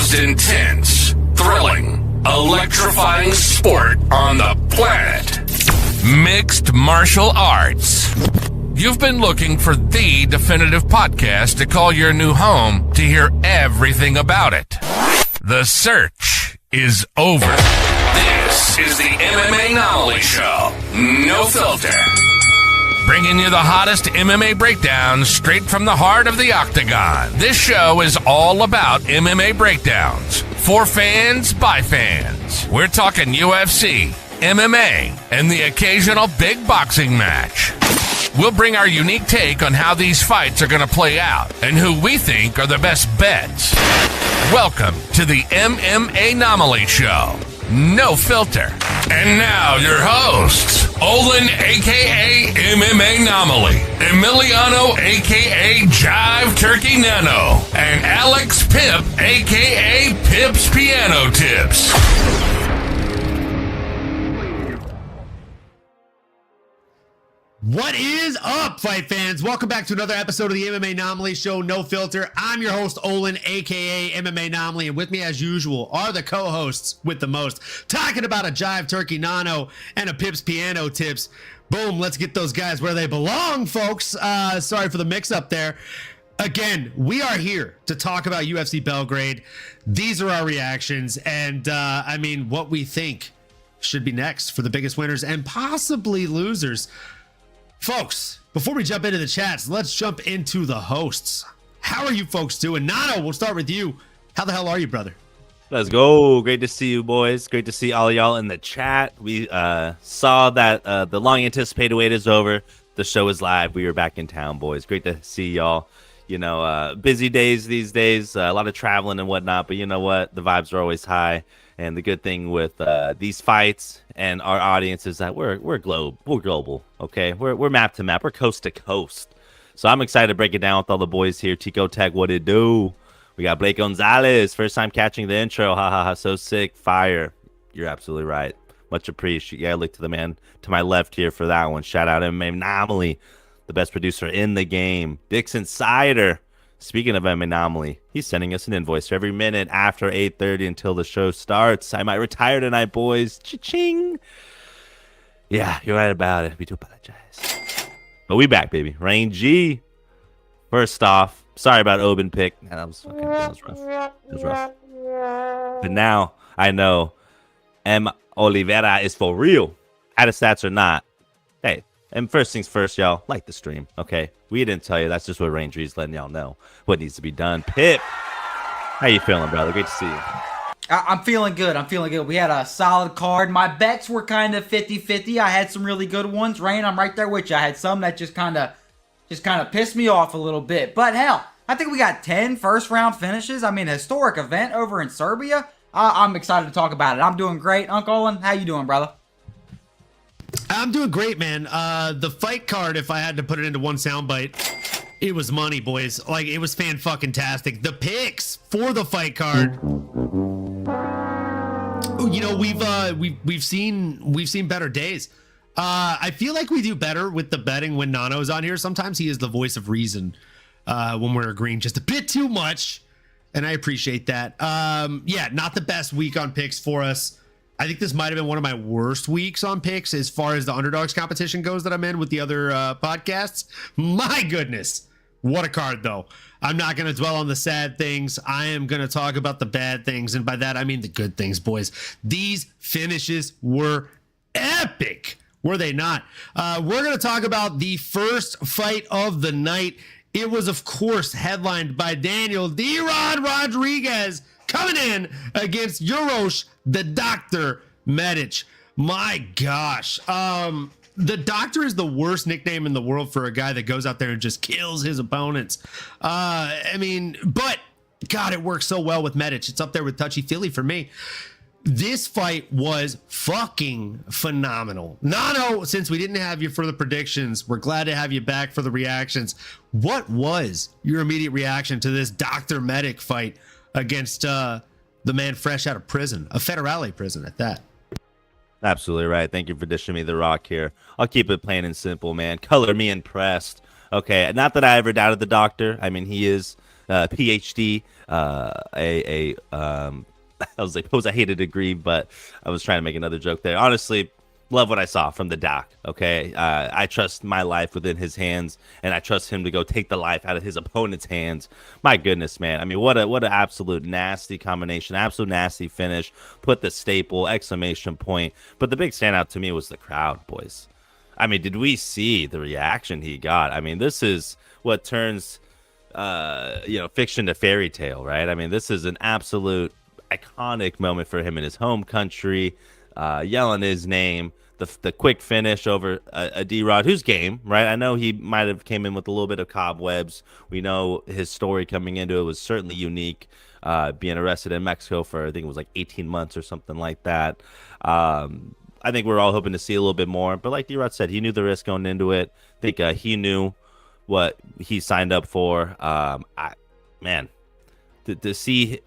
most intense, thrilling, electrifying sport on the planet. Mixed martial arts. You've been looking for the definitive podcast to call your new home to hear everything about it. The search is over. This is the MMAnomaly Show. No filter. Bringing you the hottest MMA breakdowns straight from the heart of the octagon. This show is all about MMA breakdowns. For fans, by fans. We're talking UFC, MMA, and the occasional big boxing match. We'll bring our unique take on how these fights are going to play out and who we think are the best bets. Welcome to the MMAnomaly Show. No filter. And now your hosts, Olin aka MMAnomaly, Emiliano aka Jive Turkey Nano, and Alex Pip aka Pip's Piano Tips. What is up, fight fans? Welcome back to another episode of the MMAnomaly Show, No Filter. I'm your host, Olin, aka MMAnomaly, and with me, as usual, are the co-hosts with the most, talking about a Jive Turkey Nano and a Pip's Piano Tips. Boom, let's get those guys where they belong, folks. Sorry for the mix-up there. Again, we are here to talk about UFC Belgrade. These are our reactions, and what we think should be next for the biggest winners and possibly losers. Folks, before we jump into the chats, let's jump into the hosts. How are you folks doing? Nano, we'll start with you. How the hell are you, brother? Let's go. Great to see you, boys. Great to see all y'all in the chat. We saw that the long anticipated wait is over. The show is live. We are back in town, boys. Great to see y'all. You know, busy days these days, a lot of traveling and whatnot, but you know what? The vibes are always high. And the good thing with these fights and our audience is that we're global, okay? We're map to map, we're coast to coast. So I'm excited to break it down with all the boys here. Tico Tech, what it do? We got Blake Gonzalez, first time catching the intro. Ha ha ha, so sick, fire. You're absolutely right. Much appreciated. Yeah, look to the man to my left here for that one. Shout out MMAnomaly, the best producer in the game. Dixon Sider. Speaking of MMAnomaly, he's sending us an invoice every minute after 8:30 until the show starts. I might retire tonight, boys. Cha-ching. Yeah, you're right about it. We do apologize. But we back, baby. Rain G. First off, sorry about Oben pick. Man, that was rough. It was rough. But now I know Oliveira is for real. Out of stats or not. Hey. And first things first, y'all, like the stream, okay? We didn't tell you. That's just what Rangery's letting y'all know what needs to be done. Pip, how you feeling, brother? Great to see you. I'm feeling good. We had a solid card. My bets were kind of 50-50. I had some really good ones. Rain, I'm right there with you. I had some that just kind of pissed me off a little bit. But hell, I think we got 10 first-round finishes. I mean, historic event over in Serbia. I'm excited to talk about it. I'm doing great. Uncle Olin, how you doing, brother? I'm doing great, man. The fight card, if I had to put it into one soundbite, it was money, boys. Like, it was fan-fucking-tastic. The picks for the fight card, you know, we've seen better days. I feel like we do better with the betting when Nano's on here. Sometimes he is the voice of reason when we're agreeing just a bit too much, and I appreciate that. Yeah, not the best week on picks for us. I think this might have been one of my worst weeks on picks as far as the underdogs competition goes that I'm in with the other podcasts. My goodness. What a card, though. I'm not going to dwell on the sad things. I am going to talk about the bad things. And by that, I mean the good things, boys. These finishes were epic, were they not? We're going to talk about the first fight of the night. It was, of course, headlined by Daniel D-Rod Rodriguez coming in against Uroš the Doctor Medic. My gosh. The Doctor is the worst nickname in the world for a guy that goes out there and just kills his opponents. But God, it works so well with Medic. It's up there with Touchy Feely for me. This fight was fucking phenomenal. Nano, since we didn't have you for the predictions, we're glad to have you back for the reactions. What was your immediate reaction to this Dr. Medic fight against the man fresh out of prison, a federale prison at that? Absolutely right. Thank you for dishing me the rock here. I'll keep it plain and simple, man. Color me impressed. Okay, not that I ever doubted the Doctor. I mean, he is PhD, I was like, suppose I hate a degree, but I was trying to make another joke there. Honestly, love what I saw from the doc. Okay, I trust my life within his hands, and I trust him to go take the life out of his opponent's hands. My goodness, man! I mean, what an absolute nasty combination, absolute nasty finish. Put the staple exclamation point. But the big standout to me was the crowd, boys. I mean, did we see the reaction he got? I mean, this is what turns fiction to fairy tale, right? I mean, this is an absolute iconic moment for him in his home country, yelling his name, the quick finish over a D-Rod, who's game, right? I know he might have came in with a little bit of cobwebs. We know his story coming into it was certainly unique, being arrested in Mexico for, I think it was like 18 months or something like that. I think we're all hoping to see a little bit more, but like D-Rod said, he knew the risk going into it. I think he knew what he signed up for. To see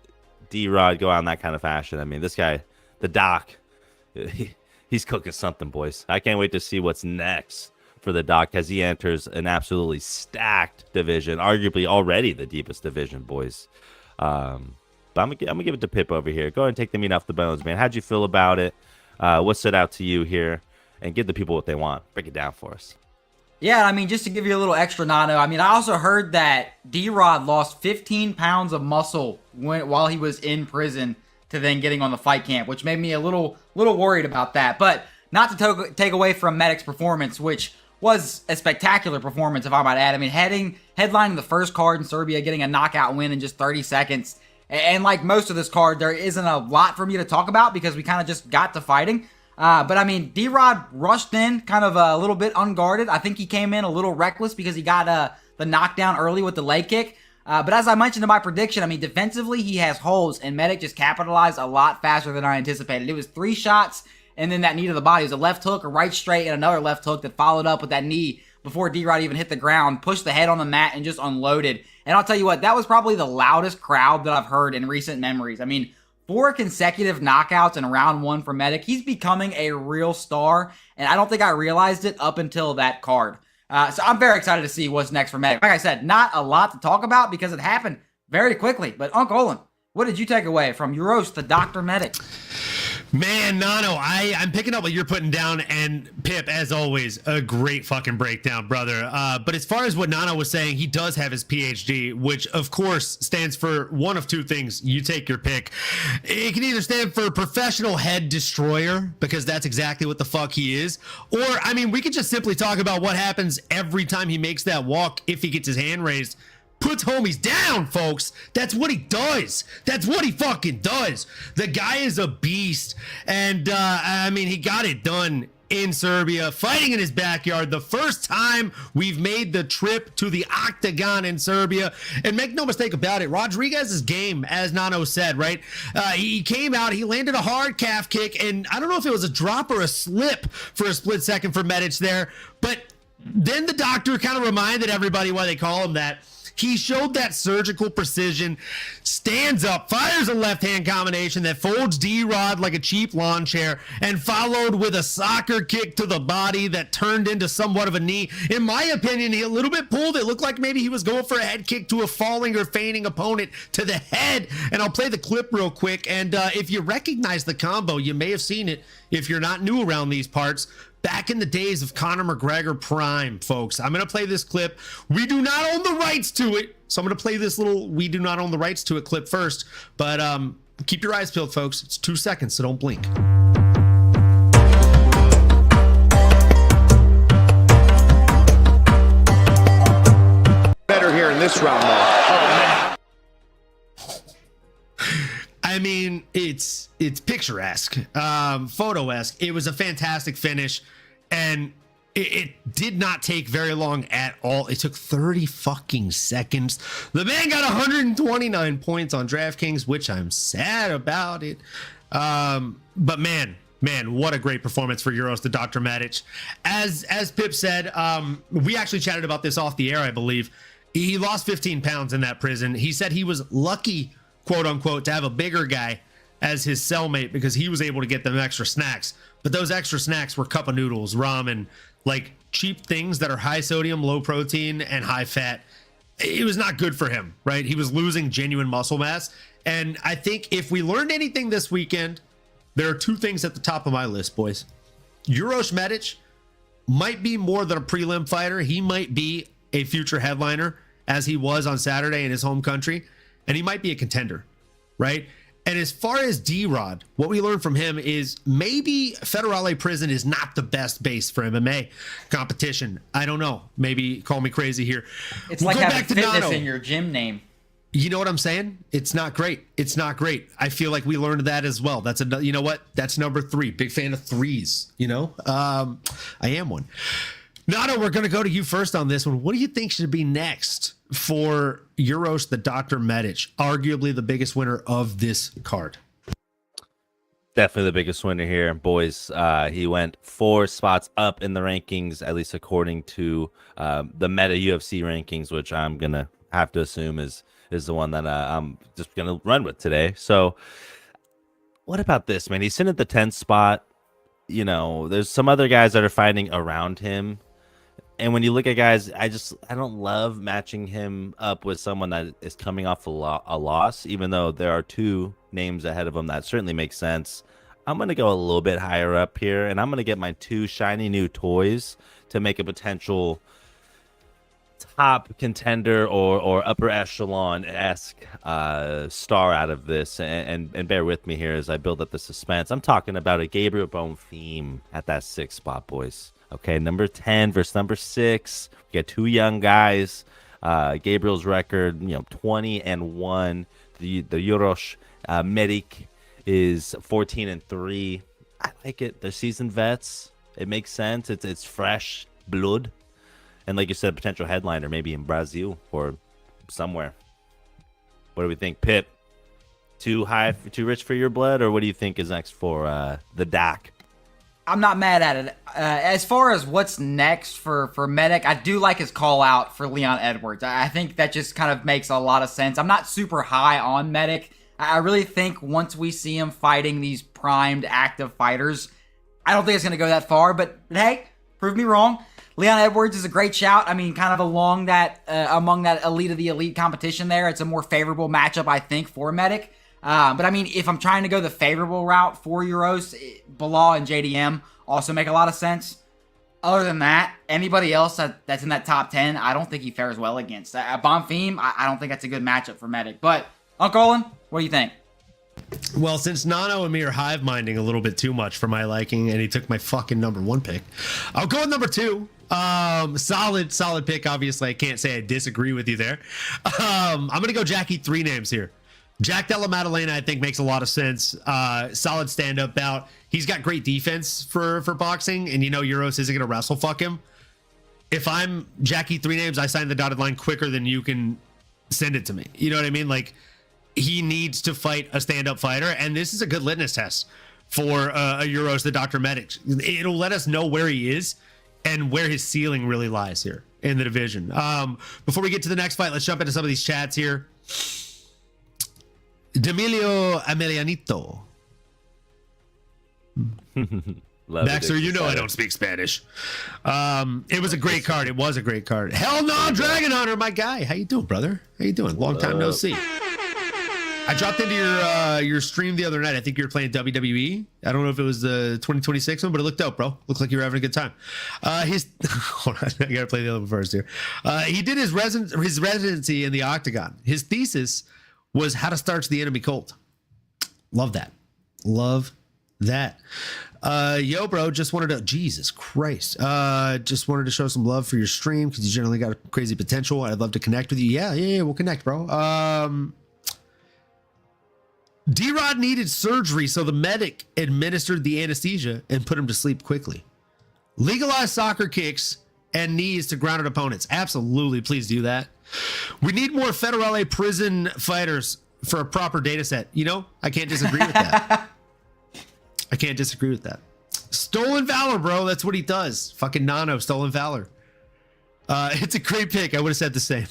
D-Rod go out in that kind of fashion. I mean, this guy, the doc, he's cooking something, boys. I can't wait to see what's next for the doc as he enters an absolutely stacked division, arguably already the deepest division, boys. But I'm gonna give it to Pip over here. Go ahead and take the meat off the bones, man. How'd you feel about it? What stood out to you here? And give the people what they want. Break it down for us. Yeah, I mean, just to give you a little extra, Nano, I mean, I also heard that D-Rod lost 15 pounds of muscle while he was in prison to then getting on the fight camp, which made me a little worried about that. But not to take away from Medic's performance, which was a spectacular performance, if I might add. I mean, headlining the first card in Serbia, getting a knockout win in just 30 seconds. And like most of this card, there isn't a lot for me to talk about because we kind of just got to fighting. But I mean, D-Rod rushed in kind of a little bit unguarded. I think he came in a little reckless because he got the knockdown early with the leg kick. But as I mentioned in my prediction, I mean, defensively, he has holes, and Medic just capitalized a lot faster than I anticipated. It was 3 shots, and then that knee to the body. It was a left hook, a right straight, and another left hook that followed up with that knee before D-Rod even hit the ground, pushed the head on the mat, and just unloaded. And I'll tell you what, that was probably the loudest crowd that I've heard in recent memories. I mean, 4 consecutive knockouts in round 1 for Medic. He's becoming a real star, and I don't think I realized it up until that card. So I'm very excited to see what's next for Medic. Like I said, not a lot to talk about because it happened very quickly. But Uncle Olin, what did you take away from Uros the Doctor Medic? Man, Nano, I'm picking up what you're putting down, and Pip, as always, a great fucking breakdown, brother. But as far as what Nano was saying, he does have his PhD, which of course stands for one of 2 things. You take your pick. It can either stand for professional head destroyer, because that's exactly what the fuck he is, or, I mean, we could just simply talk about what happens every time he makes that walk if he gets his hand raised. Puts homies down, folks. That's what he does. That's what he fucking does. The guy is a beast. And, I mean, he got it done in Serbia, fighting in his backyard. The first time we've made the trip to the octagon in Serbia. And make no mistake about it, Rodriguez's game, as Nano said, right? He came out, he landed a hard calf kick, and I don't know if it was a drop or a slip for a split second for Medić there. But then the doctor kind of reminded everybody why they call him that. He showed that surgical precision, stands up, fires a left-hand combination that folds D-Rod like a cheap lawn chair, and followed with a soccer kick to the body that turned into somewhat of a knee. In my opinion, he a little bit pulled. It looked like maybe he was going for a head kick to a falling or feigning opponent to the head. And I'll play the clip real quick. And if you recognize the combo, you may have seen it if you're not new around these parts. Back in the days of Conor McGregor prime, folks. I'm going to play this clip. We do not own the rights to it. So I'm going to play this little we do not own the rights to it clip first. But keep your eyes peeled, folks. It's 2 seconds, so don't blink. Better here in this round, though. I mean, it's picturesque, photo-esque. It was a fantastic finish, and it did not take very long at all. It took 30 fucking seconds. The man got 129 points on DraftKings, which I'm sad about it. But man, what a great performance for Uros the Doctor Medic. As Pip said, we actually chatted about this off the air, I believe. He lost 15 pounds in that prison. He said he was lucky, quote unquote, to have a bigger guy as his cellmate because he was able to get them extra snacks. But those extra snacks were cup of noodles, ramen, like cheap things that are high sodium, low protein, and high fat. it was not good for him, right? He was losing genuine muscle mass. And I think if we learned anything this weekend, there are two things at the top of my list, boys. Uroš Medić might be more than a prelim fighter. He might be a future headliner, as he was on Saturday in his home country, and he might be a contender, right? And as far as D-Rod, what we learned from him is maybe Federale prison is not the best base for MMA competition. I don't know. Maybe call me crazy here. It's like having fitness in your gym name. You know what I'm saying? It's not great. It's not great. I feel like we learned that as well. That's you know what? That's number 3. Big fan of threes, you know? I am one. Nano, we're going to go to you first on this one. What do you think should be next for Uros the Doctor Medic, arguably the biggest winner of this card? Definitely the biggest winner here, boys. He went 4 spots up in the rankings, at least according to the Meta UFC rankings, which I'm going to have to assume is the one that I'm just going to run with today. So what about this, man? He's sitting at the 10th spot. You know, there's some other guys that are fighting around him. And when you look at guys, I don't love matching him up with someone that is coming off a loss, even though there are 2 names ahead of him. That certainly makes sense. I'm going to go a little bit higher up here, and I'm going to get my 2 shiny new toys to make a potential top contender or upper echelon-esque star out of this. And bear with me here as I build up the suspense. I'm talking about a Gabriel Bonfim at that 6th spot, boys. Okay, number 10 versus number 6. We got 2 young guys. Gabriel's record, 20-1. The Uroš Medic is 14-3. I like it. They're seasoned vets. It makes sense. It's fresh blood, and like you said, potential headliner maybe in Brazil or somewhere. What do we think, Pip? Too high, too rich for your blood, or what do you think is next for the Doc? I'm not mad at it. As far as what's next for Medic, I do like his call out for Leon Edwards. I think that just kind of makes a lot of sense. I'm not super high on Medic. I really think once we see him fighting these primed, active fighters, I don't think it's going to go that far. But hey, prove me wrong. Leon Edwards is a great shout. I mean, kind of along that, among that elite of the elite competition there, it's a more favorable matchup, I think, for Medic. But I mean, if I'm trying to go the favorable route for Uros, Bilal and JDM also make a lot of sense. Other than that, anybody else that's in that top 10, I don't think he fares well against. Bonfim, I don't think that's a good matchup for Medic. But, Uncle Olin, what do you think? Well, since Nano and me are hive minding a little bit too much for my liking, and he took my fucking number 1 pick, I'll go with number 2. Solid pick. Obviously, I can't say I disagree with you there. I'm gonna go Jackie 3 names here. Jack Della Maddalena, I think, makes a lot of sense. Solid stand-up bout. He's got great defense for boxing, and Uros isn't gonna wrestle fuck him. If I'm Jackie 3 names, I sign the dotted line quicker than you can send it to me. You know what I mean? Like, he needs to fight a stand-up fighter, and this is a good litmus test for a Uros the Doctor Medic. It'll let us know where he is and where his ceiling really lies here in the division. Before we get to the next fight, let's jump into some of these chats here. D'Emilio Amelianito. Baxter, I don't speak Spanish. It was a great card. It was a great card. Hell no, Dragon Hunter, my guy. How you doing, brother? How you doing? Long time no see. I dropped into your stream the other night. I think you were playing WWE. I don't know if it was the 2026 one, but it looked dope, bro. Looked like you were having a good time. Hold on, I gotta play the other one first here. He did his residency in the Octagon. His thesis was how to starch the enemy cold. Love that. Yo, bro, just wanted to, Jesus Christ. Just wanted to show some love for your stream because you generally got crazy potential. I'd love to connect with you. Yeah, we'll connect, bro. D-Rod needed surgery, so the medic administered the anesthesia and put him to sleep quickly. Legalize soccer kicks and knees to grounded opponents. Absolutely, please do that. We need more Federale prison fighters for a proper data set. I can't disagree with that. Stolen Valor, bro. That's what he does. Fucking Nano, Stolen Valor. It's a great pick. I would have said the same.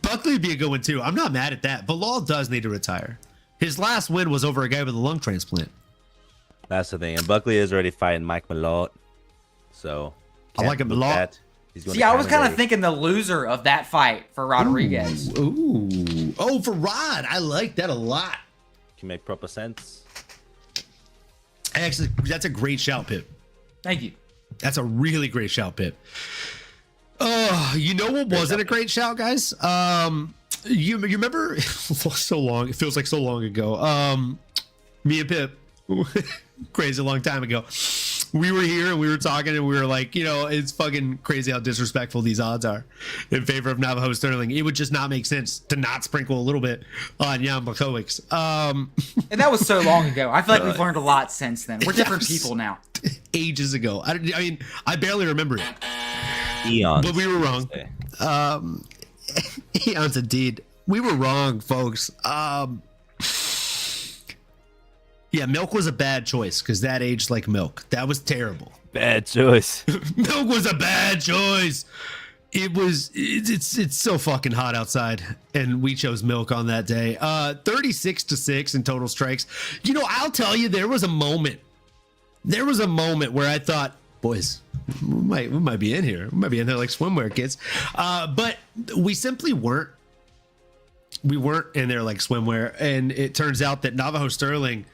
Buckley would be a good one, too. I'm not mad at that. Bilal does need to retire. His last win was over a guy with a lung transplant. That's the thing. And Buckley is already fighting Mike Malott. So I like him a lot. See, I was kind of thinking the loser of that fight for Rodriguez. Ooh. Oh, for Rod. I like that a lot. Can make proper sense. Actually, that's a great shout, Pip. Thank you. That's a really great shout, Pip. Oh, you know what wasn't a great shout, guys? You remember so long, it feels like so long ago. Me and Pip, crazy long time ago, we were here and we were talking and we were like, you know, it's fucking crazy how disrespectful these odds are in favor of Navajo Stirling. It would just not make sense to not sprinkle a little bit on Jan Blachowicz. And that was so long ago. I feel like we've learned a lot since then. We're different people now. Ages ago. I mean, I barely remember it. Eons. But we were wrong. Eons indeed. We were wrong, folks. Yeah, milk was a bad choice because that aged like milk. That was terrible. Bad choice. Milk was a bad choice. It's so fucking hot outside, and we chose milk on that day. 36-6 in total strikes. You know, I'll tell you, there was a moment where I thought, boys, we might be in here. We might be in there like swimwear kids. But we simply weren't. We weren't in there like swimwear, and it turns out that Navajo Stirling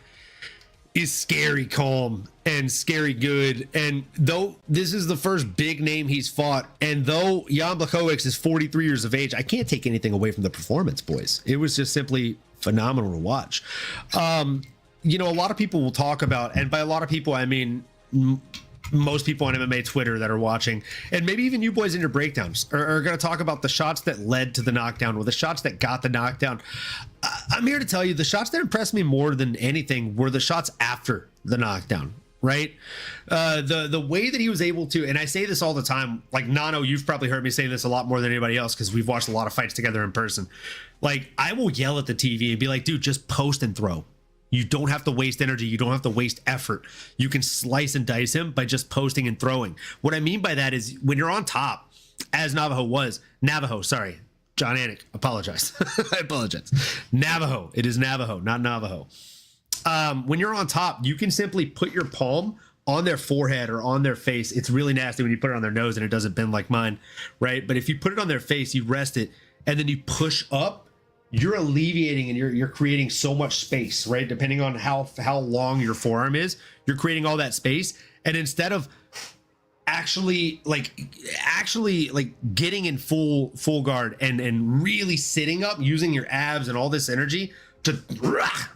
is scary calm and scary good. And though this is the first big name he's fought, and though Jan Blachowicz is 43 years of age, I can't take anything away from the performance, boys. It was just simply phenomenal to watch. You know, a lot of people will talk about, and by a lot of people, I mean most people on MMA Twitter that are watching, and maybe even you boys in your breakdowns, are going to talk about the shots that led to the knockdown or the shots that got the knockdown. I'm here to tell you the shots that impressed me more than anything were the shots after the knockdown, right? The way that he was able to, and I say this all the time, like Nano, you've probably heard me say this a lot more than anybody else because we've watched a lot of fights together in person. Like, I will yell at the TV and be like, dude, just post and throw. You don't have to waste energy. You don't have to waste effort. You can slice and dice him by just posting and throwing. What I mean by that is when you're on top, as Navajo, sorry, John Anik, apologize. I apologize. Navajo, it is Navajo, not Navajo. When you're on top, you can simply put your palm on their forehead or on their face. It's really nasty when you put it on their nose and it doesn't bend like mine, right? But if you put it on their face, you rest it, and then you push up, you're alleviating and you're creating so much space, right? Depending on how long your forearm is, you're creating all that space. And instead of actually getting in full guard and really sitting up, using your abs and all this energy to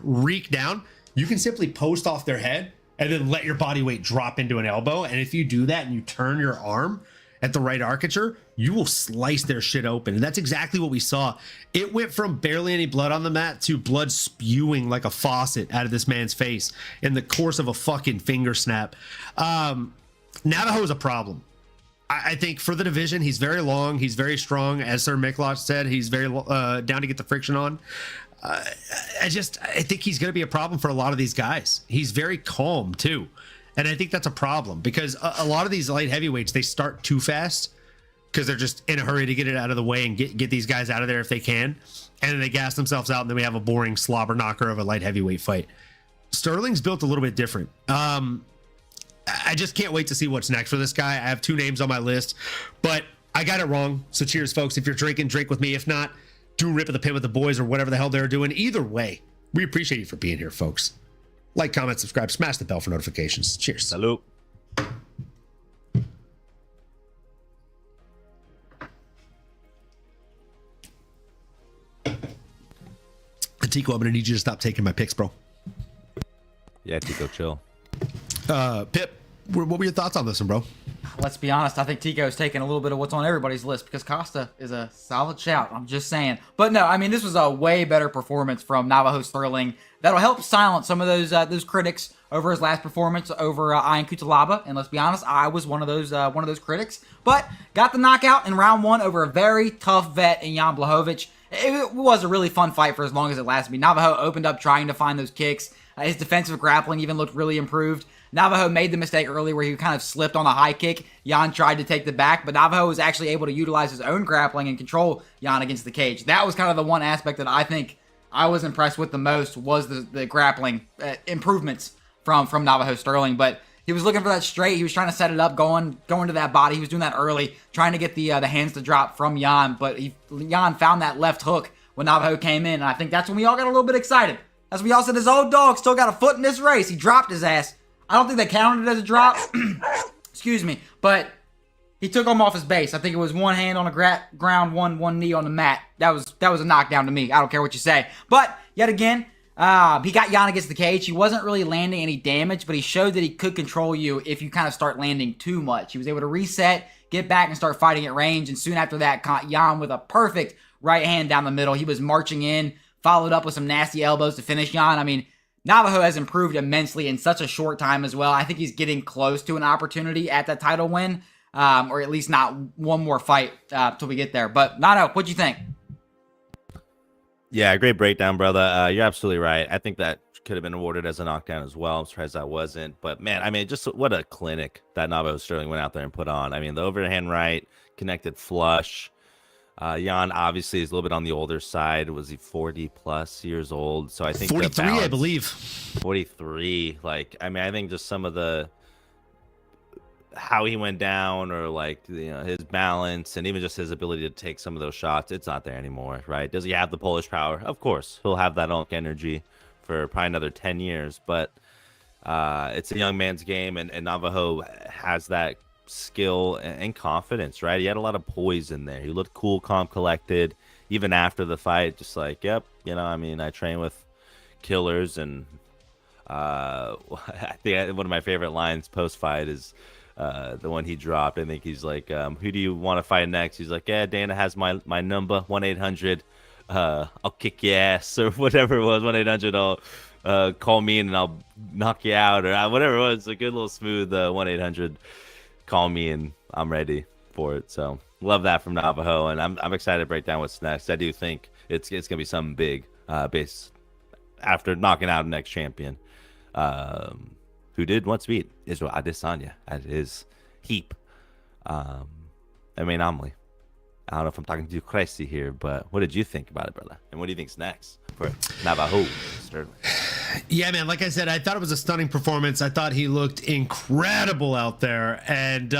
reek down, you can simply post off their head and then let your body weight drop into an elbow. And if you do that and you turn your arm at the right armature, you will slice their shit open. And that's exactly what we saw. It went from barely any blood on the mat to blood spewing like a faucet out of this man's face in the course of a fucking finger snap. Navajo is a problem. I think for the division, he's very long, he's very strong. As Sir Mikloch said, he's very down to get the friction on. I think he's going to be a problem for a lot of these guys. He's very calm too. And I think that's a problem because a lot of these light heavyweights, they start too fast because they're just in a hurry to get it out of the way and get these guys out of there if they can. And then they gas themselves out, and then we have a boring slobber knocker of a light heavyweight fight. Stirling's built a little bit different. I just can't wait to see what's next for this guy. I have 2 names on my list, but I got it wrong. So cheers, folks. If you're drinking, drink with me. If not, do Rip of the Pit with the boys or whatever the hell they're doing. Either way, we appreciate you for being here, folks. Like, comment, subscribe, smash the bell for notifications. Cheers. Salute. Tico, I'm going to need you to stop taking my picks, bro. Yeah, Tico, chill. Pip, what were your thoughts on this one, bro? Let's be honest. I think Tico's taking a little bit of what's on everybody's list because Costa is a solid shout. I'm just saying. But no, I mean, this was a way better performance from Navajo Stirling. That'll help silence some of those critics over his last performance over Ian Cutelaba. And let's be honest, I was one of those critics. But got the knockout in round 1 over a very tough vet in Jan Blachowicz. It was a really fun fight for as long as it lasted. I mean, Navajo opened up trying to find those kicks. His defensive grappling even looked really improved. Navajo made the mistake early where he kind of slipped on a high kick. Jan tried to take the back, but Navajo was actually able to utilize his own grappling and control Jan against the cage. That was kind of the one aspect that I think I was impressed with the most was the grappling improvements from Navajo Stirling. But He was looking for that straight. He was trying to set it up, going to that body. He was doing that early, trying to get the hands to drop from Jan. But Jan found that left hook when Navajo came in. And I think that's when we all got a little bit excited. That's when we all said, his old dog still got a foot in this race. He dropped his ass. I don't think they counted it as a drop. Excuse me. But he took him off his base. I think it was one hand on the ground, one knee on the mat. That was a knockdown to me. I don't care what you say. But yet again, he got Jan against the cage. He wasn't really landing any damage, but he showed that he could control you if you kind of start landing too much. He was able to reset, get back, and start fighting at range. And soon after that, caught Jan with a perfect right hand down the middle. He was marching in, followed up with some nasty elbows to finish Jan. I mean, Navajo has improved immensely in such a short time as well. I think he's getting close to an opportunity at that title win. Or at least not one more fight till we get there. But Nano, what'd you think? Yeah, great breakdown, brother. You're absolutely right. I think that could have been awarded as a knockdown as well. I'm surprised that wasn't. But man, I mean, just what a clinic that Navajo Stirling went out there and put on. I mean, the overhand right, connected flush. Jan obviously is a little bit on the older side. Was he 40 plus years old? So I think 43, I believe. 43. Like, I mean, I think just some of the how he went down, or like, you know, his balance, and even just his ability to take some of those shots, it's not there anymore, right? Does he have the Polish power? Of course, he'll have that energy for probably another 10 years, but it's a young man's game, and Navajo has that skill and confidence, right? He had a lot of poise in there. He looked cool, calm, collected, even after the fight, just like, yep, you know, I mean, I train with killers, and I think one of my favorite lines post-fight is the one he dropped. I think he's like, who do you want to fight next? He's like, yeah, Dana has my number, 1-800 I'll kick your ass, or whatever it was, 1-800 I'll call me in and I'll knock you out, or whatever it was. A good little smooth 1-800 call me and I'm ready for it. So love that from Navajo, and I'm excited to break down what's next. I do think it's gonna be something big based after knocking out an ex-champion who did once beat Israel Adesanya at his heap. MMAnomaly. I don't know if I'm talking to you crazy here, but what did you think about it, brother? And what do you think's next for Navajo Stirling? Yeah, man, like I said, I thought it was a stunning performance. I thought he looked incredible out there. And,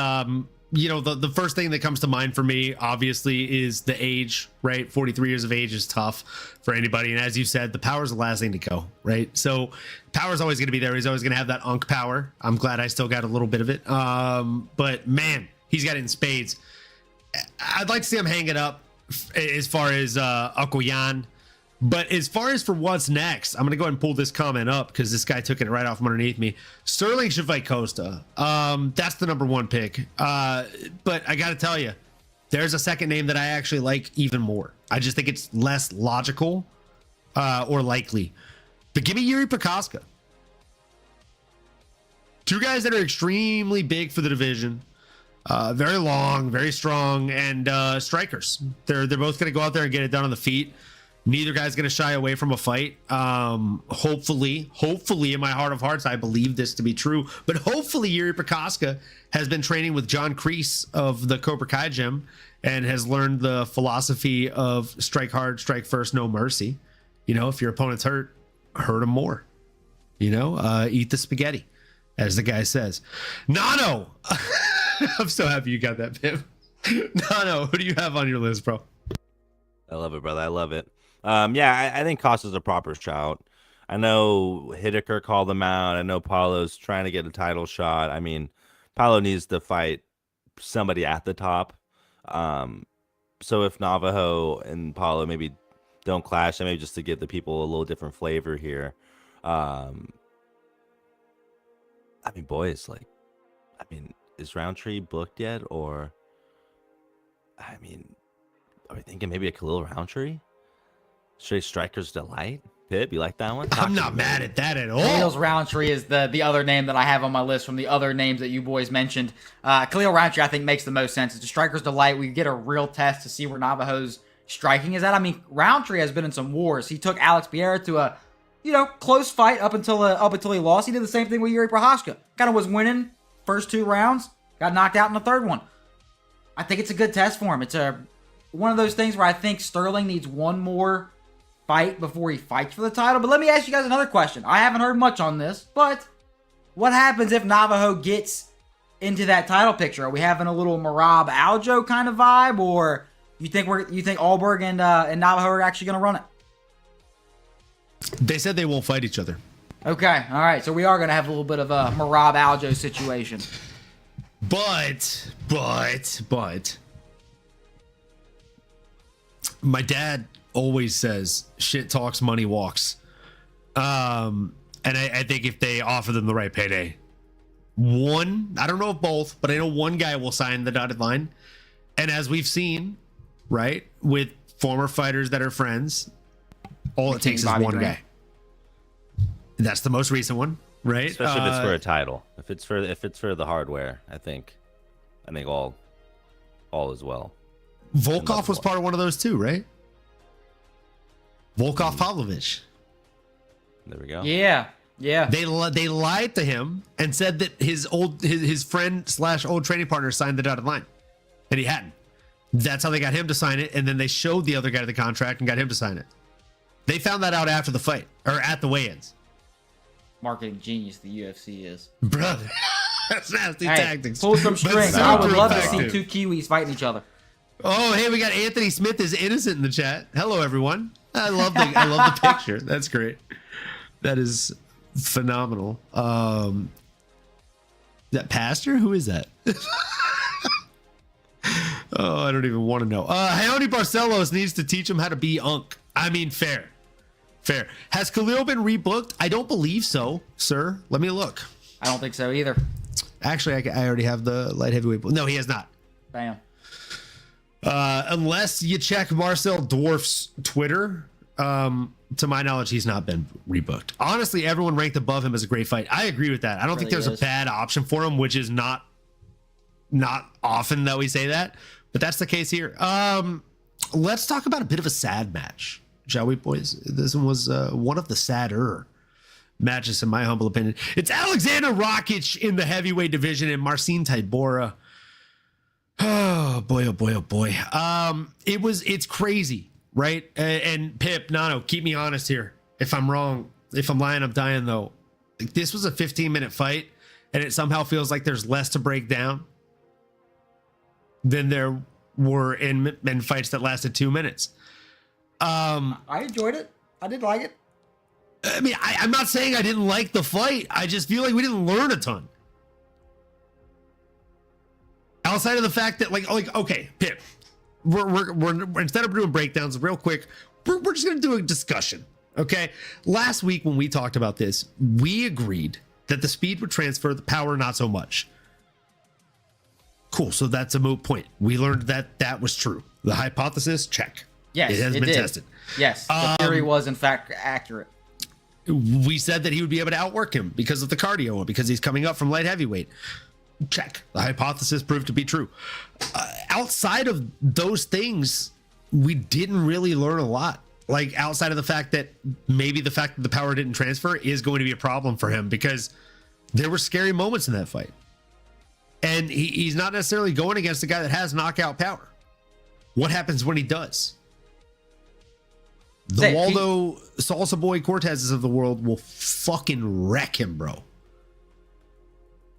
you know, the first thing that comes to mind for me, obviously, is the age, right? 43 years of age is tough for anybody. And as you said, the power's the last thing to go, right? So power's always going to be there. He's always going to have that unk power. I'm glad I still got a little bit of it. But, man, he's got it in spades. I'd like to see him hang it up as far as Jan. But as far as for what's next, I'm going to go ahead and pull this comment up because this guy took it right off from underneath me. Stirling should fight Costa. That's the number one pick. But I got to tell you, there's a second name that I actually like even more. I just think it's less logical or likely. But give me Yuri Prochazka. Two guys that are extremely big for the division. Very long, very strong, and strikers. They're both going to go out there and get it done on the feet. Neither guy's going to shy away from a fight. Hopefully, in my heart of hearts, I believe this to be true. But hopefully, Yuri Prochazka has been training with John Kreese of the Cobra Kai gym and has learned the philosophy of strike hard, strike first, no mercy. You know, if your opponent's hurt him more. You know, eat the spaghetti, as the guy says. Nano! I'm so happy you got that, Pim. Nano, who do you have on your list, bro? I love it, brother. I love it. Yeah, I think Costa's a proper shout. I know Whittaker called him out. I know Paulo's trying to get a title shot. I mean, Paulo needs to fight somebody at the top. So if Navajo and Paulo maybe don't clash, maybe just to give the people a little different flavor here. I mean, boys, like, is Roundtree booked yet? Or, I mean, are we thinking maybe a Khalil Roundtree? Straight Striker's Delight? Pip, you like that one? I'm not mad at that at all. Khalil Roundtree is the other name that I have on my list from the other names that you boys mentioned. Khalil Roundtree, I think, makes the most sense. It's a Striker's Delight. We get a real test to see where Navajo's striking is at. I mean, Roundtree has been in some wars. He took Alex Pereira to a, close fight up until he lost. He did the same thing with Yuri Prochazka. Kind of was winning first two rounds, got knocked out in the third one. I think it's a good test for him. It's one of those things where I think Stirling needs one more fight before he fights for the title. But let me ask you guys another question. I haven't heard much on this, but what happens if Navajo gets into that title picture? Are we having a little Merab Aljo kind of vibe, or you think Alberg and Navajo are actually going to run it? They said they won't fight each other. Okay, all right. So we are going to have a little bit of a Merab Aljo situation. But my dad always says shit talks, money walks. And I think if they offer them the right payday, I don't know if both, but I know one guy will sign the dotted line. And as we've seen, right, with former fighters that are friends, all it takes is one guy. That's the most recent one, right? Especially if it's for a title. If it's for the hardware, I think all is well. Volkov was part of one of those too, right? Volkov Pavlovich. There we go. Yeah. They lied to him and said that his friend / old training partner signed the dotted line, and he hadn't. That's how they got him to sign it, and then they showed the other guy the contract and got him to sign it. They found that out after the fight, or at the weigh-ins. Marketing genius the UFC is. Brother, that's nasty tactics. Pull some strings. So I would love to effective. see two Kiwis fighting each other. Oh, hey, we got Anthony Smith is innocent in the chat. Hello, everyone. I love the picture. That's great. That is phenomenal. That pastor? Who is that? Oh, I don't even want to know. Hayoni Barcelos needs to teach him how to be Unk. I mean, fair. Has Khalil been rebooked? I don't believe so, sir. Let me look. I don't think so either. Actually, I already have the light heavyweight. No, he has not. Bam. Unless you check Marcel Dwarf's Twitter, to my knowledge, he's not been rebooked. Honestly, everyone ranked above him as a great fight. I agree with that. I don't think there's a bad option for him, which is not often that we say that, but that's the case here. Let's talk about a bit of a sad match, shall we, boys? This one was one of the sadder matches, in my humble opinion. It's Aleksandar Rakic in the heavyweight division and Marcin Tybura. Oh boy, oh boy, oh boy. It's crazy, right? And Pip, Nano, keep me honest here. If I'm wrong, if I'm lying, I'm dying though. This was a 15-minute fight, and it somehow feels like there's less to break down than there were in fights that lasted 2 minutes. I enjoyed it. I did like it. I mean, I'm not saying I didn't like the fight. I just feel like we didn't learn a ton. Outside of the fact that, like, okay, Pip, we're instead of doing breakdowns, real quick, we're just gonna do a discussion, okay? Last week when we talked about this, we agreed that the speed would transfer, the power not so much. Cool, so that's a moot point. We learned that was true. The hypothesis, check. Yes, it has been tested. Yes, the theory was in fact accurate. We said that he would be able to outwork him because of the cardio, because he's coming up from light heavyweight. Check. The hypothesis proved to be true. Outside of those things, we didn't really learn a lot. Like, outside of the fact that maybe the fact that the power didn't transfer is going to be a problem for him, because there were scary moments in that fight. And he's not necessarily going against a guy that has knockout power. What happens when he does? The Waldo Salsa Boy Cortezes of the world will fucking wreck him, bro.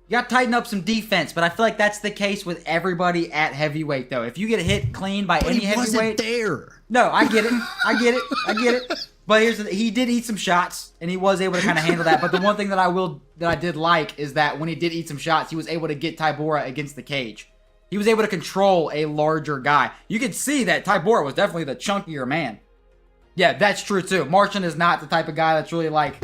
You got to tighten up some defense, but I feel like that's the case with everybody at heavyweight, though. If you get hit clean by any heavyweight, wasn't there. No, I get it. I get it. But he did eat some shots, and he was able to kind of handle that. But the one thing that I did like is that when he did eat some shots, he was able to get Tybura against the cage. He was able to control a larger guy. You could see that Tybura was definitely the chunkier man. Yeah, that's true too. Marcin is not the type of guy that's really like,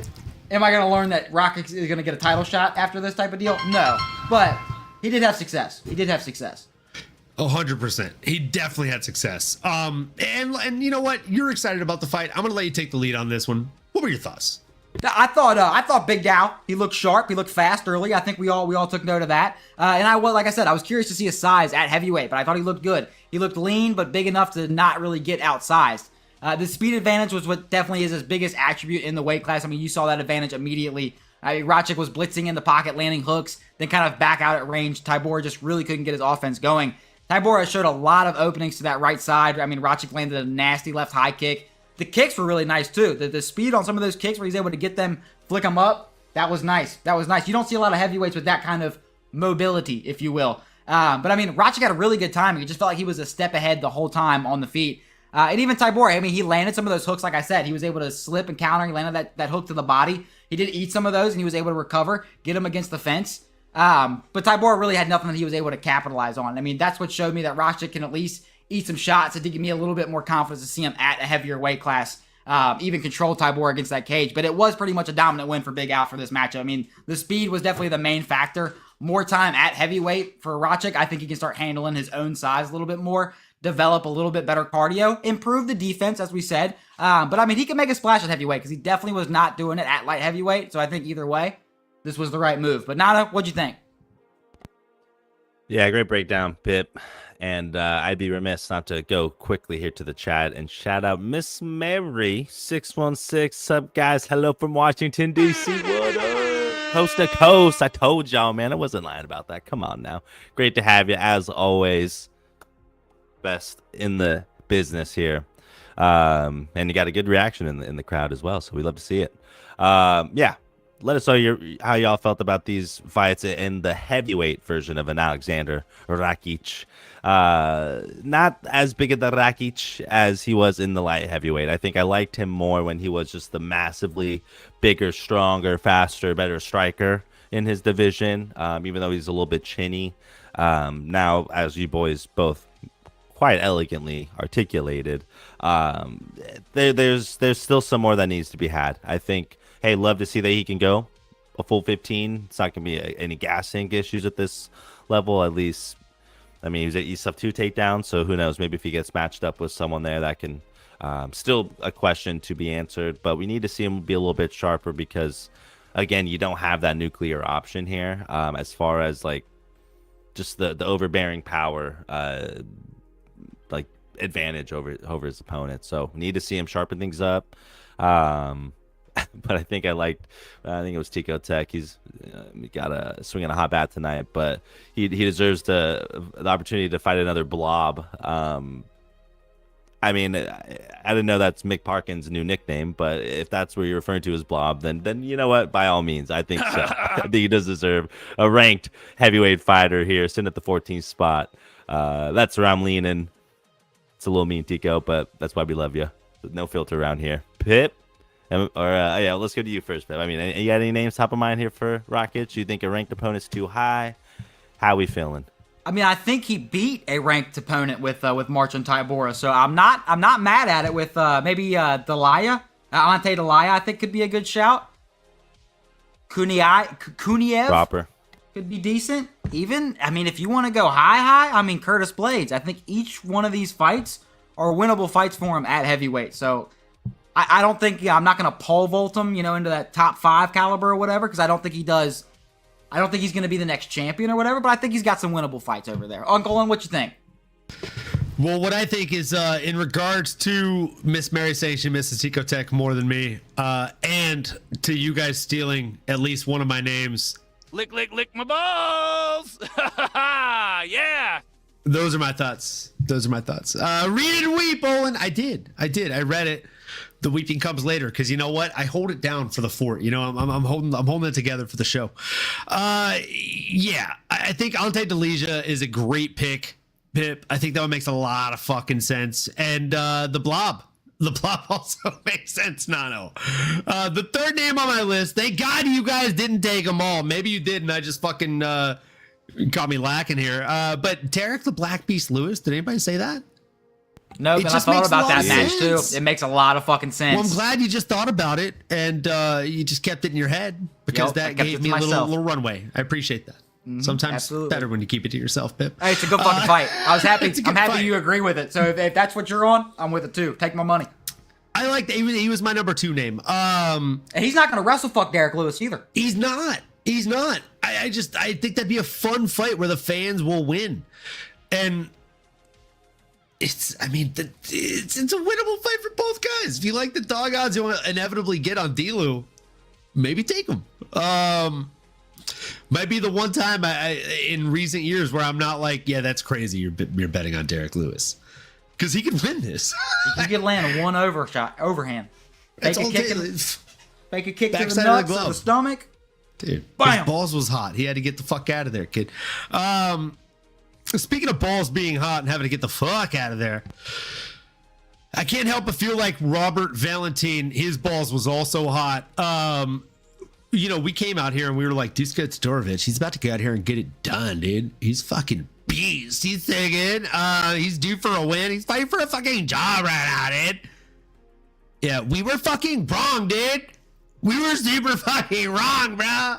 am I going to learn that Rakic is going to get a title shot after this type of deal? No. But he did have success. 100%. He definitely had success. And you know what? You're excited about the fight. I'm going to let you take the lead on this one. What were your thoughts? I thought Big Dow, he looked sharp. He looked fast early. I think we all took note of that. And like I said, I was curious to see his size at heavyweight, but I thought he looked good. He looked lean, but big enough to not really get outsized. The speed advantage was what definitely is his biggest attribute in the weight class. I mean, you saw that advantage immediately. Rakic was blitzing in the pocket, landing hooks, then kind of back out at range. Tybura just really couldn't get his offense going. Tybura showed a lot of openings to that right side. I mean, Rakic landed a nasty left high kick. The kicks were really nice too. The speed on some of those kicks where he's able to get them, flick them up, That was nice. That was nice. You don't see a lot of heavyweights with that kind of mobility, if you will. But I mean, Rakic had a really good timing. It just felt like he was a step ahead the whole time on the feet. And even Tybura, I mean, he landed some of those hooks. Like I said, he was able to slip and counter. He landed that hook to the body. He did eat some of those, and he was able to recover, get him against the fence. But Tybura really had nothing that he was able to capitalize on. I mean, that's what showed me that Rakic can at least eat some shots. It did give me a little bit more confidence to see him at a heavier weight class. Even control Tybura against that cage. But it was pretty much a dominant win for Big Al for this matchup. I mean, the speed was definitely the main factor. More time at heavyweight for Rakic. I think he can start handling his own size a little bit more, develop a little bit better cardio, improve the defense, as we said. But I mean, he can make a splash at heavyweight because he definitely was not doing it at light heavyweight. So I think either way, this was the right move. But Nana, what'd you think? Yeah, great breakdown, Pip. And I'd be remiss not to go quickly here to the chat and shout out Miss Mary 616. Sup, guys? Hello from Washington, D.C. What up? Coast to coast. I told y'all, man. I wasn't lying about that. Come on now. Great to have you, as always. Best in the business here. And you got a good reaction in the crowd as well, so we love to see it. Yeah. Let us know how y'all felt about these fights in the heavyweight version of an Aleksandar Rakic. Not as big of the Rakic as he was in the light heavyweight. I think I liked him more when he was just the massively bigger, stronger, faster, better striker in his division, even though he's a little bit chinny. Now, as you boys both quite elegantly articulated, there's still some more that needs to be had. I think, hey, love to see that he can go a full 15. It's not going to be any gas tank issues at this level, at least. I mean, he's at ESUF 2 takedown, so who knows? Maybe if he gets matched up with someone there, that can still a question to be answered. But we need to see him be a little bit sharper because, again, you don't have that nuclear option here as far as, like, just the overbearing power, like, advantage over his opponent. So we need to see him sharpen things up. But I think I think it was Tico Tech. He's got a swing on a hot bat tonight, but he deserves the opportunity to fight another blob. I mean, I didn't know that's Mick Parkin's new nickname, but if that's what you're referring to as blob, then you know what? By all means, I think so. I think he does deserve a ranked heavyweight fighter here, sitting at the 14th spot. That's where I'm leaning. It's a little mean, Tico, but that's why we love you. No filter around here. Pip? Yeah, let's go to you first, Pip. I mean, you got any names top of mind here for Rakic? You think a ranked opponent's too high? How we feeling? I mean, I think he beat a ranked opponent with Marcin Tybura, so I'm not mad at it with maybe Delaya. Ante Delaya, I think, could be a good shout. Kuniev Proper. Could be decent. Even, I mean, if you want to go high, I mean, Curtis Blades. I think each one of these fights are winnable fights for him at heavyweight. So I don't think, I'm not going to pole vault him, into that top 5 caliber or whatever, because I don't think he does. I don't think he's going to be the next champion or whatever, but I think he's got some winnable fights over there. Uncle, and what you think? Well, what I think is in regards to Miss Mary saying she misses Tico Tech more than me, and to you guys stealing at least one of my names. Lick my balls! Yeah! Those are my thoughts. Read it and weep, Olin. I did. I read it. The weeping comes later because you know what? I hold it down for the fort. I'm holding it together for the show. Yeah, I think Ante Delija is a great pick, Pip. I think that one makes a lot of fucking sense. And the blob also makes sense, Nano. The third name on my list, thank God you guys didn't take them all. Maybe you did, and I just fucking caught me lacking here. But Derek the Black Beast Lewis, did anybody say that? No, but I thought about that match too. It makes a lot of fucking sense. Well, I'm glad you just thought about it and you just kept it in your head because that gave me a little runway. I appreciate that. Sometimes it's better when you keep it to yourself, Pip. Hey, it's a good fucking fight. I was happy. I'm happy you agree with it. So if that's what you're on, I'm with it too. Take my money. I like that. He was my number 2 name. And he's not going to wrestle fuck Derek Lewis either. He's not. I think that'd be a fun fight where the fans will win. And it's a winnable fight for both guys. If you like the dog odds you want to inevitably get on D-Lou, maybe take them. Might be the one time in recent years where I'm not like, yeah, that's crazy. You're betting on Derek Lewis because he could win this. He could land a overhand. Fake a kick to the nuts or the stomach. Dude, Bam! his balls was hot. He had to get the fuck out of there, kid. Speaking of balls being hot and having to get the fuck out of there, I can't help but feel like Robert Valentin, his balls was also hot. You know, we came out here and we were like, Dusko Todorovic, he's about to go out here and get it done, dude. He's fucking beast. He's thinking, he's due for a win. He's fighting for a fucking job right now, dude. Yeah, we were fucking wrong, dude. We were super fucking wrong, bro.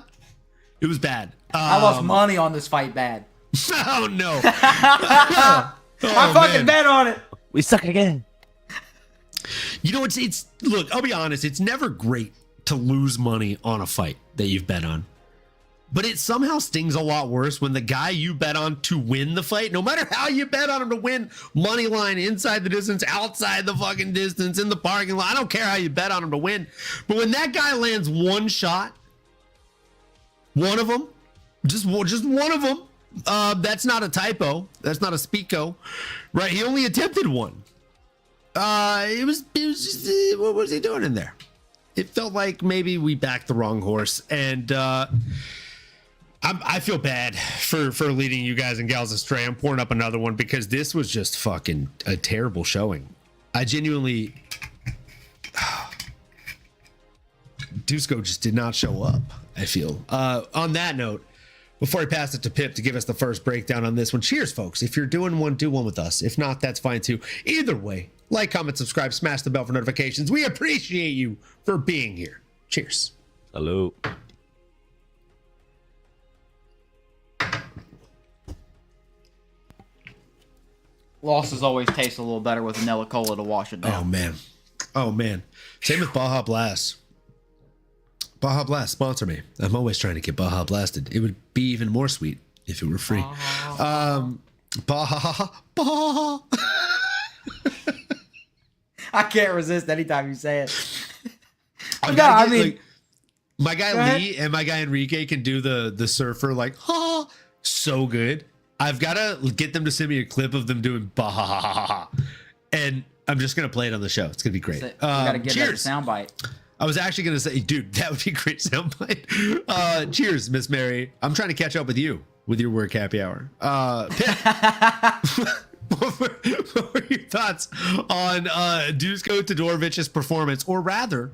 It was bad. I lost money on this fight bad. Oh, no. I fucking bet on it. We suck again. You know, it's look, I'll be honest, it's never great to lose money on a fight that you've bet on. But it somehow stings a lot worse when the guy you bet on to win the fight, no matter how you bet on him to win, money line, inside the distance, outside the fucking distance, in the parking lot, I don't care how you bet on him to win. But when that guy lands one shot, one of them, just one of them, that's not a typo, that's not a speako, right? He only attempted one. It was just, what was he doing in there? It felt like maybe we backed the wrong horse, and I feel bad for leading you guys and gals astray. I'm pouring up another one because this was just fucking a terrible showing. I genuinely, Dusko just did not show up, I feel. On that note, before I pass it to Pip to give us the first breakdown on this one, cheers, folks. If you're doing one, do one with us. If not, that's fine too. Either way, like, comment, subscribe, smash the bell for notifications. We appreciate you for being here. Cheers. Hello. Losses always taste a little better with vanilla cola to wash it down. Oh, man. Oh, man. Same with Baja Blast. Baja Blast, sponsor me. I'm always trying to get Baja Blasted. It would be even more sweet if it were free. Baja. I can't resist anytime you say it. My guy Lee and my guy Enrique can do the surfer like, ha, so good. I've got to get them to send me a clip of them doing bah, and I'm just going to play it on the show. It's going to be great. You got to give that a cheers. soundbite. I was actually going to say, dude, that would be a great soundbite. Cheers, Miss Mary. I'm trying to catch up with you with your work happy hour. What were your thoughts on Dusko Todorovic's performance, or rather,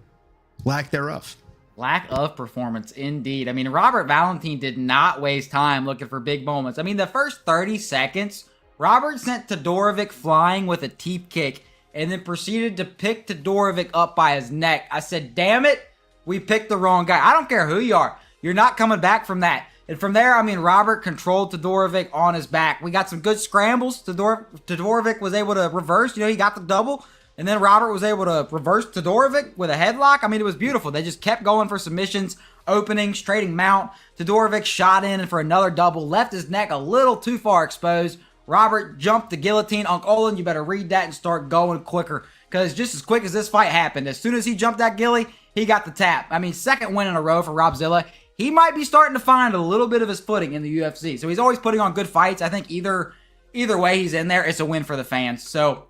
lack thereof? Lack of performance, indeed. I mean, Robert Valentin did not waste time looking for big moments. I mean, the first 30 seconds, Robert sent Todorovic flying with a teep kick and then proceeded to pick Todorovic up by his neck. I said, damn it, we picked the wrong guy. I don't care who you are. You're not coming back from that. And from there, I mean, Robert controlled Todorovic on his back. We got some good scrambles. Todorovic was able to reverse. You know, he got the double. And then Robert was able to reverse Todorovic with a headlock. I mean, it was beautiful. They just kept going for submissions, openings, trading mount. Todorovic shot in and for another double. Left his neck a little too far exposed. Robert jumped the guillotine. Uncle Olin, you better read that and start going quicker. Because just as quick as this fight happened, as soon as he jumped that gilly, he got the tap. I mean, second win in a row for Robzilla. He might be starting to find a little bit of his footing in the UFC. So he's always putting on good fights. I think either way he's in there, it's a win for the fans. So,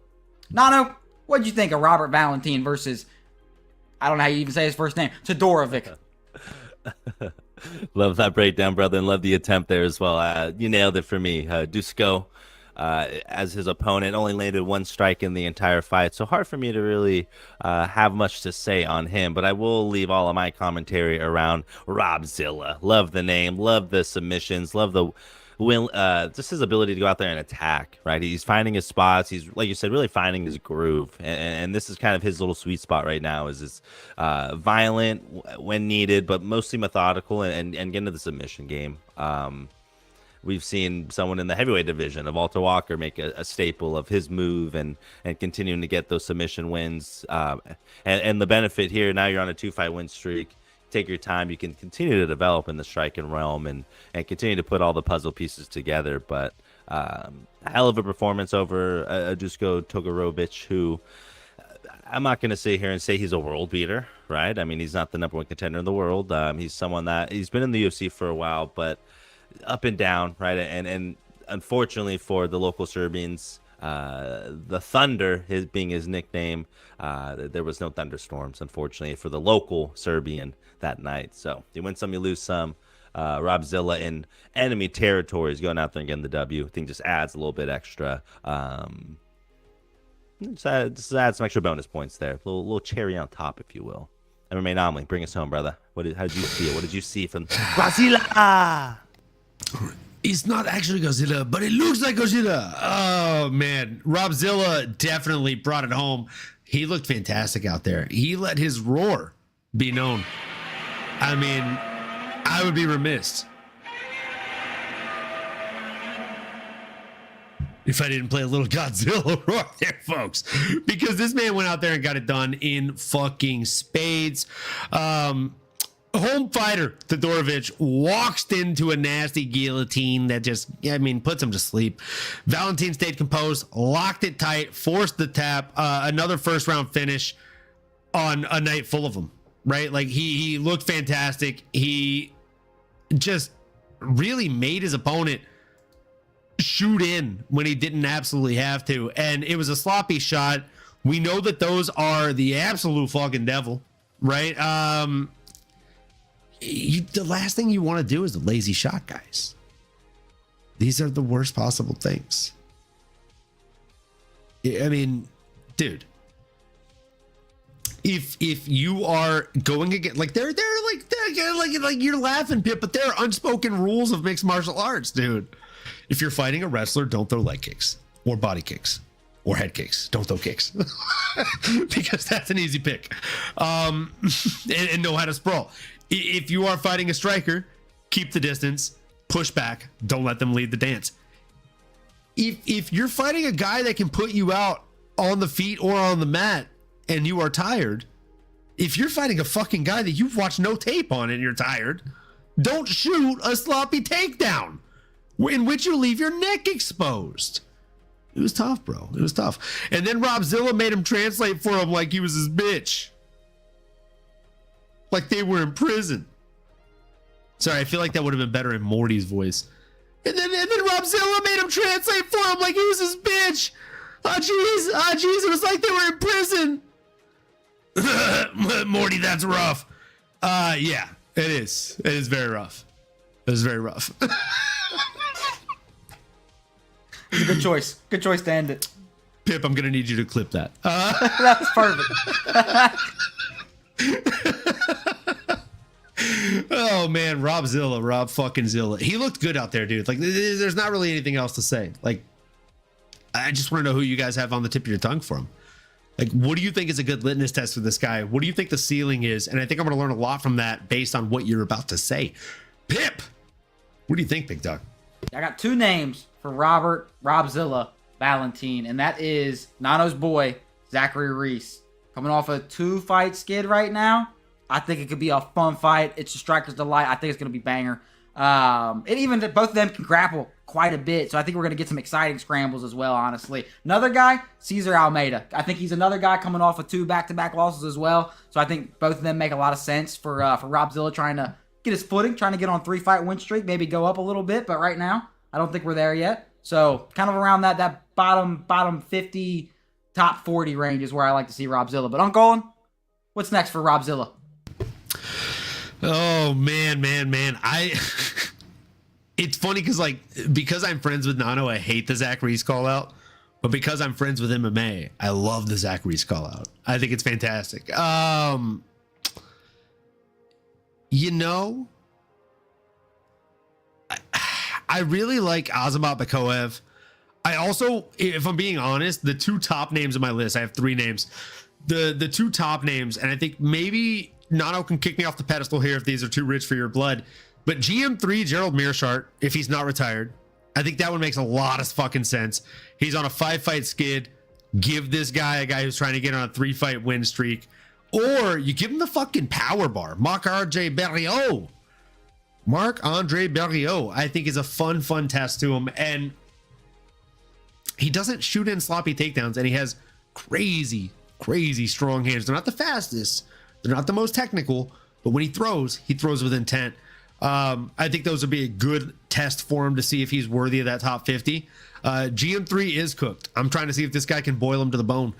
Nano, what'd you think of Robert Valentin versus, I don't know how you even say his first name, Todorovic? Love that breakdown, brother, and love the attempt there as well. You nailed it for me. Dusko, as his opponent, only landed one strike in the entire fight, so hard for me to really have much to say on him, but I will leave all of my commentary around Robzilla. Love the name, love the submissions, love the just his ability to go out there and attack, right? He's finding his spots. He's, like you said, really finding his groove. And this is kind of his little sweet spot right now, is this violent when needed, but mostly methodical and get into the submission game. We've seen someone in the heavyweight division of Walter Walker make a staple of his move and continuing to get those submission wins. And the benefit here, now you're on a 2-fight win streak. Take your time. You can continue to develop in the striking realm and continue to put all the puzzle pieces together. But a hell of a performance over Dusko Todorovic, who I'm not going to sit here and say he's a world beater, right? I mean, he's not the #1 contender in the world. He's someone that he's been in the UFC for a while, but up and down, right? And unfortunately for the local Serbians, the Thunder, his being his nickname. There was no thunderstorms, unfortunately, for the local Serbian that night. So you win some, you lose some. Robzilla in enemy territories going out there and getting the W. I think just adds a little bit extra. Just add some extra bonus points there. A little cherry on top, if you will. MMAnomaly, bring us home, brother. How did you feel? What did you see from Robzilla? It's not actually Godzilla, but it looks like Godzilla. Oh, man. Robzilla definitely brought it home. He looked fantastic out there. He let his roar be known. I mean, I would be remiss if I didn't play a little Godzilla roar there, folks, because this man went out there and got it done in fucking spades. Home fighter Todorovic walks into a nasty guillotine that just, puts him to sleep. Valentin stayed composed, locked it tight, forced the tap, another first round finish on a night full of them, right? Like he looked fantastic. He just really made his opponent shoot in when he didn't absolutely have to. And it was a sloppy shot. We know that those are the absolute fucking devil, right? The last thing you want to do is the lazy shot, guys. These are the worst possible things. I mean, dude, if you are going again, like they're like you're laughing, Pip, but there are unspoken rules of mixed martial arts, dude. If you're fighting a wrestler, don't throw leg kicks or body kicks or head kicks. Don't throw kicks because that's an easy pick. And know how to sprawl. If you are fighting a striker, keep the distance, push back, don't let them lead the dance. If you're fighting a guy that can put you out on the feet or on the mat and you are tired, if you're fighting a fucking guy that you've watched no tape on and you're tired, don't shoot a sloppy takedown in which you leave your neck exposed. It was tough, bro. It was tough. And then Robzilla made him translate for him like he was his bitch. Like they were in prison. Sorry, I feel like that would have been better in Morty's voice. And then Robzilla made him translate for him like he was his bitch. Oh jeez, it was like they were in prison. Morty, that's rough. Yeah, it is. It is very rough. It was very rough. It's a good choice. Good choice to end it. Pip, I'm gonna need you to clip that. That's perfect. Oh man, Rob fucking Zilla. He looked good out there, dude. Like there's not really anything else to say. Like I just want to know who you guys have on the tip of your tongue for him. Like, what do you think is a good litmus test for this guy? What do you think the ceiling is? And I think I'm going to learn a lot from that based on what you're about to say. Pip, what do you think, big dog? I got two names for Robzilla Valentin, and that is Nano's boy, Zachary Reese. Coming off a 2-fight skid right now. I think it could be a fun fight. It's a striker's delight. I think it's going to be banger. And even both of them can grapple quite a bit. So I think we're going to get some exciting scrambles as well, honestly. Another guy, Cesar Almeida. I think he's another guy coming off of 2 back-to-back losses as well. So I think both of them make a lot of sense for Robzilla trying to get his footing, trying to get on 3-fight win streak, maybe go up a little bit. But right now, I don't think we're there yet. So kind of around that bottom 50, top 40 range is where I like to see Robzilla. But Uncle Olin, what's next for Robzilla? Oh man. It's funny because I'm friends with Nano, I hate the Zach Reese call out, but because I'm friends with MMA, I love the Zach Reese call out. I think it's fantastic. I really like Azamat Bakoev. I also, if I'm being honest, the 2 top names on my list, I have 3 names. The 2 top names, and I think maybe Nano can kick me off the pedestal here if these are too rich for your blood. But GM3 Gerald Mearshart, if he's not retired, I think that one makes a lot of fucking sense. He's on a 5-fight skid. Give this guy a guy who's trying to get on a 3-fight win streak. Or you give him the fucking power bar. Marc-Andre Barriault. I think is a fun test to him. And he doesn't shoot in sloppy takedowns. And he has crazy strong hands. They're not the fastest. They're not the most technical. But when he throws with intent. I think those would be a good test for him to see if he's worthy of that top 50. GM3 is cooked. I'm trying to see if this guy can boil him to the bone.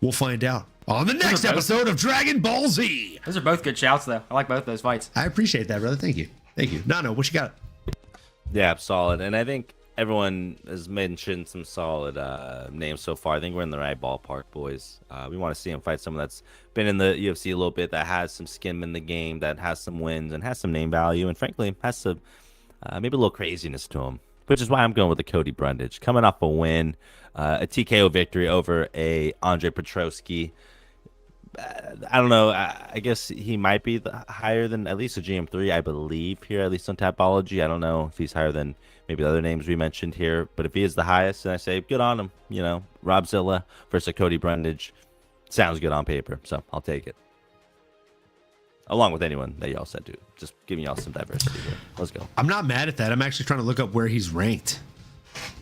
We'll find out on the next episode of Dragon Ball Z. Those are both good shouts, though. I like both those fights. I appreciate that, brother. Thank you. Thank you. No, what you got? Yeah, solid. And I think everyone has mentioned some solid names so far. I think we're in the right ballpark, boys. We want to see him fight someone that's been in the UFC a little bit, that has some skin in the game, that has some wins and has some name value, and frankly has some maybe a little craziness to him, which is why I'm going with the Cody Brundage. Coming off a win, a TKO victory over a Andre Petroski. I don't know. I guess he might be higher than at least a GM3, I believe, here, at least on Tapology. I don't know if he's higher than maybe the other names we mentioned here. But if he is the highest, then I say good on him. You know, Robzilla versus Cody Brundage sounds good on paper. So I'll take it. Along with anyone that y'all said, dude. Just giving y'all some diversity here. Let's go. I'm not mad at that. I'm actually trying to look up where he's ranked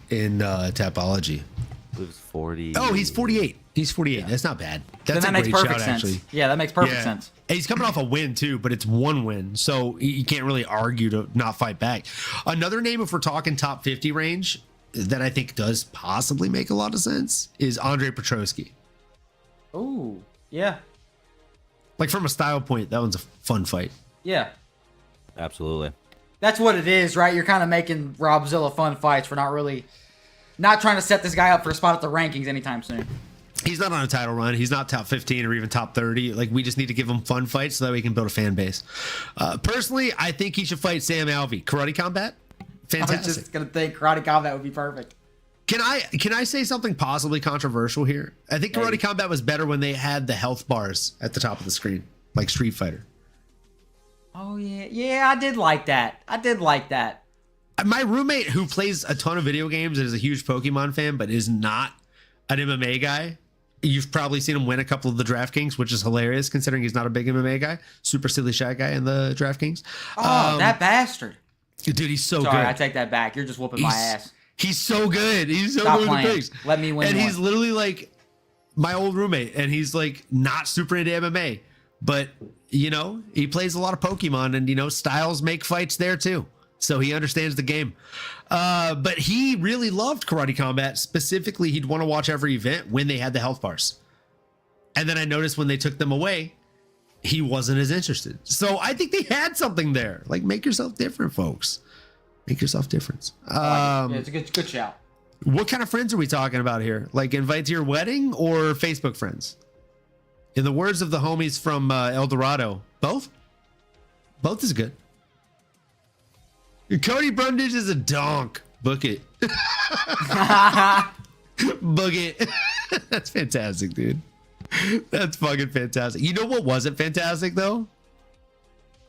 in Tapology. I believe it's 40. Oh, he's 48. He's 48. Yeah. That's not bad. That's a great shout, actually. Yeah, that makes perfect sense. And he's coming off a win, too, but it's one win. So you can't really argue to not fight back. Another name, if we're talking top 50 range, that I think does possibly make a lot of sense is Andre Petroski. Ooh, yeah. Like from a style point, that one's a fun fight. Yeah. Absolutely. That's what it is, right? You're kind of making Robzilla fun fights for not trying to set this guy up for a spot at the rankings anytime soon. He's not on a title run. He's not top 15 or even top 30. Like, we just need to give him fun fights so that we can build a fan base. Personally, I think he should fight Sam Alvey. Karate Combat? Fantastic. I was just going to think Karate Combat would be perfect. Can I say something possibly controversial here? I think Karate Combat was better when they had the health bars at the top of the screen, like Street Fighter. Oh, yeah. Yeah, I did like that. My roommate, who plays a ton of video games and is a huge Pokemon fan, but is not an MMA guy. You've probably seen him win a couple of the DraftKings, which is hilarious considering he's not a big MMA guy. Super silly shy guy in the DraftKings. Oh, that bastard. Dude, he's so good. Sorry, I take that back. You're just whooping my ass. He's so good. He's so Stop good playing. with the picks. Let me win. And one. he's literally like my old roommate, and he's like not super into MMA, but you know, he plays a lot of Pokemon, and you know, styles make fights there too. So he understands the game. But he really loved Karate Combat. Specifically, he'd want to watch every event when they had the health bars. And then I noticed when they took them away, he wasn't as interested. So I think they had something there. Like, make yourself different, folks. Make yourself different. Yeah, it's a good shout. What kind of friends are we talking about here? Like invite to your wedding or Facebook friends? In the words of the homies from El Dorado, both? Both is good. Cody Brundage is a donk. Book it. Book it. That's fantastic, dude. That's fucking fantastic. You know what wasn't fantastic, though?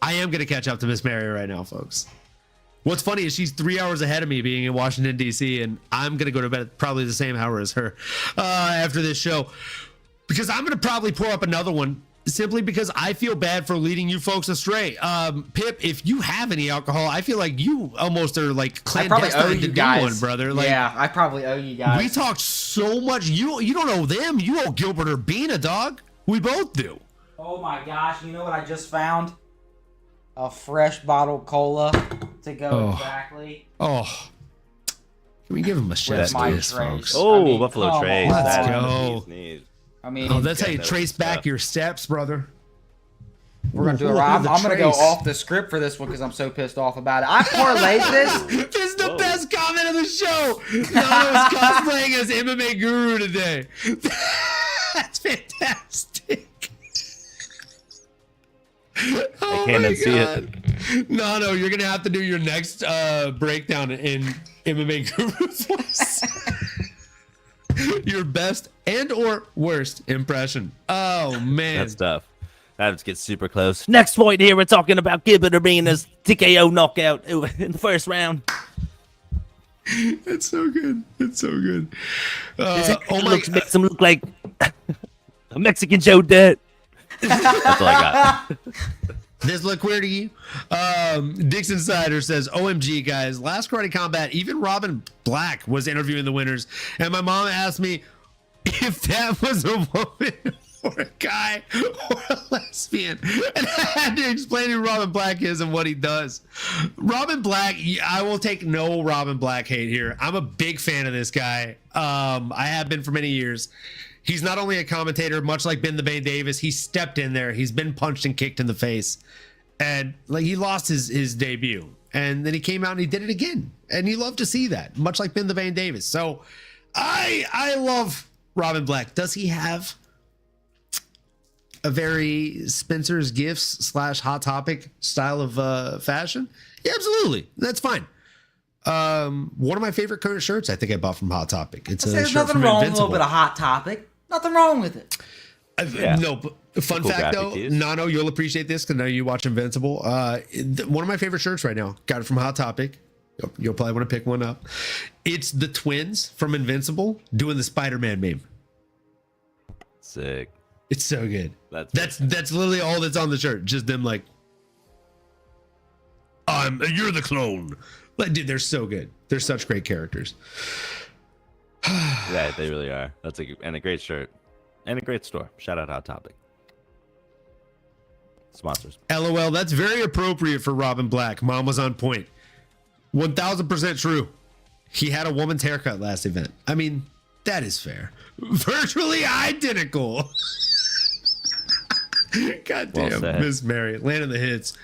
I am going to catch up to Miss Mary right now, folks. What's funny is she's 3 hours ahead of me being in Washington, D.C., and I'm going to go to bed at probably the same hour as her after this show. Because I'm going to probably pour up another one simply because I feel bad for leading you folks astray. Pip, if you have any alcohol, I feel like you almost are like clandestine to do one, brother. Like, yeah, I probably owe you guys. We talked so much. You don't owe them. You owe Gilbert Urbina, dog. We both do. Oh my gosh, you know what I just found? A fresh bottle cola to go exactly. Oh. Can we give him a chef's kiss, folks? Oh, I mean, Buffalo Trace. Let's go. I mean, oh, that's how you trace back your steps, brother. We're going to do it right. I'm going to go off the script for this one because I'm so pissed off about it. I parlayed this. This is the best comment of the show. Nano is cosplaying as MMA Guru today. That's fantastic. I can't unsee it. No, you're going to have to do your next breakdown in MMA Guru's voice. Your best and or worst impression. Oh, man. That's tough. That gets super close. Next point here, we're talking about Gilbert Urbina's TKO knockout in the first round. It's so good. It's so good. Makes him look like a Mexican Joe Dirt. That's all I got. This look weird to you? Dix Insider says, OMG, guys. Last Karate Combat, even Robin Black was interviewing the winners. And my mom asked me if that was a woman. or a guy or a lesbian. And I had to explain who Robin Black is and what he does. Robin Black, I will take no Robin Black hate here. I'm a big fan of this guy. I have been for many years. He's not only a commentator, much like Ben the Bane Davis, he stepped in there. He's been punched and kicked in the face. And like he lost his debut. And then he came out and he did it again. And you love to see that, much like Ben the Bane Davis. So I love Robin Black. Does he have a very Spencer's Gifts / Hot Topic style of fashion? Yeah, absolutely. That's fine. One of my favorite current shirts I think I bought from Hot Topic. It's There's nothing wrong with a little bit of Hot Topic. Nothing wrong with it. No, but fun fact though, Nano, you'll appreciate this because now you watch Invincible. One of my favorite shirts right now, got it from Hot Topic. You'll probably want to pick one up. It's the twins from Invincible doing the Spider-Man meme. Sick. It's so good. That's literally all that's on the shirt. Just them like, you're the clone. Like, dude, they're so good. They're such great characters. Yeah, they really are. That's a great shirt and a great store. Shout out Hot Topic. Sponsors. LOL. That's very appropriate for Robin Black. Mom was on point. 1000% true. He had a woman's haircut last event. I mean, that is fair. Virtually identical. God damn, well Miss Mary, land of the hits,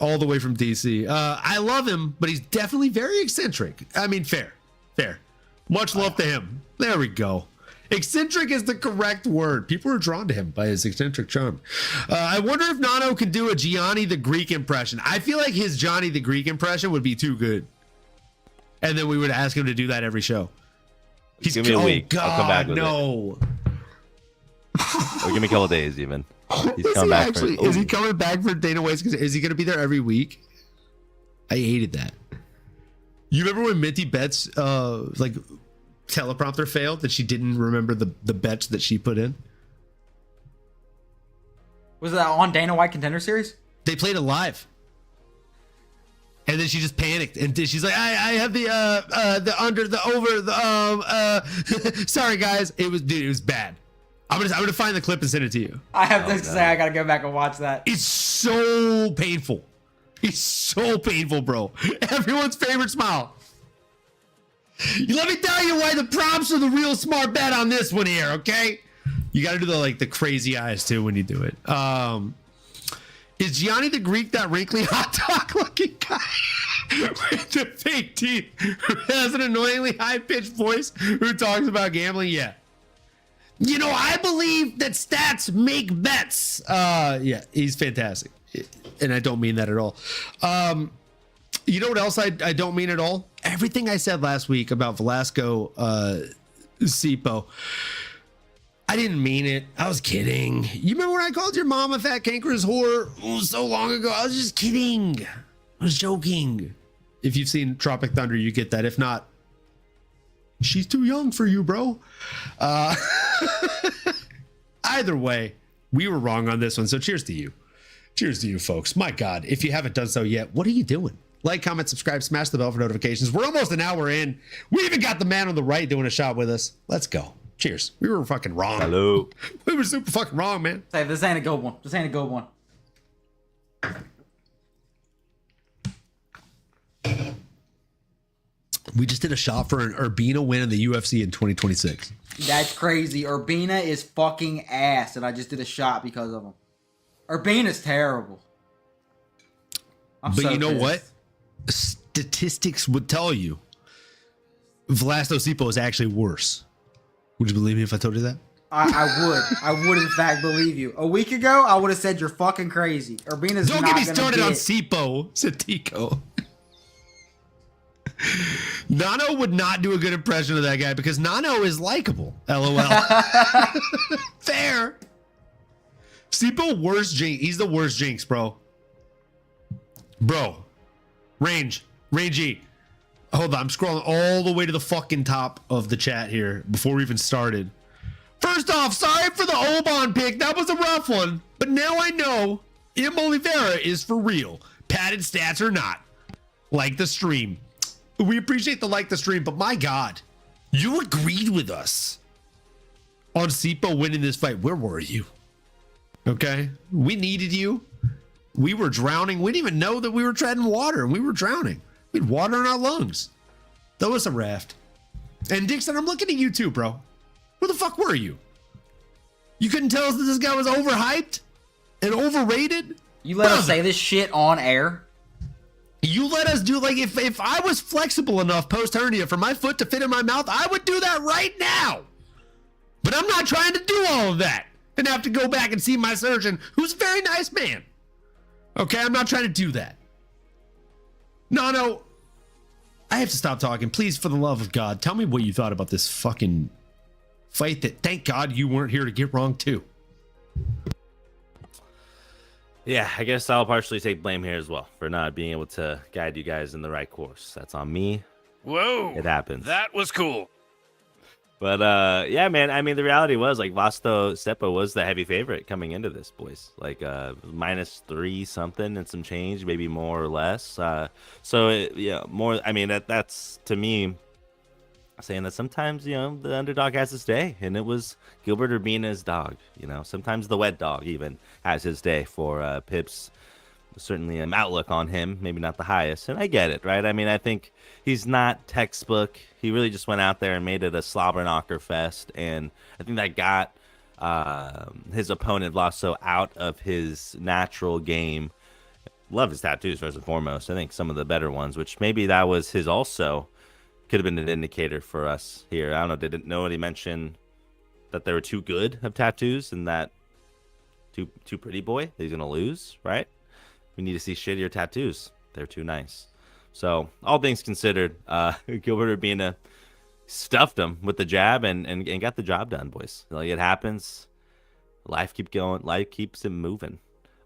all the way from DC. I love him, but he's definitely very eccentric. I mean, fair. Much love to him. There we go. Eccentric is the correct word. People are drawn to him by his eccentric charm. I wonder if Nano can do a Gianni the Greek impression. I feel like his Johnny the Greek impression would be too good. And then we would ask him to do that every show. Give me a week. God, I'll come back with no. Or give me a couple of days even. He's coming back is he coming back for Dana White's? Is he going to be there every week? I hated that. You remember when Minty Betts like teleprompter failed that she didn't remember the bets that she put in? Was that on Dana White Contender Series? They played it live. And then she just panicked and she's like, I have the under, the over, the sorry guys. It was bad. I'm gonna find the clip and send it to you. I have to say I gotta go back and watch that. It's so painful. It's so painful, bro. Everyone's favorite smile. Let me tell you why the prompts are the real smart bet on this one here, okay? You gotta do the crazy eyes too when you do it. Is Gianni the Greek that wrinkly hot dog looking guy with the fake teeth who has an annoyingly high-pitched voice who talks about gambling? Yeah. You know, I believe that stats make bets. Yeah, he's fantastic. And I don't mean that at all. You know what else I don't mean at all? Everything I said last week about Velasco Sipo. I didn't mean it. I was kidding. You remember when I called your mom a fat cankerous whore so long ago? I was just kidding. I was joking. If you've seen Tropic Thunder, you get that. If not, she's too young for you, bro. Either way, we were wrong on this one. So cheers to you. Cheers to you, folks. My God, if you haven't done so yet, what are you doing? Like, comment, subscribe, smash the bell for notifications. We're almost an hour in. We even got the man on the right doing a shot with us. Let's go. Cheers. We were fucking wrong. Hello. We were super fucking wrong, man. Say, this ain't a good one. This ain't a good one. We just did a shot for an Urbina win in the UFC in 2026. That's crazy. Urbina is fucking ass, and I just did a shot because of him. Urbina's terrible. But so you know what? Statistics would tell you Vlasto Sipo is actually worse. Would you believe me if I told you that? I would. I would, in fact, believe you. A week ago, I would have said you're fucking crazy. Urbina's Don't get me started on Sipo, said Tico. Nano would not do a good impression of that guy because Nano is likable. LOL. Fair. Sipo, worst jinx. He's the worst jinx, bro. Bro. Rangey. Hold on. I'm scrolling all the way to the fucking top of the chat here before we even started. First off, sorry for the Oban pick. That was a rough one. But now I know Oliveira is for real. Padded stats or not. Like the stream. We appreciate the like the stream, but my God, you agreed with us on Sipo winning this fight. Where were you? Okay, we needed you. We were drowning. We didn't even know that we were treading water, and we were drowning. We had water in our lungs. Throw us a raft. And Dixon, I'm looking at you too, bro. Where the fuck were you? You couldn't tell us that this guy was overhyped and overrated? You let us say this shit on air? You let us do, like, if I was flexible enough post hernia for my foot to fit in my mouth, I would do that right now. But I'm not trying to do all of that and have to go back and see my surgeon, who's a very nice man. Okay, I'm not trying to do that. No, I have to stop talking. Please, for the love of God, tell me what you thought about this fucking fight that, thank God, you weren't here to get wrong too. Yeah, I guess I'll partially take blame here as well for not being able to guide you guys in the right course. That's on me. Whoa. It happens. That was cool. But yeah, man, I mean, the reality was, like, Vlasto Stepa was the heavy favorite coming into this, boys. Like, -3 something and some change, maybe more or less. Yeah, more. I mean, that's to me saying that sometimes, you know, the underdog has his day, and it was Gilbert Urbina's dog. You know, sometimes the wet dog even has his day for Pips. Certainly an outlook on him, maybe not the highest, and I get it, right? I mean, I think he's not textbook. He really just went out there and made it a slobber knocker fest, and I think that got his opponent Vlasto out of his natural game. Love his tattoos first and foremost. I think some of the better ones, which maybe that was his also, could have been an indicator for us here. I don't know. Didn't nobody mention that there were too good of tattoos and that too pretty boy that he's gonna lose, right? We need to see shittier tattoos. They're too nice. So, all things considered, Gilbert Urbina stuffed him with the jab and got the job done, boys. Like, it happens. Life keeps going. Life keeps him moving.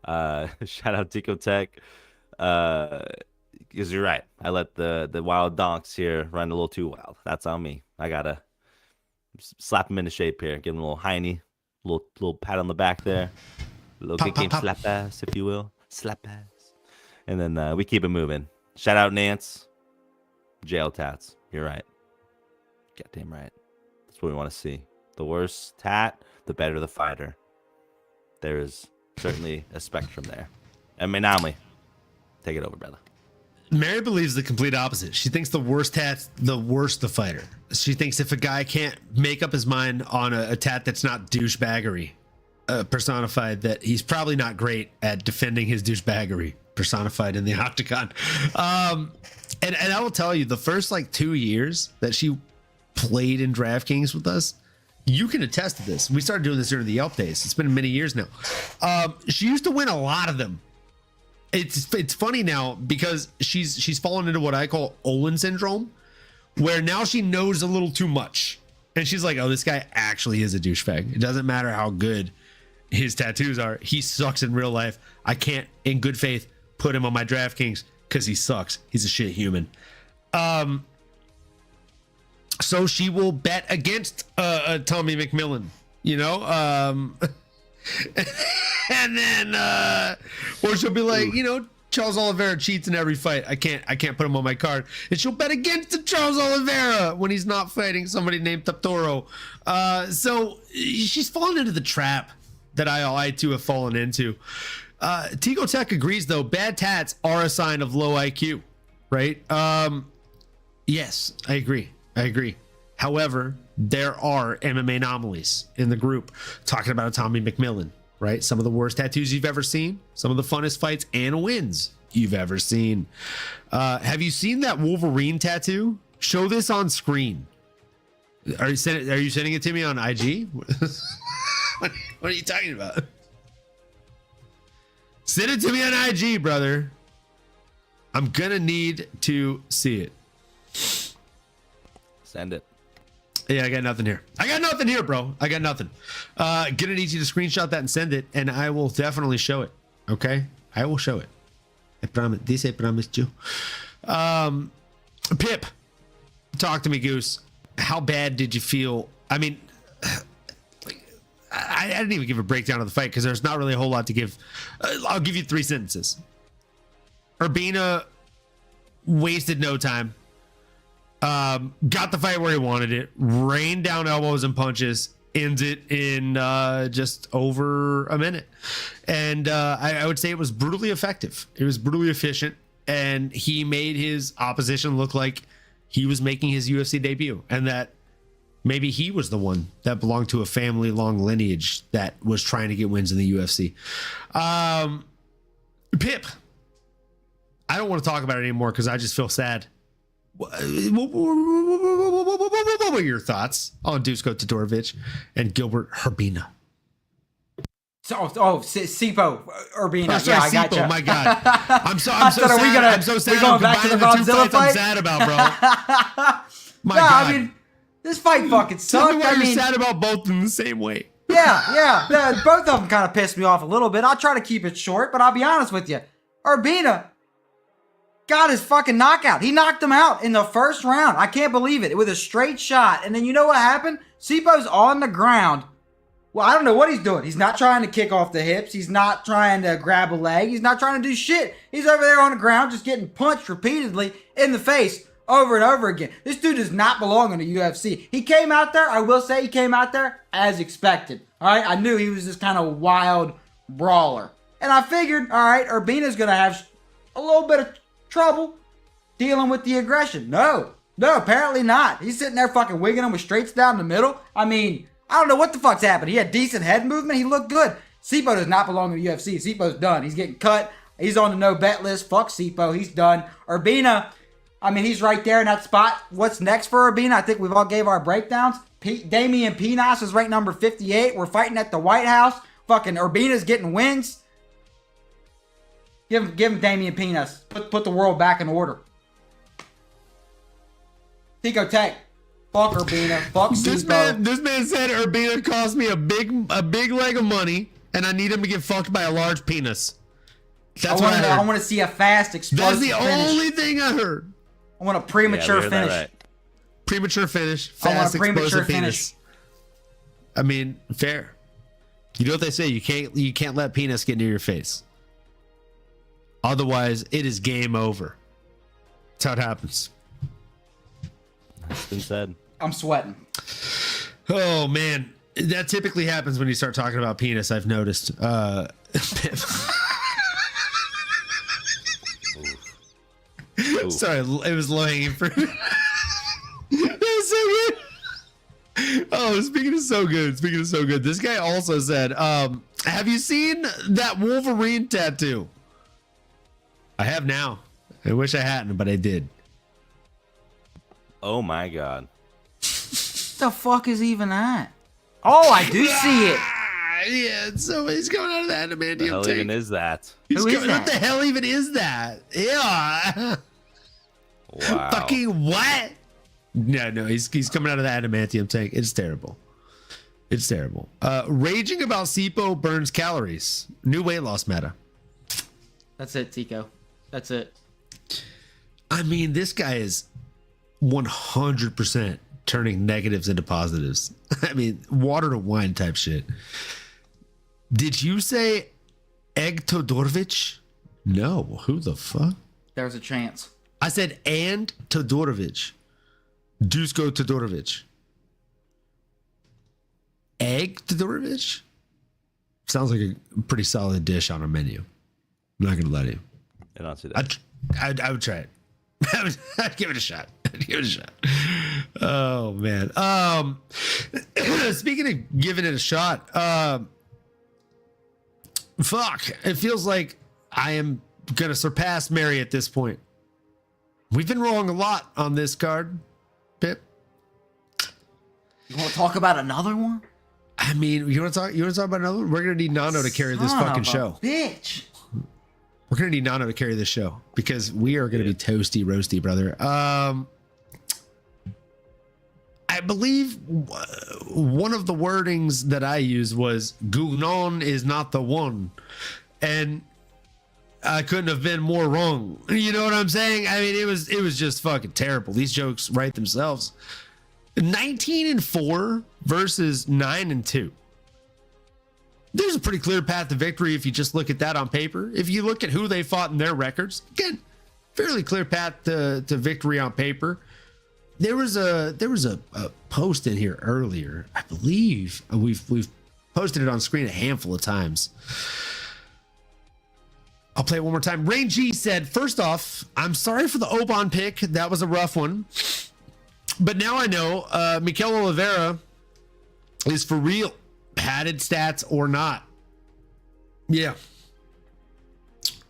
Shout out Tico Tech. Because you're right. I let the wild donks here run a little too wild. That's on me. I got to slap him into shape here. Give him a little hiney. Little pat on the back there. A little good game slap ass, if you will. Slap ass. And then we keep it moving. Shout out Nance. Jail tats. You're right. Goddamn right. That's what we want to see. The worse tat, the better the fighter. There is certainly a spectrum there. MMAnomaly, take it over, brother. Mary believes the complete opposite. She thinks the worst tat's the worse the fighter. She thinks if a guy can't make up his mind on a tat that's not douchebaggery personified, that he's probably not great at defending his douchebaggery personified in the octagon. And I will tell you, the first like 2 years that she played in DraftKings with us, you can attest to this. We started doing this during the Yelp days. It's been many years now. She used to win a lot of them. It's funny now because she's fallen into what I call Olin syndrome, where now she knows a little too much. And she's like, oh, this guy actually is a douchebag. It doesn't matter how good his tattoos are. He sucks in real life. I can't, in good faith, put him on my DraftKings because he sucks. He's a shit human. So she will bet against Tommy McMillan, you know? And then or she'll be like, you know, Charles Oliveira cheats in every fight. I can't put him on my card. And she'll bet against the Charles Oliveira when he's not fighting somebody named Taptoro. So she's fallen into the trap that I too have fallen into. Tico Tech agrees though, bad tats are a sign of low IQ, right? Yes, I agree. However, there are MMA anomalies in the group talking about Tommy McMillan, right? Some of the worst tattoos you've ever seen, some of the funnest fights and wins you've ever seen. Have you seen that Wolverine tattoo? Show this on screen. Are you sending it to me on IG? What are you talking about? Send it to me on IG, brother. I'm gonna need to see it. Send it. Yeah, I got nothing here, bro. I got nothing. Gonna need you to screenshot that and send it, and I will definitely show it. Okay? I will show it. I promise. This I promised you. Pip, talk to me, Goose. How bad did you feel? I mean, I didn't even give a breakdown of the fight because there's not really a whole lot to give. I'll give you 3 sentences. Urbina wasted no time. Got the fight where he wanted it, rained down elbows and punches, ends it in just over a minute. And I would say it was brutally effective. It was brutally efficient, and he made his opposition look like he was making his UFC debut, and that maybe he was the one that belonged to a family-long lineage that was trying to get wins in the UFC. Pip, I don't want to talk about it anymore because I just feel sad. What were your thoughts on Dusko Todorovic and Gilbert Urbina? Sipo Urbina. Oh, sorry, I got Sipo, you. my God. I'm so sad. I'm so sad. We going back to the Robzilla fight? I'm sad about, bro. My No, God. I mean, this fight fucking Tell me sucked. why I mean, you're sad about both in the same way. yeah. Both of them kind of pissed me off a little bit. I'll try to keep it short, but I'll be honest with you. Urbina got his fucking knockout. He knocked him out in the first round. I can't believe it. It was a straight shot. And then you know what happened? Sipo's on the ground. Well, I don't know what he's doing. He's not trying to kick off the hips. He's not trying to grab a leg. He's not trying to do shit. He's over there on the ground just getting punched repeatedly in the face over and over again. This dude does not belong in the UFC. He came out there, I will say he came out there as expected. All right, I knew he was this kind of wild brawler. And I figured, all right, Urbina's going to have a little bit of trouble dealing with the aggression. No, apparently not. He's sitting there fucking wigging him with straights down the middle. I mean, I don't know what the fuck's happened. He had decent head movement. He looked good. Sipo does not belong in the UFC. Sipo's done. He's getting cut. He's on the no bet list. Fuck Sipo. He's done. Urbina, I mean, he's right there in that spot. What's next for Urbina? I think we've all gave our breakdowns. Damian Pinas is ranked number 58. We're fighting at the White House. Fucking Urbina's getting wins. Give him Damian Pinas. Put the world back in order. Tico Tech. Fuck Urbina. Fuck Sipo. This man said Urbina cost me a big leg of money, and I need him to get fucked by a large penis. That's what I heard. I want to see a fast, explosive That's the finish. only thing I heard. I want a premature finish. Right. Premature finish. I want Fast, a premature explosive finish. penis. I mean, fair. You know what they say? You can't let penis get near your face. Otherwise, it is game over. That's how it happens. It's been said. I'm sweating. Oh man, that typically happens when you start talking about penis. I've noticed. Sorry, it was low hanging fruit. That was so good. Oh, speaking of so good, this guy also said, have you seen that Wolverine tattoo? I have now. I wish I hadn't, but I did. Oh my God. What the fuck is even that? Oh, I do see it. Yeah, so he's coming out of the adamantium What the hell tank. even is that? Who is What that? the hell even is that? Yeah. Wow. Fucking what? No, he's coming out of the adamantium tank. It's terrible. It's terrible. Raging about Sipo burns calories. New weight loss meta. That's it, Tico. That's it. I mean, this guy is 100% turning negatives into positives. I mean, water to wine type shit. Did you say Egg Todorovic? No. Who the fuck? There's a chance. I said and Todorovic. Dusko Todorovic. Egg Todorovic? Sounds like a pretty solid dish on our menu. I'm not gonna lie to you. I don't see that. I would try it. I'd give it a shot. Oh man. Speaking of giving it a shot, fuck. It feels like I am gonna surpass Mary at this point. We've been wrong a lot on this card, Pip. You want to talk about another one? I mean, you want to talk about another one? We're gonna need Nano to carry this Son fucking of a show. Bitch. We're gonna need Nano to carry this show because we are gonna be toasty roasty, brother. I believe one of the wordings that I used was Gugnon is not the one, and I couldn't have been more wrong. You know what I'm saying? I mean, it was just fucking terrible. These jokes write themselves. 19-4 versus 9-2. There's a pretty clear path to victory if you just look at that on paper. If you look at who they fought in their records, again, fairly clear path to victory on paper. There was a post in here earlier. I believe we've posted it on screen a handful of times. I'll play it one more time. Rain G said, first off, I'm sorry for the Oban pick. That was a rough one. But now I know Mikel Oliveira is for real. Padded stats or not. Yeah.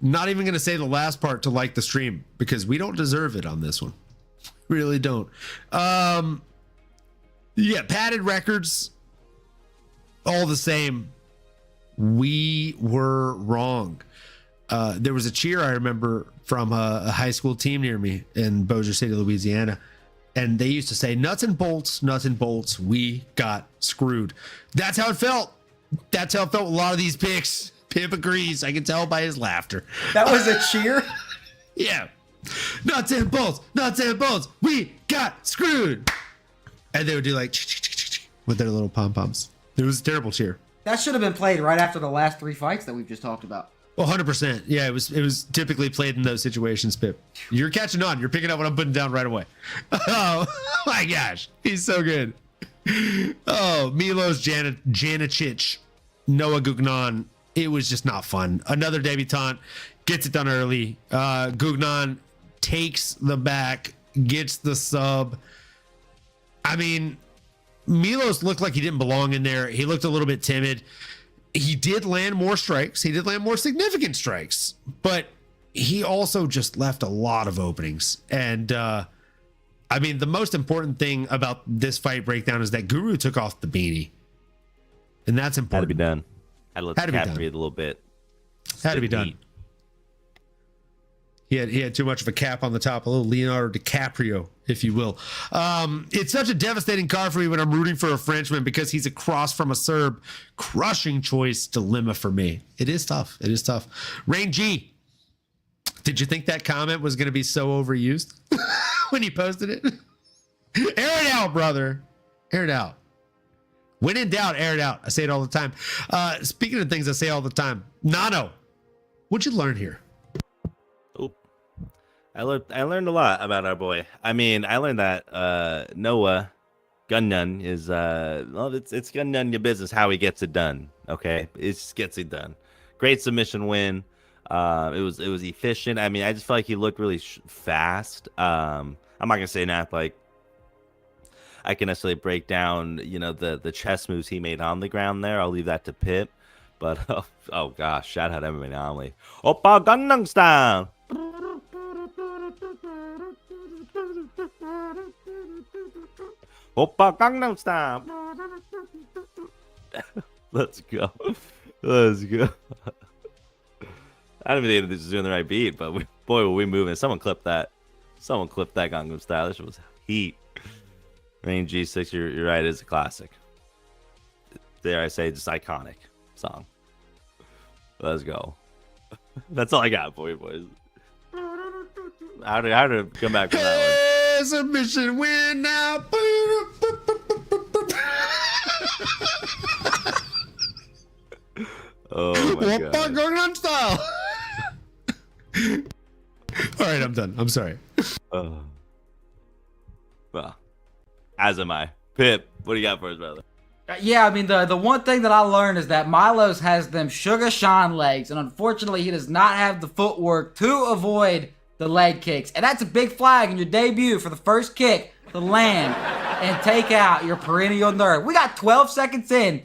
Not even going to say the last part to like the stream because we don't deserve it on this one. Really don't. Yeah, padded records. All the same. We were wrong. There was a cheer I remember from a high school team near me in Bossier City, Louisiana. And they used to say, nuts and bolts, we got screwed. That's how it felt. That's how it felt with a lot of these picks. Pip agrees. I can tell by his laughter. That was a cheer? Yeah. Nuts and bolts, we got screwed. And they would do like with their little pom-poms. It was a terrible cheer. That should have been played right after the last 3 fights that we've just talked about. Well, 100%. Yeah, it was typically played in those situations, Pip. You're catching on. You're picking up what I'm putting down right away. Oh, my gosh. He's so good. Oh, Milos Janicic, Noah Gugnon. It was just not fun. Another debutant gets it done early. Gugnon takes the back, gets the sub. I mean, Milos looked like he didn't belong in there. He looked a little bit timid. He did land more strikes. He did land more significant strikes, but he also just left a lot of openings. And I mean, the most important thing about this fight breakdown is that Guru took off the beanie, and that's important. Had to be done. Had to let the cat breathe a little bit. Had to be done. He had too much of a cap on the top, a little Leonardo DiCaprio, if you will. It's such a devastating card for me when I'm rooting for a Frenchman because he's across from a Serb. Crushing choice dilemma for me. It is tough. It is tough. Rain G, did you think that comment was going to be so overused when you posted it? Air it out, brother. Air it out. When in doubt, air it out. I say it all the time. Speaking of things I say all the time, Nano, what'd you learn here? I learned a lot about our boy. I mean, I learned that Noah Gugnon is it's Gugnon your business how he gets it done. Okay, it just gets it done. Great submission win. It was efficient. I mean, I just felt like he looked really fast. I'm not gonna say not like I can necessarily break down the chess moves he made on the ground there. I'll leave that to Pip. But oh gosh, shout out MMAnomaly. Oppa Gangnam Style. Oppa Gangnam Style. Let's go. Let's go. I don't even think this is doing the right beat, but boy, were we moving. Someone clipped that. Someone clipped that Gangnam Style. This was heat. Rain G6, you're right. It is a classic. Dare I say, just iconic song. Let's go. That's all I got for you, boys. How to come back from that one? Submission win now. Oh my god. Gangnam Style. All right, I'm done. I'm sorry. Well, as am I. Pip, what do you got for us, brother? Yeah, I mean, the one thing that I learned is that Milos has them Sugar Sean legs, and unfortunately, he does not have the footwork to avoid the leg kicks. And that's a big flag in your debut for the first kick to land and take out your perennial nerd. We got 12 seconds in.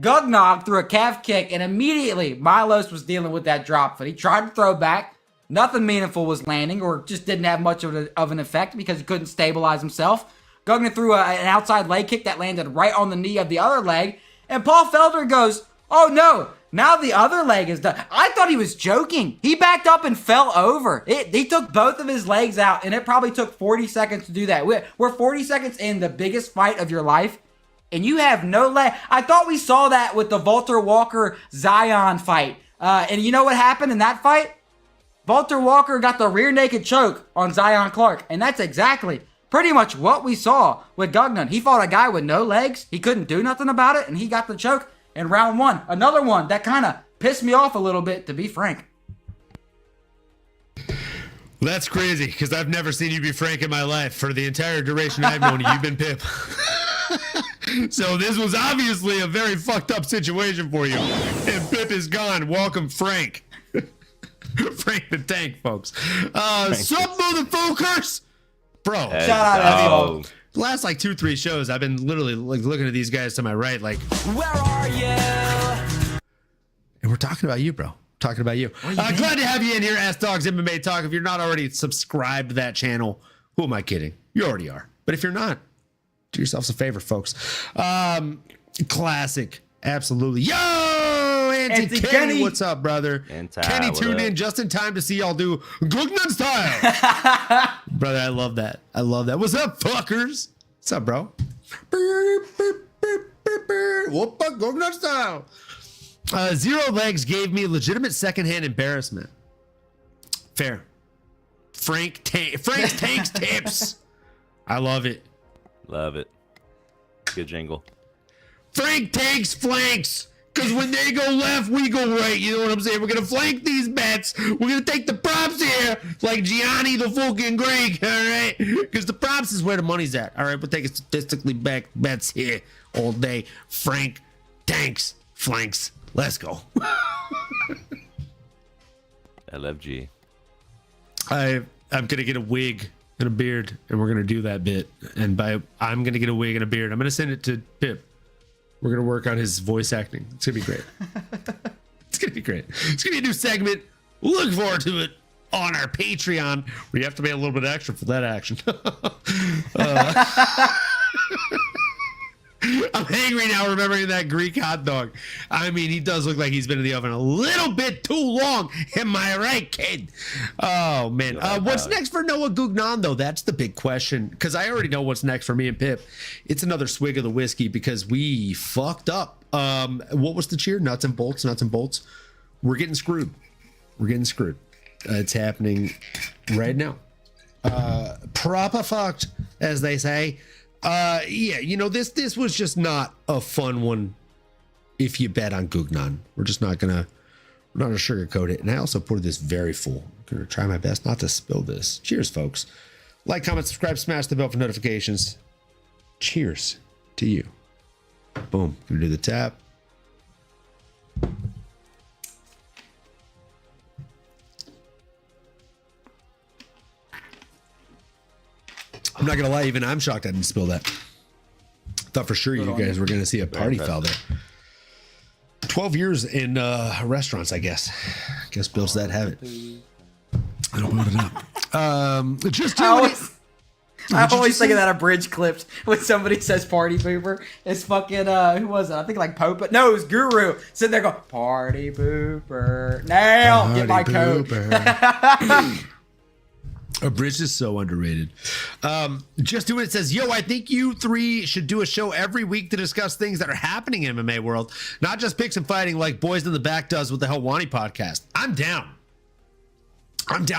Gugnon threw a calf kick, and immediately Milos was dealing with that drop foot. He tried to throw back. Nothing meaningful was landing, or just didn't have much of an effect because he couldn't stabilize himself. Gugnon threw an outside leg kick that landed right on the knee of the other leg. And Paul Felder goes, oh no, now the other leg is done. I thought he was joking. He backed up and fell over. He took both of his legs out, and it probably took 40 seconds to do that. We're 40 seconds in the biggest fight of your life, and you have no leg. I thought we saw that with the Walter Walker Zion fight. And you know what happened in that fight? Walter Walker got the rear naked choke on Zion Clark, and that's exactly pretty much what we saw with Gugnon. He fought a guy with no legs. He couldn't do nothing about it, and he got the choke in round one. Another one that kind of pissed me off a little bit, to be frank. That's crazy because I've never seen you be frank in my life. For the entire duration I've known you, you've been Pip. So this was obviously a very fucked up situation for you. And Pip is gone. Welcome, Frank. Frank the Tank, folks. Sup, motherfuckers? Bro. Shout out everyone. The last like 2-3 shows, I've been literally like looking at these guys to my right, like, Where are you? and we're talking about you, bro. Talking about you. Glad to have you in here, Ass Dogs MMA Talk. If you're not already subscribed to that channel, who am I kidding? You already are. But if you're not, do yourselves a favor, folks. Classic. Absolutely. Yo, Auntie Kenny, what's up, brother? Kenny tuned in just in time to see y'all do Gugnon style. Brother, I love that. I love that. What's up, fuckers? What's up, bro? Whoopa, Gugnon style. Zero Legs gave me legitimate secondhand embarrassment. Fair. Frank's Tanks tips. I love it. Love it. Good jingle. Frank Tanks flanks. Because when they go left, we go right. You know what I'm saying? We're going to flank these bets. We're going to take the props here like Gianni the fucking Greek. All right? Because the props is where the money's at. All right? We'll take a statistically backed bets here all day. Frank Tanks flanks. Let's go. LFG. I'm going to get a wig and a beard, and we're going to do that bit. And I'm going to get a wig and a beard, I'm going to send it to Pip. We're going to work on his voice acting. It's going to be great. It's going to be great. It's going to be a new segment. Look forward to it on our Patreon, where you have to pay a little bit extra for that action. I'm angry now remembering that Greek hot dog. I mean, he does look like he's been in the oven a little bit too long. Am I right, kid? Oh, man. What's next for Noah Gugnon, though? That's the big question. Because I already know what's next for me and Pip. It's another swig of the whiskey because we fucked up. What was the cheer? Nuts and bolts, nuts and bolts. We're getting screwed. We're getting screwed. It's happening right now. Proper fucked, as they say. Yeah, you know, this was just not a fun one if you bet on Gugnon. We're not gonna sugarcoat it. And I also poured this very full. I'm gonna try my best not to spill this. Cheers, folks. Like, comment, subscribe, smash the bell for notifications. Cheers to you. Boom. Gonna do the tap. I'm not gonna lie, even I'm shocked I didn't spill that. Thought for sure you guys were gonna see a party foul there. 12 years in restaurants, I guess. Bill's that habit. I don't want it up. Just I'm always thinking that a bridge clips when somebody says party pooper. It's fucking who was it? I think like Pope. No, it was Guru sitting there going party pooper. Now get my coat. A bridge is so underrated. Just Do It says, yo, I think you three should do a show every week to discuss things that are happening in MMA world, not just picks and fighting like Boys in the Back does with the Helwani podcast. I'm down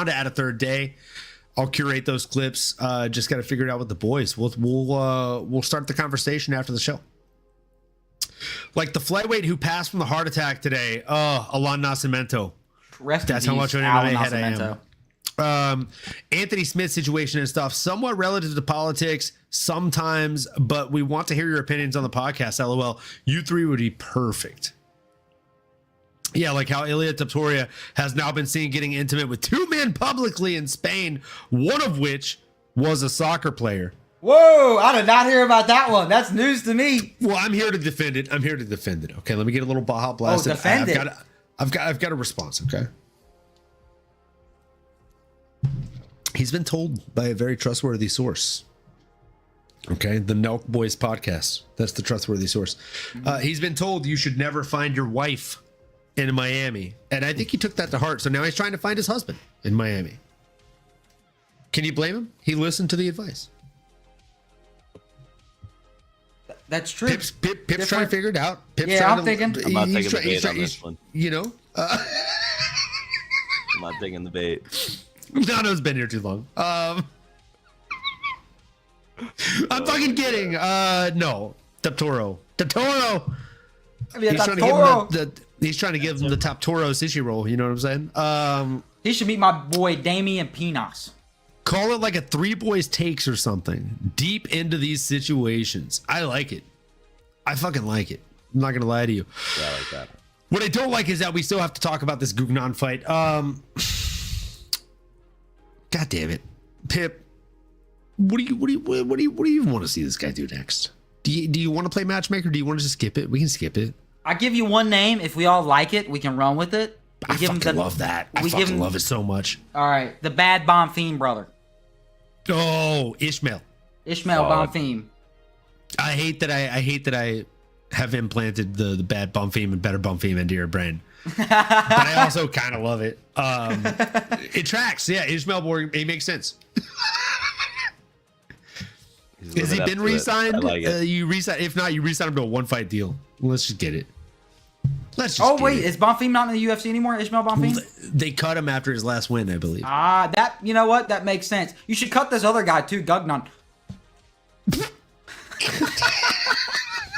to add a third day. I'll curate those clips. Just got to figure it out with the boys. We'll start the conversation after the show. Like the flyweight who passed from the heart attack today. Alan Nascimento. That's how much of an MMA head I am. Anthony Smith situation and stuff, somewhat relative to politics sometimes, but we want to hear your opinions on the podcast. LOL. You three would be perfect. Yeah, like how Ilia Topuria has now been seen getting intimate with two men publicly in Spain, one of which was a soccer player. Whoa, I did not hear about that one. That's news to me. Well, I'm here to defend it. Okay, let me get a little Baja Blast. Defend it. I've got a response, okay? He's been told by a very trustworthy source. Okay, the Nelk Boys podcast. That's the trustworthy source. He's been told you should never find your wife in Miami. And I think he took that to heart. So now he's trying to find his husband in Miami. Can you blame him? He listened to the advice. That's true. Pip's trying to figure it out. I'm thinking. I'm not taking the bait on this one. You know? I'm not taking the bait. Nano's been here too long. I'm fucking kidding. No. Totoro. I mean, He's He's trying to give him the top Toro Sushi roll. You know what I'm saying? He should meet my boy Damian Pinas. Call it like a three boys takes or something. Deep into these situations. I like it. I fucking like it. I'm not gonna lie to you. Yeah, I like that. What I don't like is that we still have to talk about this Gugnon fight. God damn it, Pip. What do you even want to see this guy do next? Do you want to play matchmaker? Or do you want to just skip it? We can skip it. I give you one name. If we all like it, we can run with it. I fucking love that. I fucking love it so much. All right, the bad Bonfim brother. Oh, Ishmael Bonfim. I hate that I have implanted the bad Bonfim and better Bonfim into your brain. But I also kind of love it. It tracks. Yeah, Ishmael Borg, it makes sense. Has he been re-signed? Like you re-sign. If not, you re-sign him to a one-fight deal. Let's just get it. Is Bonfim not in the UFC anymore? Ishmael Bonfim? They cut him after his last win, I believe. That, you know what? That makes sense. You should cut this other guy too, Gugnon.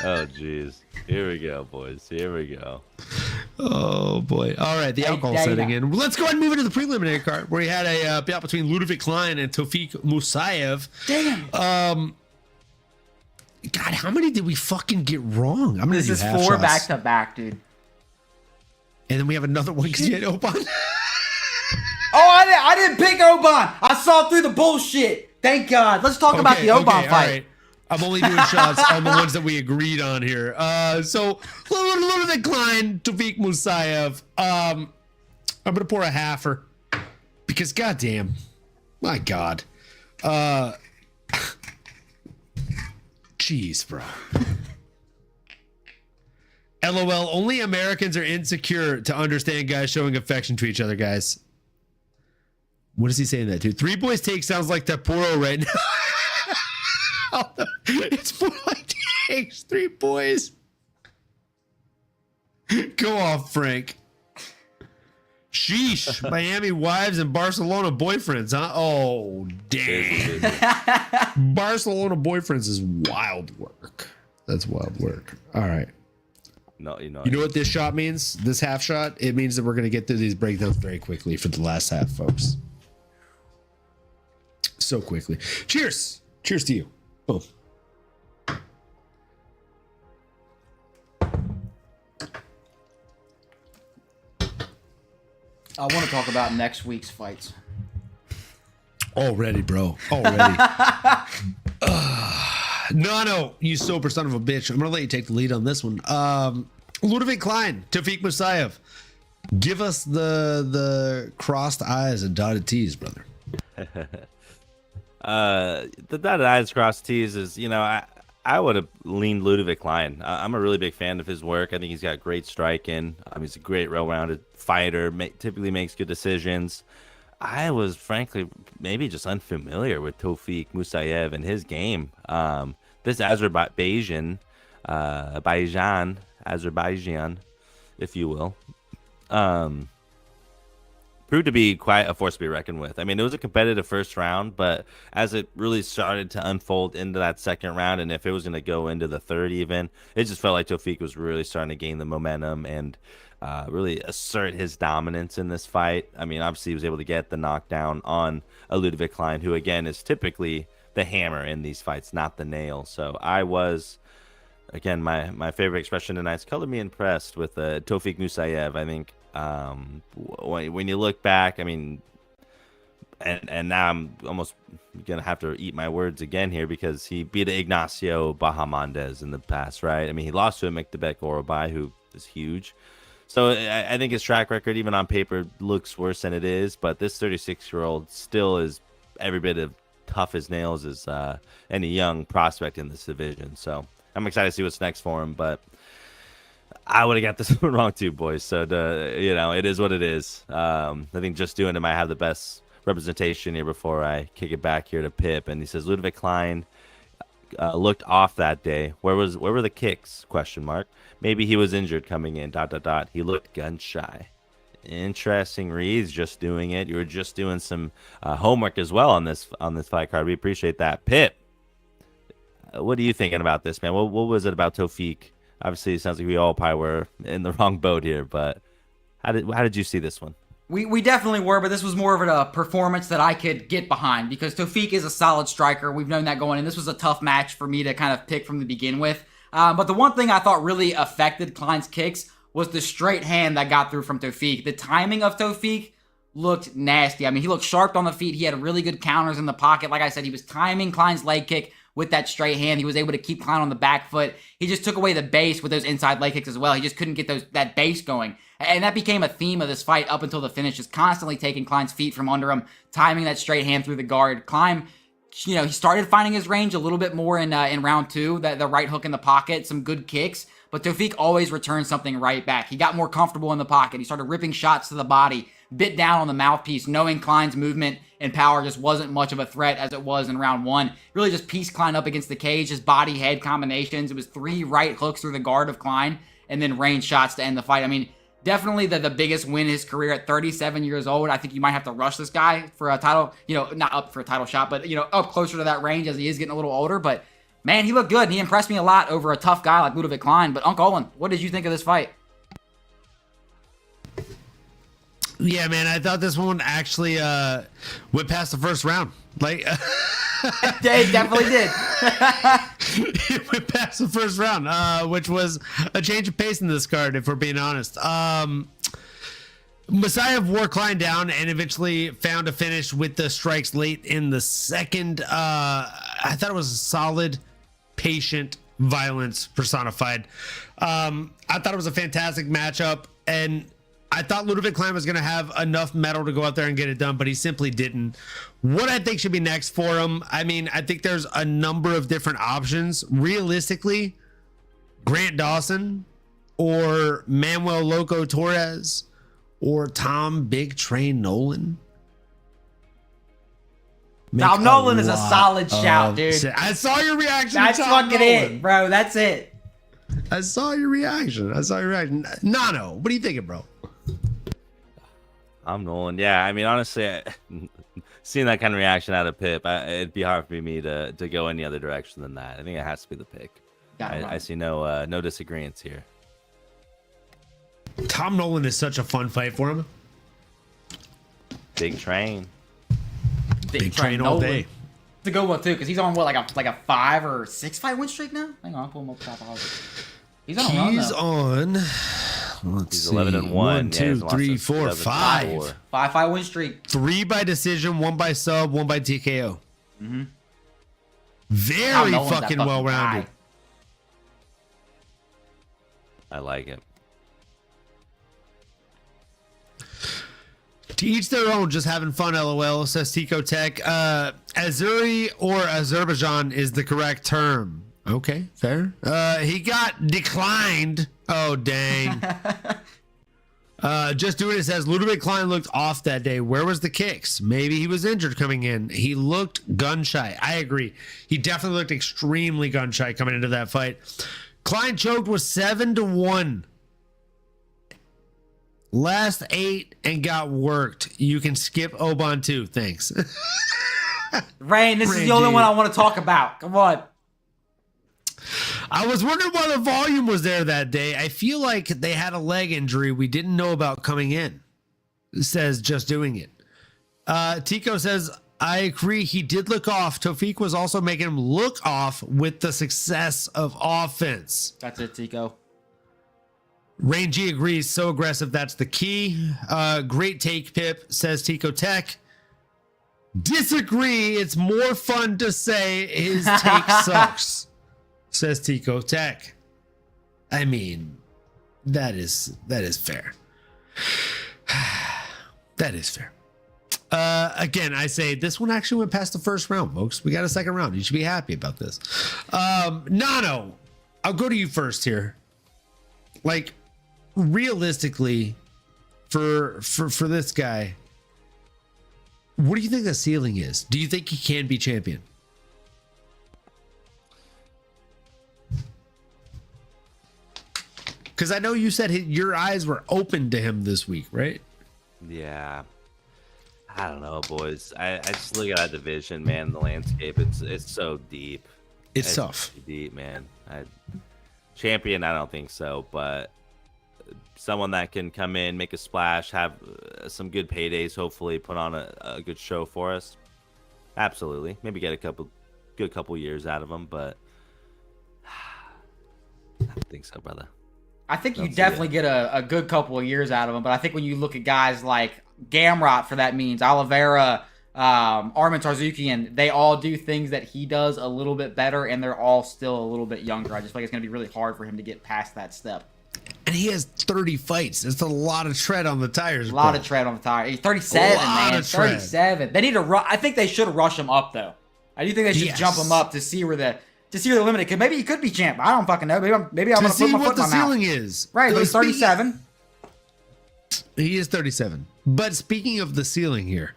Oh, jeez. Here we go, boys. Here we go. Oh, boy. All right, the alcohol setting in. Let's go ahead and move into the preliminary card where we had a bout between Ludovic Klein and Tofiq Musayev. Damn. God, how many did we fucking get wrong? This is 4 back-to-back, dude. And then we have another one because you had Oban. I didn't pick Oban. I saw through the bullshit. Thank God. Let's talk about the Oban fight. All right. I'm only doing shots on the ones that we agreed on here. So, Ludovic Klein, Tofiq Musayev. I'm going to pour a halfer because, goddamn, my God. Jeez, bro. LOL, only Americans are insecure to understand guys showing affection to each other, guys. What is he saying that to? Three boys take sounds like Taporo right now. It's more like takes 3 boys. Go off, Frank. Sheesh. Miami wives and Barcelona boyfriends, huh? Oh, damn. Barcelona boyfriends is wild work. That's wild work. All right. No, you know what this shot means? This half shot? It means that we're going to get through these breakdowns very quickly for the last half, folks. So quickly. Cheers. Cheers to you. Boom. I want to talk about next week's fights. Already, bro. Already. No, you sober son of a bitch. I'm going to let you take the lead on this one. Ludovic Klein, Tofiq Musayev. Give us the crossed I's and dotted T's, brother. The dotted I's crossed T's is, I would have leaned Ludovic Klein. I'm a really big fan of his work. I think he's got great striking. He's a great well-rounded fighter, typically makes good decisions. I was, frankly, maybe just unfamiliar with Tofiq Musayev and his game. This Azerbaijan, if you will, proved to be quite a force to be reckoned with. I mean, it was a competitive first round, but as it really started to unfold into that second round, and if it was going to go into the third even, it just felt like Tofiq was really starting to gain the momentum and really assert his dominance in this fight. I mean, obviously he was able to get the knockdown on a Ludovic Klein, who again is typically the hammer in these fights, not the nail. So I was, again, my favorite expression tonight is color me impressed with Tofiq Musayev. I think when you look back, I mean, and now I'm almost gonna have to eat my words again here because he beat Ignacio Bahamondes in the past, right? I mean, he lost to a Miktabek Orobai, who is huge. So I think his track record, even on paper, looks worse than it is. But this 36-year-old still is every bit as tough as nails as any young prospect in this division. So I'm excited to see what's next for him. But I would have got this one wrong too, boys. So it is what it is. I think Just Doing It might have the best representation here before I kick it back here to Pip. And he says Ludovic Klein looked off that day. Where were the kicks? ? Maybe he was injured coming in. ... He looked gun shy. Interesting reads. Just Doing It. You were just doing some homework as well on this fight card. We appreciate that. Pip, what are you thinking about this, man? What was it about Tofiq Obviously, it sounds like we all probably were in the wrong boat here, but how did you see this one? We definitely were, but this was more of a performance that I could get behind because Tofiq is a solid striker. We've known that going in. This was a tough match for me to kind of pick from the begin with. But the one thing I thought really affected Klein's kicks was the straight hand that got through from Tofiq. The timing of Tofiq looked nasty. I mean, he looked sharp on the feet. He had really good counters in the pocket. Like I said, he was timing Klein's leg kick with that straight hand. He was able to keep Klein on the back foot. He just took away the base with those inside leg kicks as well. He just couldn't get that base going. And that became a theme of this fight up until the finish, just constantly taking Klein's feet from under him, timing that straight hand through the guard. Klein, you know, he started finding his range a little bit more in round two, the right hook in the pocket, some good kicks, but Tofiq always returned something right back. He got more comfortable in the pocket. He started ripping shots to the body, bit down on the mouthpiece, knowing Klein's movement and power just wasn't much of a threat as it was in round one. Really just pieced Klein up against the cage, his body-head combinations. It was 3 right hooks through the guard of Klein, and then range shots to end the fight. I mean, definitely the biggest win in his career at 37 years old. I think you might have to rush this guy for a title, you know, not up for a title shot, but, you know, up closer to that range as he is getting a little older. But, man, he looked good, and he impressed me a lot over a tough guy like Ludovic Klein. But, Uncle Olin, what did you think of this fight? Yeah, man, I thought this one actually went past the first round. Like, It definitely did. it went past the first round, which was a change of pace in this card, if we're being honest. Musayev wore Klein down and eventually found a finish with the strikes late in the second. I thought it was a solid, patient violence personified. I thought it was a fantastic matchup, and I thought Ludovic Klein was going to have enough metal to go out there and get it done, but he simply didn't. What I think should be next for him, I mean, I think there's a number of different options. Realistically, Grant Dawson or Manuel Loco Torres or Tom Big Train Nolan. Tom Nolan is a solid shout, dude. I saw your reaction. That's fucking it, bro. That's it. I saw your reaction. Nano, what are you thinking, bro? I'm Nolan. Yeah, I mean, honestly, seeing that kind of reaction out of Pip, it'd be hard for me to go any other direction than that. I think it has to be the pick. I see no disagreements here. Tom Nolan is such a fun fight for him. Big train. Big train all day. It's a good one too, because he's on what, like a 5 or 6 fight win streak now. Hang on, I'll pull him up top. He's on a run, though. He's 11-1. 1, 2, 3, 4, 5. 5 fight win streak. 3 by decision, 1 by sub, 1 by TKO. Mm-hmm. Very fucking well-rounded. Guy. I like it. To each their own, just having fun, LOL, says Tico Tech. Azuri or Azerbaijan is the correct term. Okay, fair. He got declined. Oh, dang. Just doing it says Ludovic Klein looked off that day. Where was the kicks? Maybe he was injured coming in. He looked gun shy. I agree. He definitely looked extremely gun shy coming into that fight. Klein choked was 7-1. Last 8 and got worked. You can skip Oban too. Thanks. Rain, this is the only one I want to talk about. Come on. I was wondering why the volume was there that day. I feel like they had a leg injury we didn't know about coming in. Says just doing it. Tico says, I agree. He did look off. Tofiq was also making him look off with the success of offense. That's it, Tico. Rain G agrees. So aggressive. That's the key. Great take, Pip, says Tico Tech. Disagree. It's more fun to say his take sucks, says Tico Tech. I mean, that is fair. That is fair. Again, I say this one actually went past the first round, folks. We got a second round. You should be happy about this. Nano, I'll go to you first here. Like, realistically, for this guy, what do you think the ceiling is? Do you think he can be champion? Because I know you said your eyes were open to him this week, right? Yeah. I don't know, boys. I just look at that division, man. The landscape, it's so deep. It's tough. Deep, man. Champion, I don't think so, but someone that can come in, make a splash, have some good paydays, hopefully put on a good show for us. Absolutely. Maybe get a good couple years out of him, but I don't think so, brother. I think you definitely get a good couple of years out of him, but I think when you look at guys like Gamrot for that means, Oliveira, Arman Tsarukyan, they all do things that he does a little bit better, and they're all still a little bit younger. I just feel like it's going to be really hard for him to get past that step. And he has 30 fights. It's a lot of tread on the tires. A lot of tread on the tire. He's 37, man. 37. They need to rush. I think they should rush him up, though. I do think they should jump him up to see where the limit. Because maybe he could be champ. I don't fucking know. Maybe I'm going to put my foot in my mouth. To see what the ceiling is. Right, but he's 37. He is 37. But speaking of the ceiling here,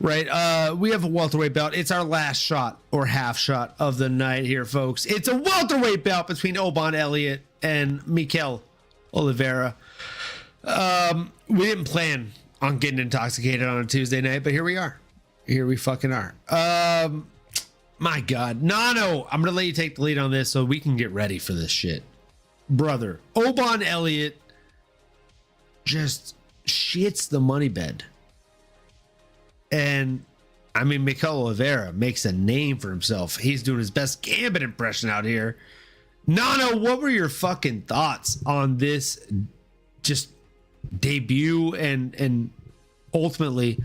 right? We have a welterweight bout. It's our last shot or half shot of the night here, folks. It's a welterweight bout between Oban Elliott and Mikel Oliveira. We didn't plan on getting intoxicated on a Tuesday night, but here we are. Here we fucking are. My God. Nano, I'm going to let you take the lead on this so we can get ready for this shit. Brother, Oban Elliott just shits the money bed. And, I mean, Mikel Oliveira makes a name for himself. He's doing his best Gambit impression out here. Nano, what were your fucking thoughts on this just debut and ultimately,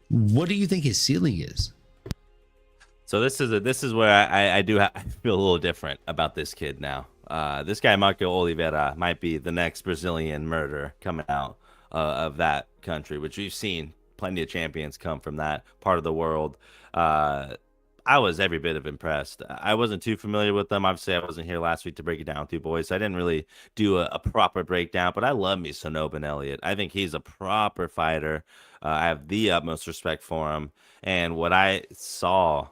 what do you think his ceiling is? So this is where I feel a little different about this kid now. This guy Mikel Oliveira might be the next Brazilian murderer coming out of that country, which we've seen plenty of champions come from that part of the world. I was every bit of impressed. I wasn't too familiar with them. Obviously, I wasn't here last week to break it down with you boys, so I didn't really do a proper breakdown, but I love me some Oban Elliott. I think he's a proper fighter. I have the utmost respect for him. And what I saw,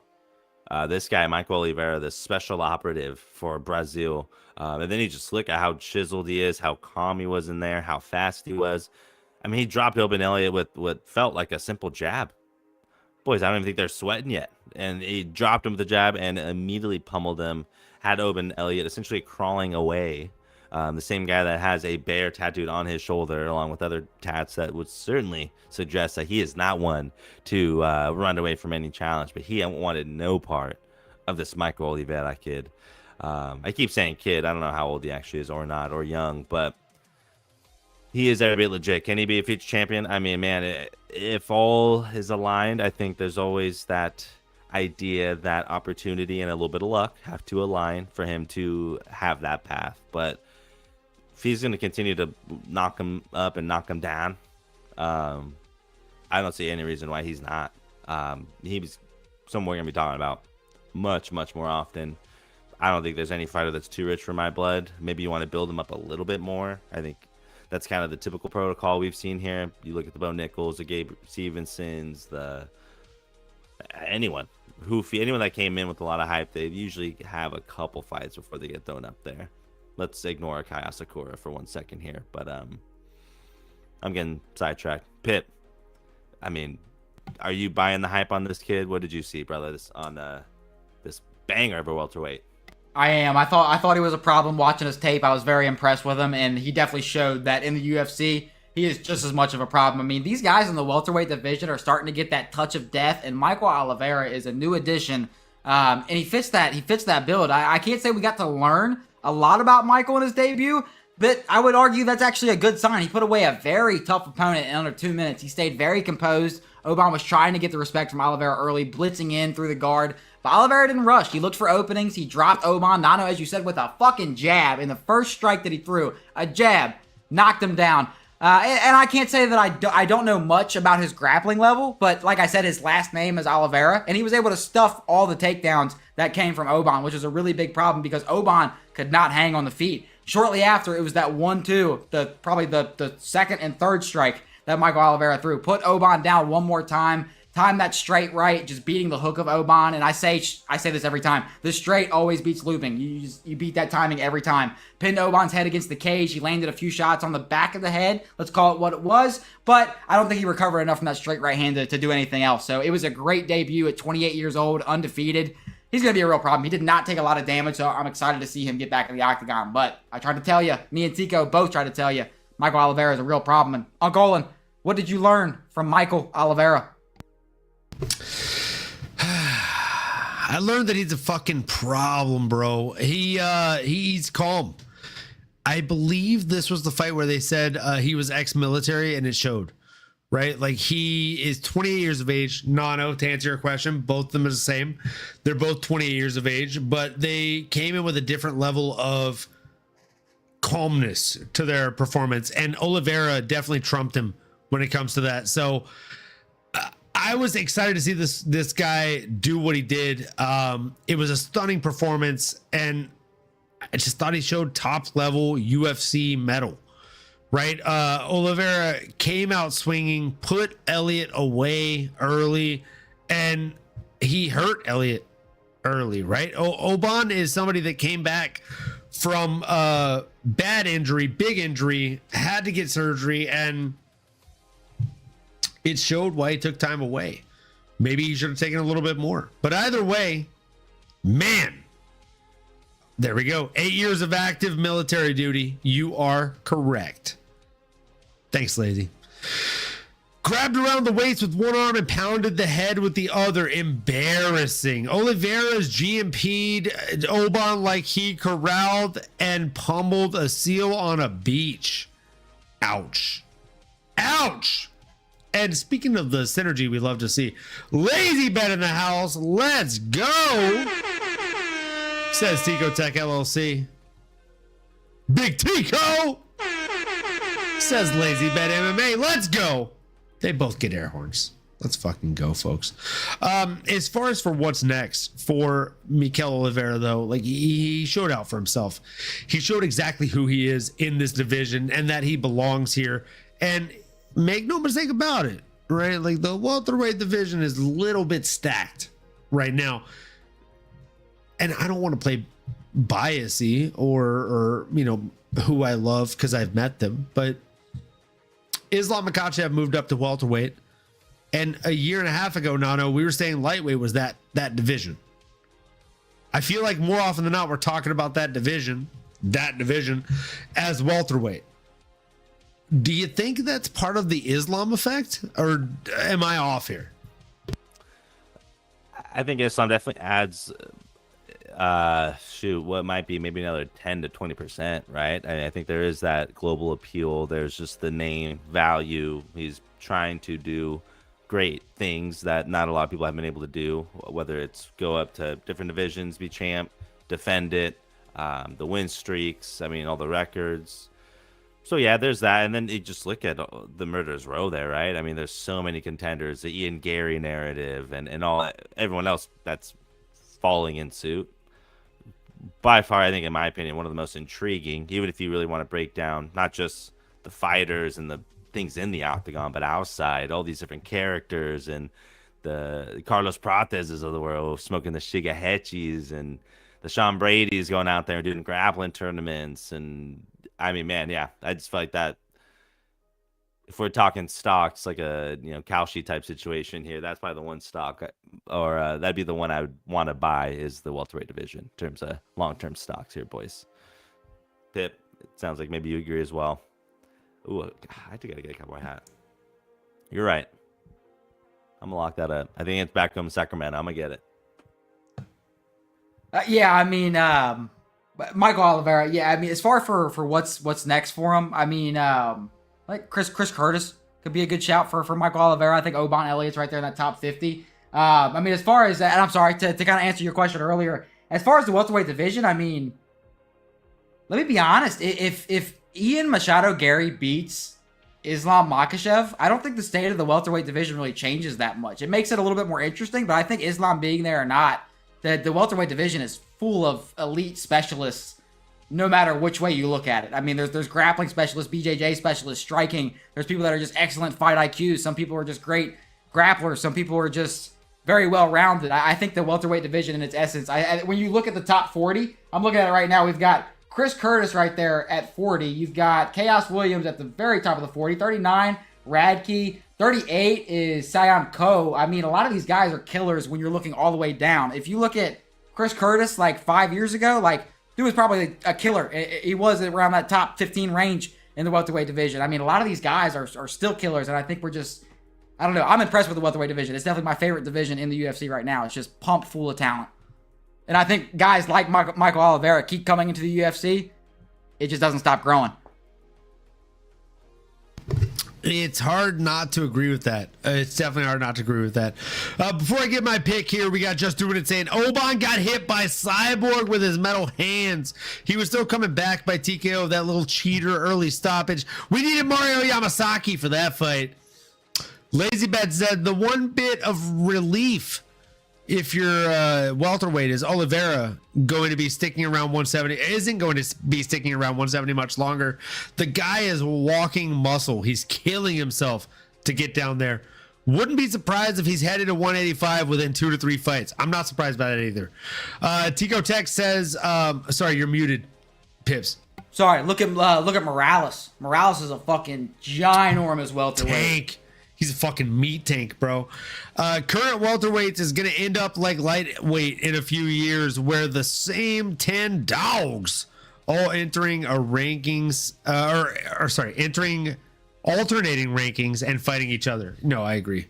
this guy, Mikel Oliveira, this special operative for Brazil, and then you just look at how chiseled he is, how calm he was in there, how fast he was. I mean, he dropped Oban Elliott with what felt like a simple jab. Boys, I don't even think they're sweating yet. And he dropped him with the jab and immediately pummeled him, had Oban Elliott essentially crawling away. The same guy that has a bear tattooed on his shoulder, along with other tats that would certainly suggest that he is not one to run away from any challenge. But he wanted no part of this Mikel Oliveira kid. I keep saying kid. I don't know how old he actually is or not, or young, but he is every bit legit. Can he be a future champion? I mean, man, if all is aligned, I think there's always that idea that opportunity and a little bit of luck have to align for him to have that path. But if he's going to continue to knock him up and knock him down, I don't see any reason why he's not. He's someone we're going to be talking about much, much more often. I don't think there's any fighter that's too rich for my blood. Maybe you want to build him up a little bit more. I think that's kind of the typical protocol we've seen here. You look at the Bo Nichols, the Gabe Stevensons, anyone that came in with a lot of hype, they usually have a couple fights before they get thrown up there. Let's ignore Kai Asakura for 1 second here, but I'm getting sidetracked. Pitt, I mean, are you buying the hype on this kid? What did you see, brother? This banger of a welterweight. I am. I thought he was a problem watching his tape. I was very impressed with him, and he definitely showed that in the UFC, he is just as much of a problem. I mean, these guys in the welterweight division are starting to get that touch of death, and Mikel Oliveira is a new addition, and he fits that build. I can't say we got to learn a lot about Mikel in his debut, but I would argue that's actually a good sign. He put away a very tough opponent in under 2 minutes. He stayed very composed. Oban was trying to get the respect from Oliveira early, blitzing in through the guard. But Oliveira didn't rush. He looked for openings. He dropped Oban. Nano, as you said, with a fucking jab in the first strike that he threw. A jab. Knocked him down. And I can't say that I don't know much about his grappling level, but like I said, his last name is Oliveira, and he was able to stuff all the takedowns that came from Oban, which is a really big problem because Oban could not hang on the feet. Shortly after, it was that 1-2, probably the second and third strike that Mikel Oliveira threw. Put Oban down one more time. Time that straight right, just beating the hook of Oban. And I say this every time. The straight always beats looping. You beat that timing every time. Pinned Oban's head against the cage. He landed a few shots on the back of the head. Let's call it what it was. But I don't think he recovered enough from that straight right hand to do anything else. So it was a great debut at 28 years old, undefeated. he's going to be a real problem. He did not take a lot of damage, so I'm excited to see him get back in the octagon. But I tried to tell you, me and Tico both tried to tell you, Michael Oliveira is a real problem. And Uncle Olin, what did you learn from Michael Oliveira? I learned that he's a fucking problem, bro. He's calm. I believe this was the fight where they said he was ex-military, and it showed, right? Like, he is 28 years of age. Nano, to answer your question, both of them are the same. They're both 28 years of age, but they came in with a different level of calmness to their performance, and Oliveira definitely trumped him when it comes to that. So I was excited to see this guy do what he did. It was a stunning performance, and I just thought he showed top level UFC mettle, right? Oliveira came out swinging, put Elliott away early, and he hurt Elliott early, right? Oban is somebody that came back from a bad injury, big injury, had to get surgery, and it showed why he took time away. Maybe he should have taken a little bit more. But either way, man, there we go. 8 years of active military duty. You are correct. Thanks, Lazy. Grabbed around the waist with one arm and pounded the head with the other. Embarrassing. Oliveira's GMP'd Oban like he corralled and pummeled a seal on a beach. Ouch. Ouch. And speaking of the synergy we love to see, Lazy Bet in the house. Let's go. Says Tico Tech LLC. Big Tico. Says Lazy Bet MMA. Let's go. They both get air horns. Let's fucking go, folks. As far as for what's next for Mikel Oliveira, though, like, he showed out for himself. He showed exactly who he is in this division and that he belongs here. And make no mistake about it, right? Like, the welterweight division is a little bit stacked right now. And I don't want to play biasy or you know, who I love because I've met them, but Islam Makhachev moved up to welterweight, and a year and a half ago, Nano, we were saying lightweight was that division. I feel like more often than not, we're talking about that division as welterweight. Do you think that's part of the Islam effect, or am I off here? I think Islam definitely adds what might be maybe another 10 to 20%, right? I think there is that global appeal. There's just the name value. He's trying to do great things that not a lot of people have been able to do, whether it's go up to different divisions, be champ, defend it, the win streaks, I mean, all the records. So yeah, there's that. And then you just look at the Murderers Row there, right? I mean, there's so many contenders, the Ian Gary narrative and all everyone else that's falling in suit. By far, I think, in my opinion, one of the most intriguing, even if you really want to break down not just the fighters and the things in the octagon, but outside, all these different characters and the Carlos Prateses of the world smoking the Shiga Hechis and the Sean Brady's going out there and doing grappling tournaments. And I mean, man, yeah, I just feel like that. If we're talking stocks, like a Kalshi type situation here, that's probably the one stock, or that'd be the one I would want to buy is the welterweight division in terms of long-term stocks here, boys. Pip, it sounds like maybe you agree as well. Ooh, I do gotta get a cowboy hat. You're right. I'm gonna lock that up. I think it's back home in Sacramento. I'm gonna get it. Yeah, I mean, Michael Oliveira. Yeah, I mean, as far for what's next for him, I mean, like Chris Curtis could be a good shout for Michael Oliveira. I think Oban Elliott's right there in that top 50. I mean, as far as that, and I'm sorry to kind of answer your question earlier. As far as the welterweight division, I mean, let me be honest. If Ian Machado Gary beats Islam Makhachev, I don't think the state of the welterweight division really changes that much. It makes it a little bit more interesting, but I think Islam being there or not, the welterweight division is full of elite specialists no matter which way you look at it. I mean, there's grappling specialists, BJJ specialists, striking. There's people that are just excellent fight IQs. Some people are just great grapplers. Some people are just very well-rounded. I think the welterweight division in its essence, when you look at the top 40, I'm looking at it right now, we've got Chris Curtis right there at 40. You've got Chaos Williams at the very top of the 40. 39, Radke. 38 is Sayan Ko. I mean, a lot of these guys are killers when you're looking all the way down. If you look at Chris Curtis like 5 years ago, like dude was probably a killer. He was around that top 15 range in the welterweight division. I mean, a lot of these guys are still killers, and I think we're just, I don't know. I'm impressed with the welterweight division. It's definitely my favorite division in the UFC right now. It's just pumped full of talent. And I think guys like Michael Oliveira keep coming into the UFC. It just doesn't stop growing. It's hard not to agree with that. It's definitely hard not to agree with that. Before I get my pick here, we got Just Doing It saying Oban got hit by Cyborg with his metal hands. He was still coming back by TKO, that little cheater early stoppage. We needed Mario Yamasaki for that fight. Lazy Bet said the one bit of relief if your welterweight is Oliveira going to be sticking around 170, isn't going to be sticking around 170 much longer. The guy is walking muscle. He's killing himself to get down there. Wouldn't be surprised if he's headed to 185 within 2 to 3 fights. I'm not surprised by that either. Tico Tech says, sorry, you're muted, Pips. Sorry, look at Morales. Morales is a fucking ginormous welterweight. Tank. He's a fucking meat tank, bro. Current welterweights is going to end up like lightweight in a few years, where the same 10 dogs all entering a rankings, entering alternating rankings and fighting each other. No, I agree.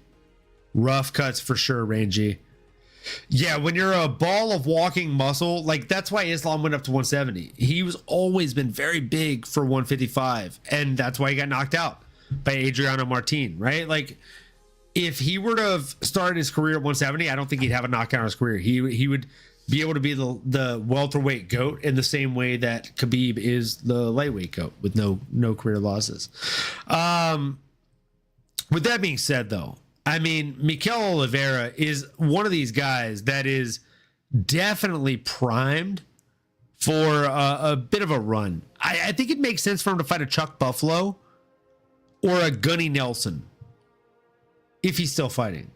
Rough cuts for sure, Rangy. Yeah, when you're a ball of walking muscle, like that's why Islam went up to 170. He was always been very big for 155, and that's why he got knocked out by Adriano Martin, right? Like if he were to have started his career at 170, I don't think he'd have a knockout in his career. He would be able to be the welterweight GOAT in the same way that Khabib is the lightweight GOAT with no career losses. With that being said, though, I mean, Mikel Oliveira is one of these guys that is definitely primed for a bit of a run. I think it makes sense for him to fight a Chuck Buffalo or a Gunny Nelson if he's still fighting.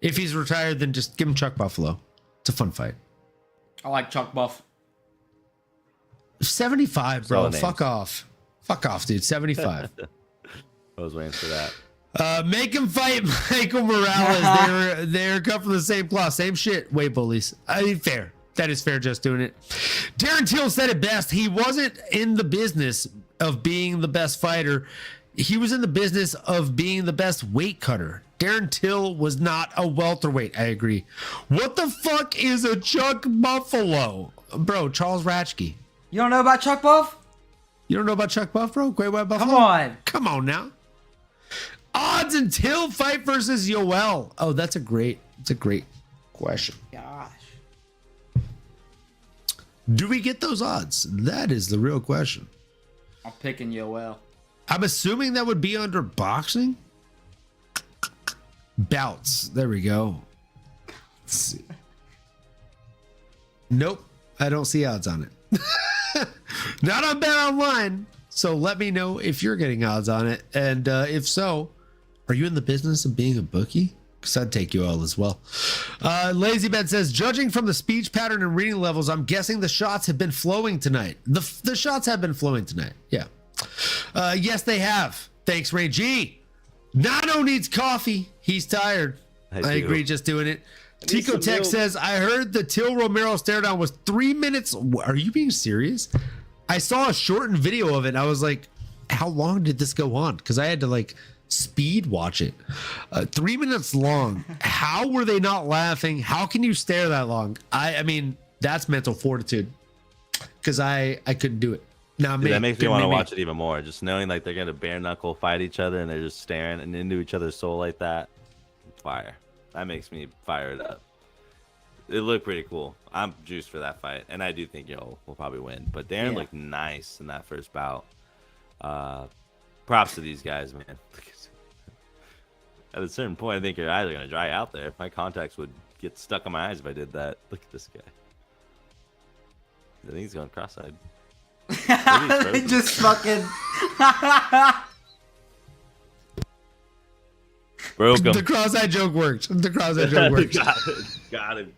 If he's retired, then just give him Chuck Buffalo. It's a fun fight. I like Chuck Buff. 75, bro. Solid Fuck off. Fuck off, dude. 75. I was waiting for that. Make him fight Michael Morales. They're cut from the same cloth. Same shit. Way bullies. I mean, fair. That is fair, just doing it. Darren Till said it best. He wasn't in the business of being the best fighter. He was in the business of being the best weight cutter. Darren Till was not a welterweight. I agree. What the fuck is a Chuck Buffalo? Bro, Charles Ratchke. You don't know about Chuck Buff? You don't know about Chuck Buff, bro? Great White Buffalo? Come on. Come on now. Odds until fight versus Yoel. Oh, that's a great question. Gosh. Do we get those odds? That is the real question. I'm picking Yoel. I'm assuming that would be under boxing. Bouts. There we go. Let's see. Nope. I don't see odds on it. Not on Bet Online. So let me know if you're getting odds on it. And if so, are you in the business of being a bookie? Because I'd take you all as well. Lazy Bet says, judging from the speech pattern and reading levels, I'm guessing the shots have been flowing tonight. The shots have been flowing tonight. Yeah. Yes, they have. Thanks, Ray G. Nano needs coffee. He's tired. I agree, just doing it. Tico Tech says, I heard the Till Romero stare down was 3 minutes. Are you being serious? I saw a shortened video of it. And I was like, how long did this go on? Because I had to like speed watch it. 3 minutes long. How were they not laughing? How can you stare that long? I mean, that's mental fortitude. Because I couldn't do it. Now, Dude, that makes me want to watch it even more. Just knowing like they're gonna bare knuckle fight each other and they're just staring and into each other's soul like that. Fire. That makes me fired up. It looked pretty cool. I'm juiced for that fight, and I do think Yo will probably win. But Darren looked nice in that first bout. Props to these guys, man. At a certain point, I think your eyes are gonna dry out there. My contacts would get stuck on my eyes if I did that. Look at this guy. I think he's going cross-eyed. Just fucking broke him. The cross-eyed joke worked. The cross-eyed joke worked. Got him.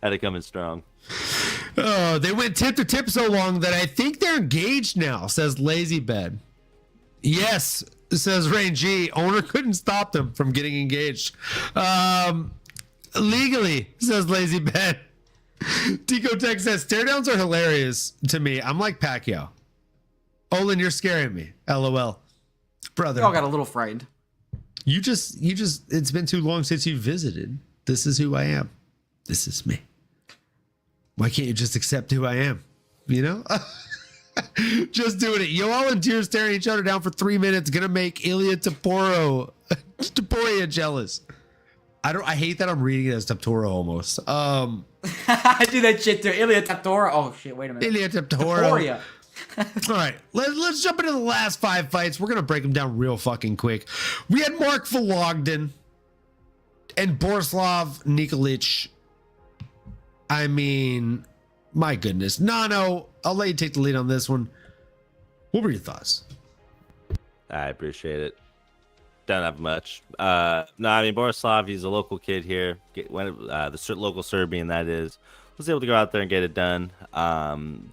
Had it coming strong. Oh, they went tip to tip so long that I think they're engaged now, says Lazy Bed. Yes, says Rain G. Owner couldn't stop them from getting engaged. Legally, says Lazy Ben. Tico Tech says stare downs are hilarious to me. I'm like Pacquiao. Olin, you're scaring me. LOL. Brother. We all got a little frightened. You just, it's been too long since you visited. This is who I am. This is me. Why can't you just accept who I am? You know? Just doing it. Yoel and Tears staring each other down for 3 minutes. Gonna make Ilya Taporia jealous. I hate that I'm reading it as Taptoro almost. I do that shit too. Ilya Taptora. Oh shit, wait a minute. Ilya Taptoria. All right, let's jump into the last 5 fights. We're gonna break them down real fucking quick. We had Mark Vologden and Borislav Nikolic. I mean, my goodness. Nano, I'll let you take the lead on this one. What were your thoughts? I appreciate it. Don't have much. No, I mean, Borislav, he's a local kid here. The local Serbian, that is. Was able to go out there and get it done.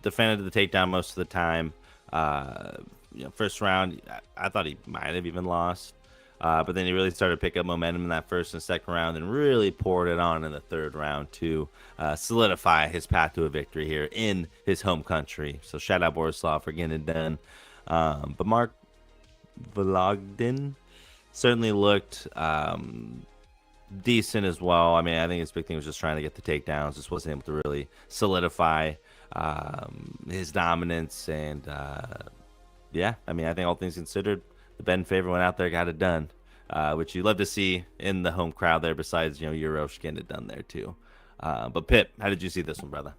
Defended the takedown most of the time. First round, I thought he might have even lost. But then he really started to pick up momentum in that first and second round and really poured it on in the third round to solidify his path to a victory here in his home country. So shout out Borislav for getting it done. But Mark Vologden certainly looked decent as well. I mean, I think his big thing was just trying to get the takedowns. Just wasn't able to really solidify his dominance. And yeah, I mean, I think all things considered, the Ben favorite went out there, got it done, which you love to see in the home crowd there. Besides, Uroš getting it done there too. But Pip, how did you see this one, brother?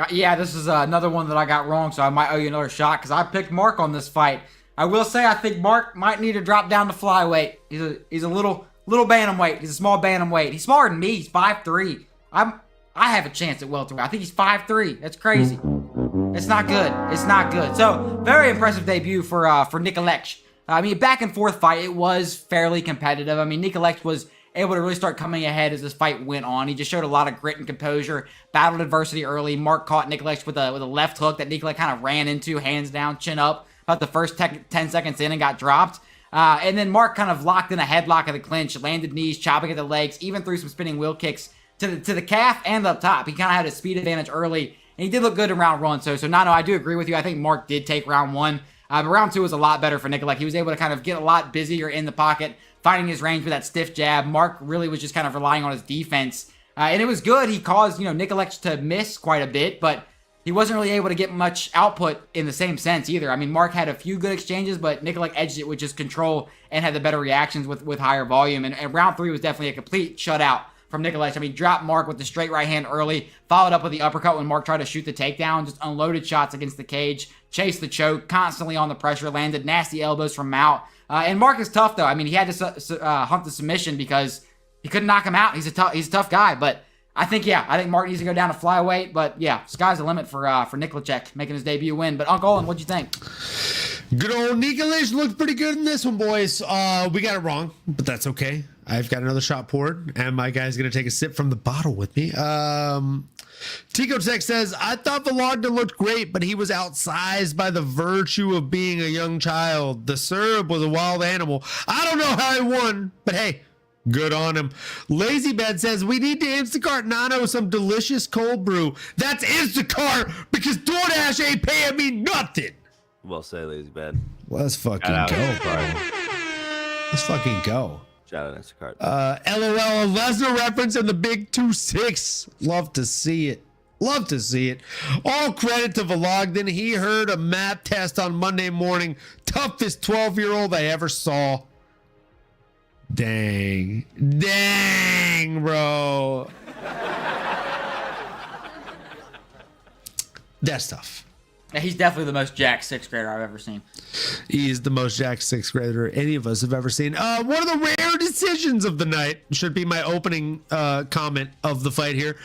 Yeah, this is another one that I got wrong, so I might owe you another shot because I picked Mark on this fight. I will say I think Mark might need to drop down to flyweight. He's a little bantamweight. He's a small bantamweight. He's smaller than me. He's 5'3". I have a chance at welterweight. I think he's 5'3". That's crazy. It's not good. It's not good. So very impressive debut for Nikolic. I mean, back and forth fight. It was fairly competitive. I mean, Nikolic was able to really start coming ahead as this fight went on. He just showed a lot of grit and composure, battled adversity early. Mark caught Nikolic with a left hook that Nikolic kind of ran into, hands down, chin up, about the first 10 seconds in and got dropped. And then Mark kind of locked in a headlock of the clinch, landed knees, chopping at the legs, even threw some spinning wheel kicks to the calf and up top. He kind of had a speed advantage early, and he did look good in round one. So Nano, I do agree with you. I think Mark did take round one. But round two was a lot better for Nikolic. He was able to kind of get a lot busier in the pocket, finding his range with that stiff jab. Mark really was just kind of relying on his defense. And it was good. He caused, Nikolic to miss quite a bit, but he wasn't really able to get much output in the same sense either. I mean, Mark had a few good exchanges, but Nikolic edged it with just control and had the better reactions with higher volume. And round three was definitely a complete shutout from Nikolic. I mean, dropped Mark with the straight right hand early, followed up with the uppercut when Mark tried to shoot the takedown, just unloaded shots against the cage, chased the choke, constantly on the pressure, landed nasty elbows from Mount. And Mark is tough, though. I mean, he had to hunt the submission because he couldn't knock him out. He's a tough guy, but I think Mark needs to go down to flyweight, but yeah, sky's the limit for Nikolic making his debut win. But Uncle Owen, what'd you think? Good old Nikolic looked pretty good in this one, boys. We got it wrong, but that's okay. I've got another shot poured, and my guy's going to take a sip from the bottle with me. Tico Tech says, I thought Vologden looked great, but he was outsized by the virtue of being a young child. The Serb was a wild animal. I don't know how he won, but hey, good on him. Lazy Bed says, we need to Instacart Nano some delicious cold brew. That's Instacart because DoorDash ain't paying me nothing. Well said, Lazy Bed. Let's fucking go, bro. Let's fucking go. Shout out Instacart. LOL, Lesnar reference in the big 2-6. Love to see it. Love to see it. All credit to Vologden. He heard a math test on Monday morning. Toughest 12-year-old I ever saw. Dang, bro. That's tough. Yeah, he's definitely the most jacked sixth grader I've ever seen. He's the most jacked sixth grader any of us have ever seen. One of the rare decisions of the night should be my opening comment of the fight here.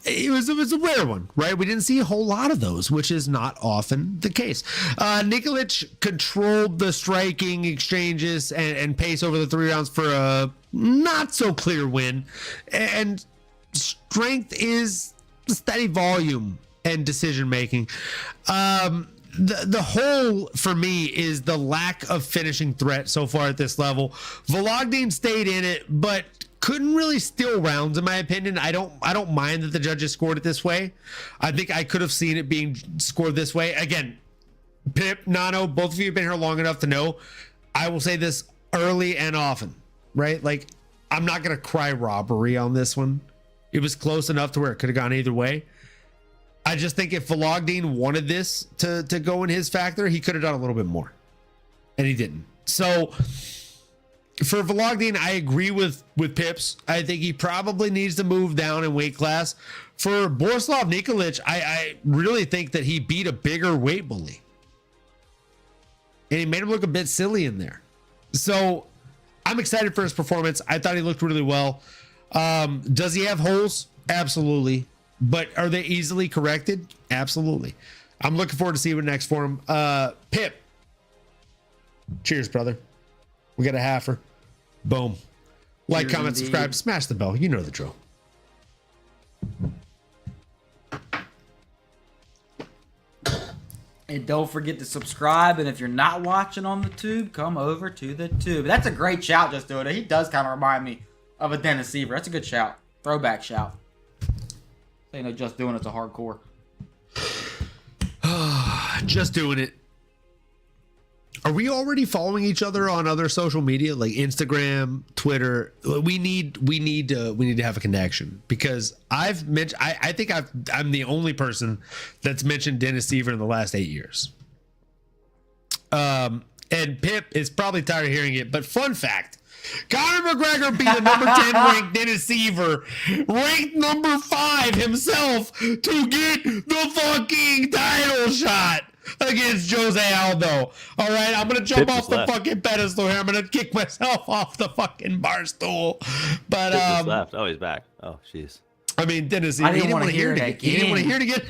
It was a rare one, right? We didn't see a whole lot of those, which is not often the case. Nikolic controlled the striking exchanges and pace over the 3 rounds for a not so clear win. And strength is steady volume and decision making. the whole for me is the lack of finishing threat so far at this level. Vologdin stayed in it, but couldn't really steal rounds in my opinion. I don't mind that the judges scored it this way. I think I could have seen it being scored this way. Again, Pip, Nano, both of you have been here long enough to know I will say this early and often, right? Like, I'm not gonna cry robbery on this one. It was close enough to where it could have gone either way. I just think if Vologdin wanted this to go in his factor, he could have done a little bit more, and he didn't. So for Vologdin, I agree with Pips. I think he probably needs to move down in weight class. For Borislav Nikolic, I really think that he beat a bigger weight bully, and he made him look a bit silly in there. So I'm excited for his performance. I thought he looked really well. Does he have holes? Absolutely. But are they easily corrected? Absolutely. I'm looking forward to see what next for him. Pip. Cheers, brother. We got a halfer. Boom. Like, Cheers comment, indeed. subscribe, smash the bell. You know the drill. And don't forget to subscribe. And if you're not watching on the tube, come over to the tube. That's a great shout, Just Do It. He does kind of remind me of a Dennis Seaver. That's a good shout. Throwback shout. You know, Just Doing It's a hardcore. Just doing it. Are we already following each other on other social media like Instagram, Twitter? We need to have a connection, because I've mentioned. I think I'm the only person that's mentioned Dennis Seaver in the last 8 years. And Pip is probably tired of hearing it, but fun fact: Conor McGregor beat the number 10 ranked Dennis Seaver, ranked number 5 himself, to get the fucking title shot against Jose Aldo. All right, I'm gonna jump off the fucking pedestal here. I'm gonna kick myself off the fucking bar stool. But Just left. Oh, he's back. Oh, jeez. I mean, Dennis, I didn't want to hear it again. He didn't want to hear it again.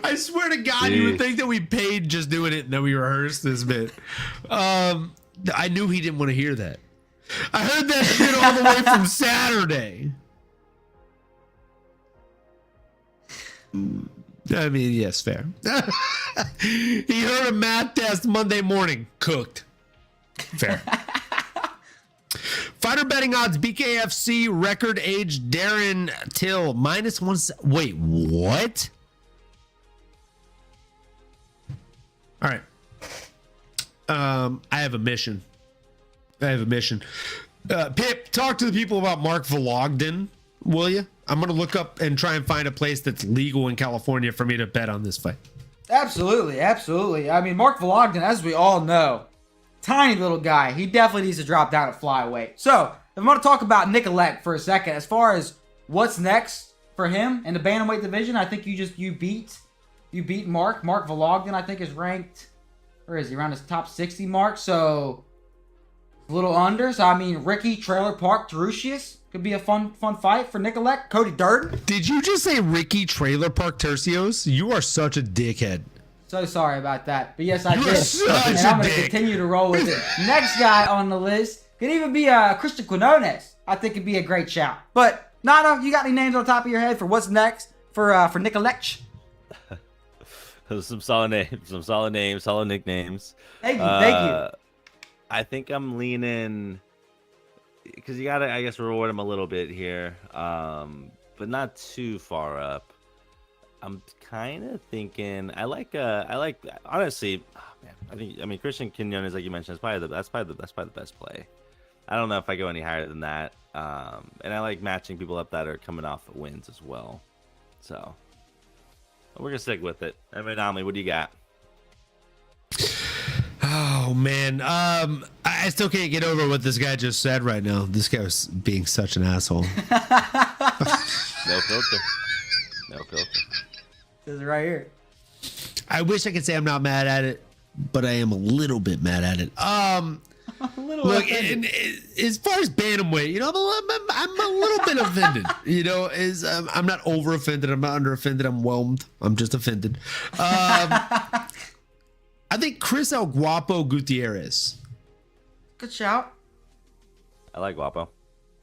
I swear to God, you would think that we paid Just Doing It and then we rehearsed this bit. I knew he didn't want to hear that. I heard that shit all the way from Saturday. I mean, yes, fair. He heard a math test Monday morning. Cooked. Fair. Fighter betting odds: BKFC record age Darren Till -1. Wait, what? All right. I have a mission. Pip, talk to the people about Mark Vologdin, will you? I'm going to look up and try and find a place that's legal in California for me to bet on this fight. Absolutely, absolutely. I mean, Mark Vologdin, as we all know, tiny little guy. He definitely needs to drop down at flyweight. So, if I'm going to talk about Nikolic for a second, as far as what's next for him in the bantamweight division, I think you beat Mark. Mark Vologdin, I think, is ranked, where is he? Around his top 60 mark. So, a little under. So, I mean, Ricky Trailer Park Tarusius could be a fun fight for Nikolic. Cody Durden. Did you just say Ricky Trailer Park Tercios? You are such a dickhead. So sorry about that. But yes, I You're did. such And a I'm going to dick. continue to roll with it. Next guy on the list could even be Christian Quinones. I think it'd be a great shout. But, Nano, you got any names on top of your head for what's next for Nikolic? Some solid names, solid nicknames. Thank you. I think I'm leaning, because you gotta, I guess, reward him a little bit here, but not too far up. I'm kind of thinking I like honestly, I mean Christian Quinones, like you mentioned, is probably that's probably the best play. I don't know if I go any higher than that, and I like matching people up that are coming off wins as well. So we're gonna stick with it. MMAnomaly, what do you got? Oh man, I still can't get over what this guy just said right now. This guy was being such an asshole. No filter. No filter. This is right here. I wish I could say I'm not mad at it, but I am a little bit mad at it. Look, and as far as bantamweight, you know, I'm a little bit offended. You know, I'm not over offended. I'm not under offended. I'm whelmed. I'm just offended. I think Chris El Guapo Gutierrez. Good shout. I like Guapo.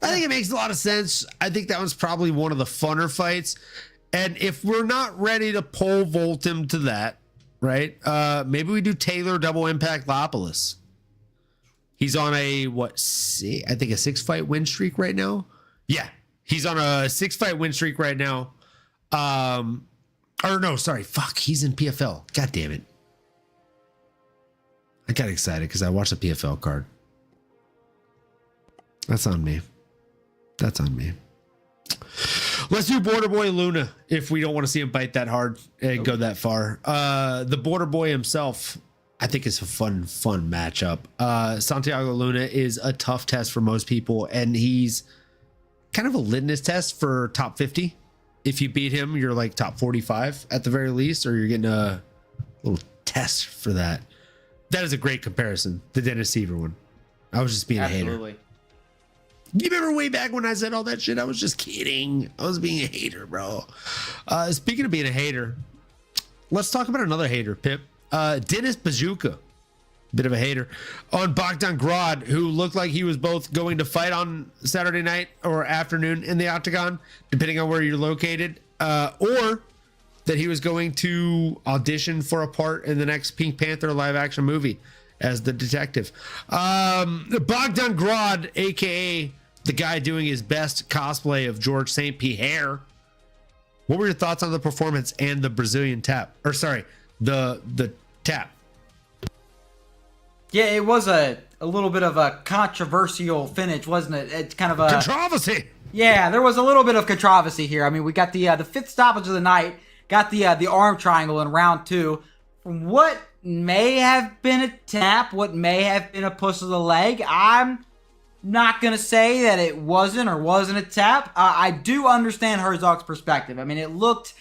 I think it makes a lot of sense. I think that was probably one of the funner fights. And if we're not ready to pole vault him to that, right? Maybe we do Taylor double impact Lapalus. He's on a I think a 6-fight win streak right now. Yeah, he's on a 6-fight win streak right now. Or no, sorry, fuck, he's in PFL. God damn it. I got excited because I watched the PFL card. That's on me. That's on me. Let's do Border Boy Luna if we don't want to see him bite that hard and go that far. The Border Boy himself, I think it's a fun matchup. Santiago Luna is a tough test for most people, and he's kind of a litmus test for top 50. If you beat him, you're like top 45 at the very least, or you're getting a little test for that. That is a great comparison, the Dennis Seaver one. I was just being a hater. You remember way back when I said all that shit? I was just kidding. I was being a hater, bro. Speaking of being a hater, let's talk about another hater, Pip. Dennis Bazooka, bit of a hater, on Bogdan Grad, who looked like he was both going to fight on Saturday night or afternoon in the octagon, depending on where you're located, or that he was going to audition for a part in the next Pink Panther live action movie as the detective. Bogdan Grad, aka the guy doing his best cosplay of George St. Pierre. What were your thoughts on the performance and the Brazilian tap? Or sorry, the tap. Yeah, it was a little bit of a controversial finish, wasn't it? It's kind of a controversy. Yeah, there was a little bit of controversy here. I mean, we got the 5th stoppage of the night, got the arm triangle in round 2. From what may have been a tap, what may have been a push of the leg, I'm not going to say that it wasn't a tap. I do understand Herzog's perspective. I mean, it looked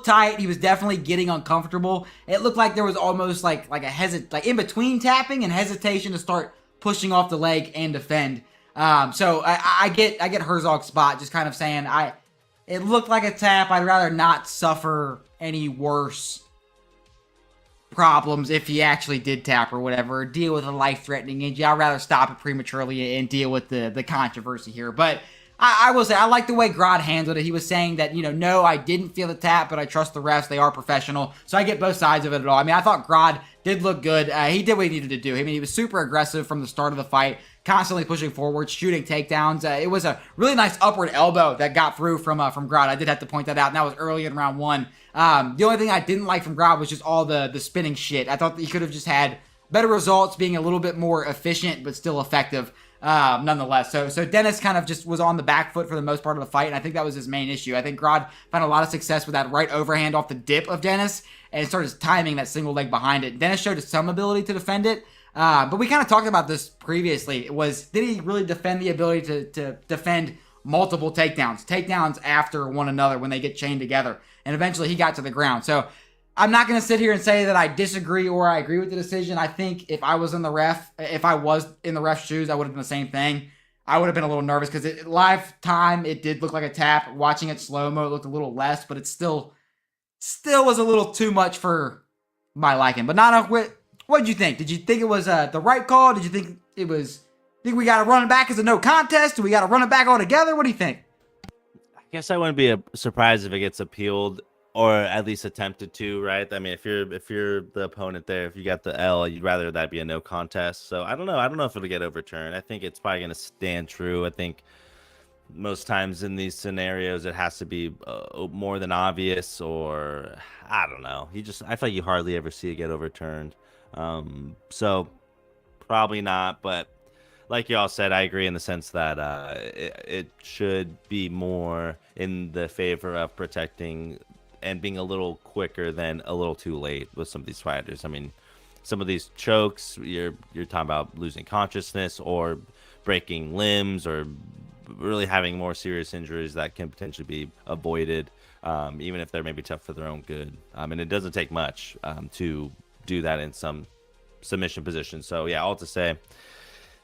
tight. He was definitely getting uncomfortable. It looked like there was almost like in between tapping and hesitation to start pushing off the leg and defend. So I get Herzog's spot, just kind of saying it looked like a tap. I'd rather not suffer any worse problems if he actually did tap or whatever, or deal with a life-threatening injury. I'd rather stop it prematurely and deal with the controversy here. But I will say, I like the way Grad handled it. He was saying that, no, I didn't feel the tap, but I trust the refs. They are professional. So I get both sides of it at all. I mean, I thought Grad did look good. He did what he needed to do. I mean, he was super aggressive from the start of the fight, constantly pushing forward, shooting takedowns. It was a really nice upward elbow that got through from Grad. I did have to point that out, and that was early in round 1. The only thing I didn't like from Grad was just all the spinning shit. I thought that he could have just had better results, being a little bit more efficient, but still effective. Nonetheless. So Dennis kind of just was on the back foot for the most part of the fight, and I think that was his main issue. I think Grad found a lot of success with that right overhand off the dip of Dennis and started timing that single leg behind it. Dennis showed some ability to defend it, but we kind of talked about this previously. Did he really defend the ability to defend multiple takedowns after one another when they get chained together? And eventually he got to the ground. So I'm not going to sit here and say that I disagree or I agree with the decision. I think if I was in the ref's shoes, I would have done the same thing. I would have been a little nervous because live time, it did look like a tap. Watching it slow-mo, it looked a little less, but it still was a little too much for my liking. But Nana, what did you think? Did you think it was the right call? Did you think think we got to run it back as a no contest? Do we got to run it back altogether? What do you think? I guess I wouldn't be surprised if it gets appealed, or at least attempted to, right? I mean, if you're the opponent there, if you got the L, you'd rather that be a no contest. So I don't know if it'll get overturned. I think it's probably going to stand true. I think most times in these scenarios, it has to be more than obvious, or I don't know. I feel like you hardly ever see it get overturned. So probably not, but like y'all said, I agree in the sense that it should be more in the favor of protecting and being a little quicker than a little too late with some of these fighters. I mean, some of these chokes, you're talking about losing consciousness or breaking limbs or really having more serious injuries that can potentially be avoided, even if they're maybe tough for their own good. And it doesn't take much to do that in some submission position. So yeah, all to say,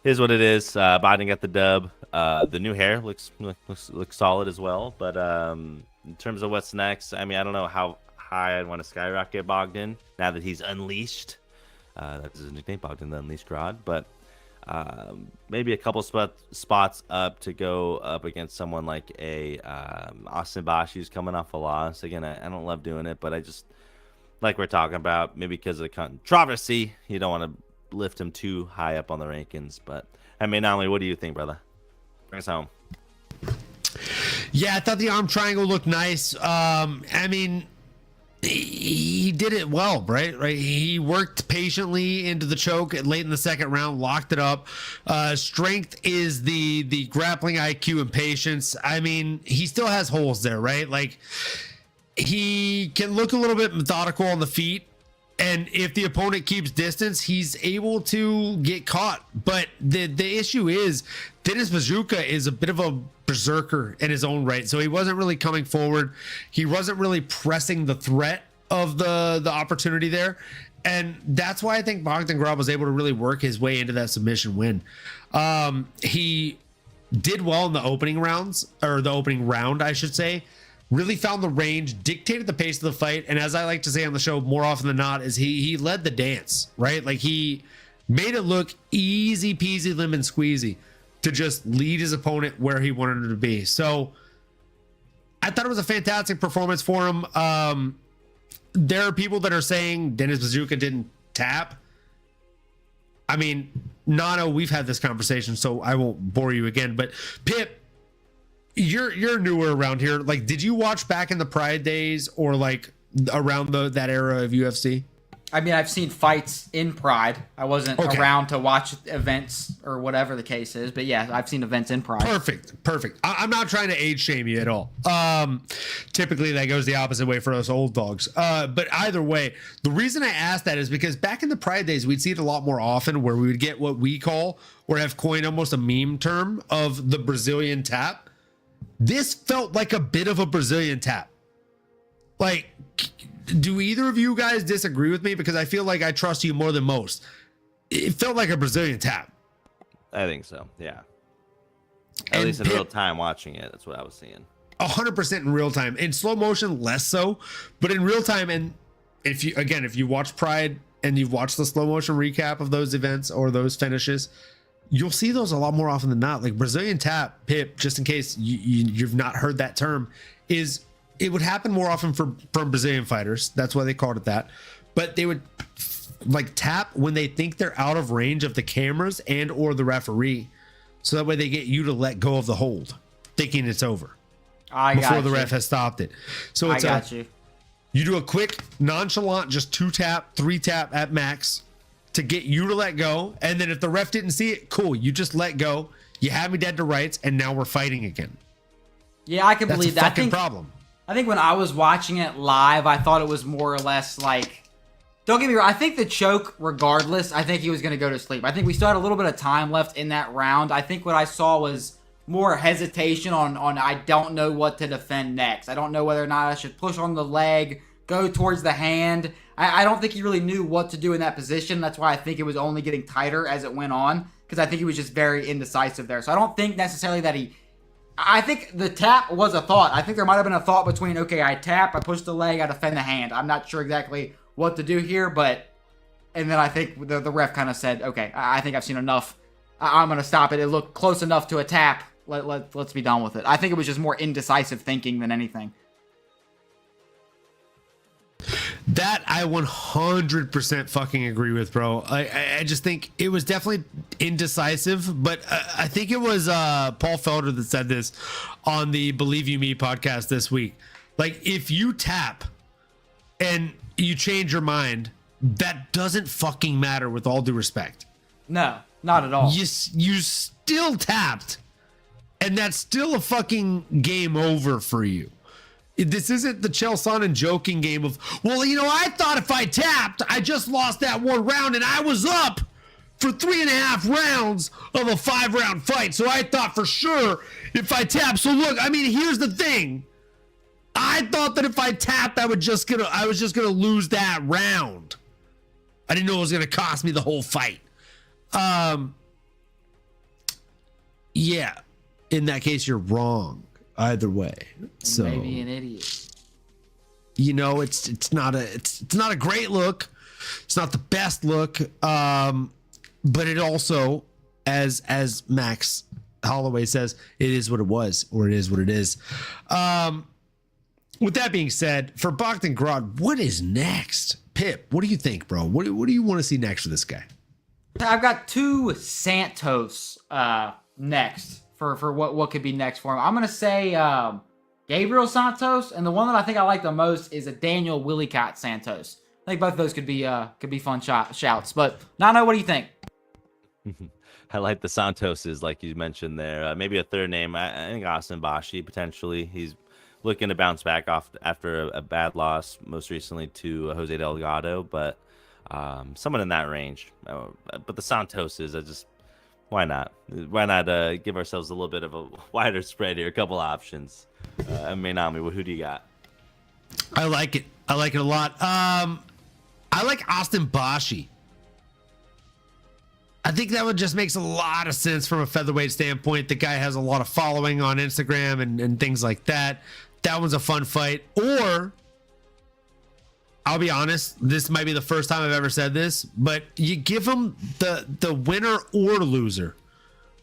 here's what it is. Biden got the dub. The new hair looks solid as well. But in terms of what's next, I mean, I don't know how high I'd want to skyrocket Bogdan now that he's unleashed. That's his nickname, Bogdan the Unleashed Grad. But maybe a couple spots up to go up against someone like a Austin Bosch, who's coming off a loss. Again, I don't love doing it, but I just, like we're talking about, maybe because of the controversy, you don't want to lift him too high up on the rankings. But MMAnomaly, what do you think, brother? Bring us home. Yeah, I thought the arm triangle looked nice. I mean, he did it well, right? He worked patiently into the choke late in the second round, locked it up. Strength is the grappling IQ and patience. I mean, he still has holes there, right? Like, he can look a little bit methodical on the feet, and if the opponent keeps distance, he's able to get caught. But the issue is Denis Buzukja is a bit of a berserker in his own right, so he wasn't really coming forward. He wasn't really pressing the threat of the opportunity there, and that's why I think Bogdan Grad was able to really work his way into that submission win. He did well in the opening rounds, or the opening round, I should say. Really found the range, dictated the pace of the fight, and as I like to say on the show more often than not, is he led the dance, right? Like, he made it look easy peasy lemon squeezy to just lead his opponent where he wanted him to be. So I thought it was a fantastic performance for him. There are people that are saying Denis Buzukja didn't tap. I mean, Nano, we've had this conversation, so I won't bore you again, but Pip, you're newer around here. Like, did you watch back in the Pride days, or like around that era of UFC? I mean, I've seen fights in Pride. I wasn't around to watch events or whatever the case is, but yeah, I've seen events in Pride. Perfect. I'm not trying to age shame you at all. Typically that goes the opposite way for us old dogs. But either way, the reason I asked that is because back in the Pride days, we'd see it a lot more often, where we would get what we call, or have coined almost a meme term, of the Brazilian tap. This felt like a bit of a Brazilian tap. Like, do either of you guys disagree with me? Because I feel like I trust you more than most. It felt like a Brazilian tap. I think so, yeah. At least in real time watching it, that's what I was seeing. 100% in real time. In slow motion, less so. But in real time, and if you watch Pride and you've watched the slow motion recap of those events or those finishes, you'll see those a lot more often than not. Like, Brazilian tap, Pip, just in case you've not heard that term, is it would happen more often from Brazilian fighters. That's why they called it that. But they would like tap when they think they're out of range of the cameras and or the referee, so that way they get you to let go of the hold, thinking it's over before the ref has stopped it. So it's you do a quick, nonchalant, just 2 tap, 3 tap at max to get you to let go, and then if the ref didn't see it, cool, you just let go. You have me dead to rights, and now we're fighting again. Yeah, I can believe that. That's a fucking problem. I think when I was watching it live, I thought it was more or less like, don't get me wrong, I think the choke, regardless, I think he was going to go to sleep. I think we still had a little bit of time left in that round. I think what I saw was more hesitation on I don't know what to defend next. I don't know whether or not I should push on the leg, go towards the hand. I don't think he really knew what to do in that position. That's why I think it was only getting tighter as it went on, because I think he was just very indecisive there. So I don't think necessarily that I think the tap was a thought. I think there might have been a thought between, okay, I tap, I push the leg, I defend the hand. I'm not sure exactly what to do here, and then I think the ref kind of said, okay, I think I've seen enough. I'm going to stop it. It looked close enough to a tap. Let's be done with it. I think it was just more indecisive thinking than anything. That I 100% fucking agree with, bro. I just think it was definitely indecisive, but I think it was Paul Felder that said this on the Believe You Me podcast this week. Like, if you tap and you change your mind, that doesn't fucking matter, with all due respect. No, not at all. You still tapped, and that's still a fucking game over for you. This isn't the Chael Sonnen joking game of, well, I thought if I tapped, I just lost that one round and I was up for 3.5 rounds of a 5-round fight. So I thought for sure if I tapped. So look, I mean, here's the thing. I thought that if I tapped, I was just gonna lose that round. I didn't know it was gonna cost me the whole fight. Yeah, in that case, you're wrong. Either way, so maybe an idiot. It's not a great look. It's not the best look, but it also as Max Holloway says, it is what it was, or it is what it is. With that being said, for Bogdan Grad, what is next? Pip, what do you think, bro? What do you want to see next for this guy? I've got two Santos next for what could be next for him. I'm gonna say Gabriel Santos, and the one that I think I like the most is a Daniel Willycott Santos. I think both of those could be fun shouts. But Nano, what do you think? I like the Santoses, like you mentioned there. Maybe a third name. I think Austin Bashi potentially. He's looking to bounce back off after a bad loss, most recently to Jose Delgado, but someone in that range. But the Santoses, why not? Why not give ourselves a little bit of a wider spread here? A couple options. MMAnomaly, who do you got? I like it. I like it a lot. I like Austin Bashi. I think that one just makes a lot of sense from a featherweight standpoint. The guy has a lot of following on Instagram and things like that. That one's a fun fight. Or, I'll be honest, this might be the first time I've ever said this, but you give him the winner or loser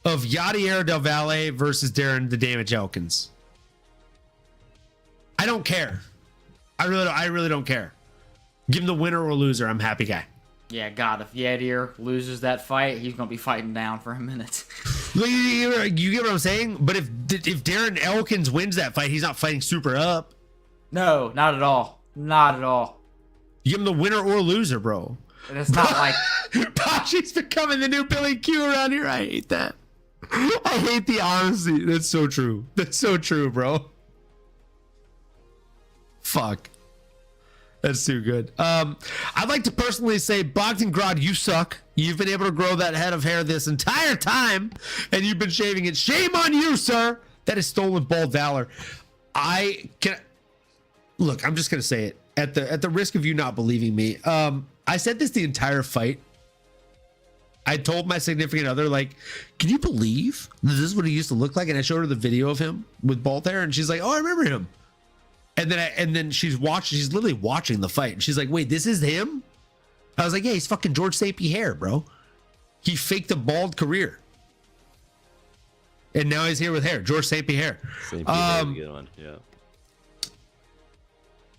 of Yadier Del Valle versus Darren the Damage Elkins. I don't care. I really don't care. Give him the winner or loser. I'm a happy guy. Yeah, God, if Yadier loses that fight, he's going to be fighting down for a minute. You get what I'm saying? But if Darren Elkins wins that fight, he's not fighting super up. No, not at all. Not at all. You give him the winner or loser, bro. It's not like... Bashi's becoming the new Billy Q around here. I hate that. I hate the honesty. That's so true. That's so true, bro. Fuck. That's too good. I'd like to personally say, Bogdan Grad, you suck. You've been able to grow that head of hair this entire time, and you've been shaving it. Shame on you, sir. That is stolen bald valor. Look, I'm just gonna say it at the risk of you not believing me. I said this the entire fight. I told my significant other, like, can you believe this is what he used to look like? And I showed her the video of him with bald hair, and she's like, oh, I remember him. And then she's literally watching the fight, and she's like, wait, this is him? I was like, yeah, he's fucking George St. Pierre, bro. He faked a bald career, and now he's here with hair. George St. Pierre. St. Pierre is a good one. Yeah.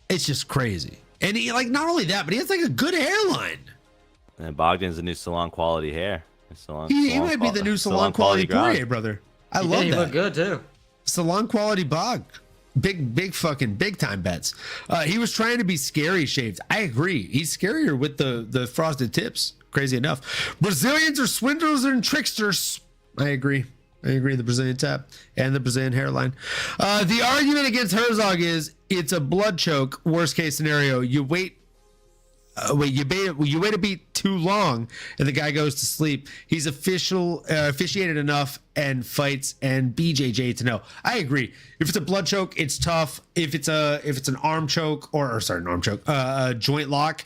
It's just crazy. And he, like, not only that, but he has like a good hairline. And Bogdan's the new salon quality hair. He might be the new salon quality Poirier, brother. I love that. He look good too. Salon quality Bog. Big fucking big time bets. He was trying to be scary shaved. I agree. He's scarier with the frosted tips. Crazy enough. Brazilians are swindlers and tricksters. I agree. The Brazilian tap and the Brazilian hairline. The argument against Herzog is it's a blood choke. Worst case scenario, you wait a beat too long and the guy goes to sleep. He's officiated enough and fights and BJJ to know. I agree. If it's a blood choke, it's tough. If it's an arm choke a joint lock,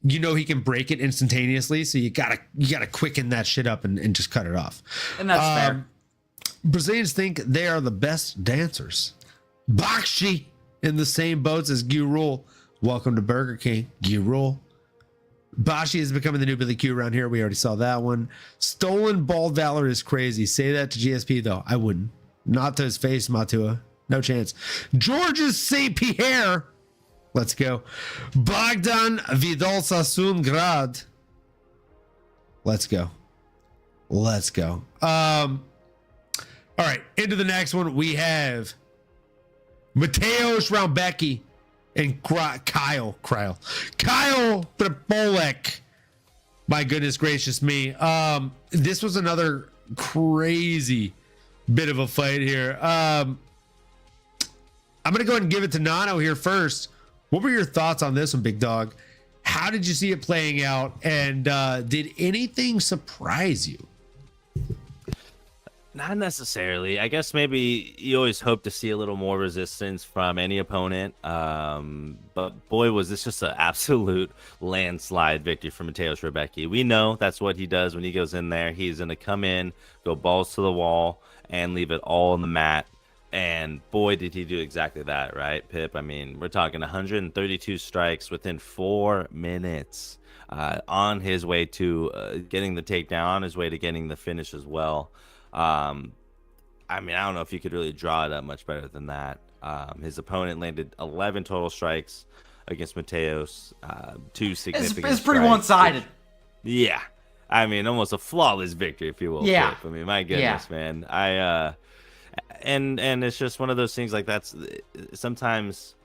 you know he can break it instantaneously. So you gotta quicken that shit up and just cut it off. And that's fair. Brazilians think they are the best dancers. Bakshi in the same boats as Gurul. Welcome to Burger King, Gurul. Bashi is becoming the new Billy Q around here. We already saw that one. Stolen bald valor is crazy. Say that to GSP though. I wouldn't. Not to his face, Matua. No chance. George's St. Pierre. Let's go. Bogdan Vidal Sassoon Grad. Let's go. All right, into the next one. We have Mateusz Rebecki and Kyle Prepolek. My goodness gracious me. This was another crazy bit of a fight here. I'm going to go ahead and give it to Nano here first. What were your thoughts on this one, big dog? How did you see it playing out? And did anything surprise you? Not necessarily. I guess maybe you always hope to see a little more resistance from any opponent. But boy, was this just an absolute landslide victory for Mateusz Rebecki. We know that's what he does when he goes in there. He's going to come in, go balls to the wall, and leave it all on the mat. And boy, did he do exactly that, right, Pip? I mean, we're talking 132 strikes within 4 minutes. on his way to getting the takedown, on his way to getting the finish as well. I mean, I don't know if you could really draw it up much better than that. His opponent landed 11 total strikes against Mateusz, 2 significant It's pretty strikes. one-sided. Yeah. I mean, almost a flawless victory, if you will. Yeah. Pip. I mean, my goodness, man. And it's just one of those things, like, that's sometimes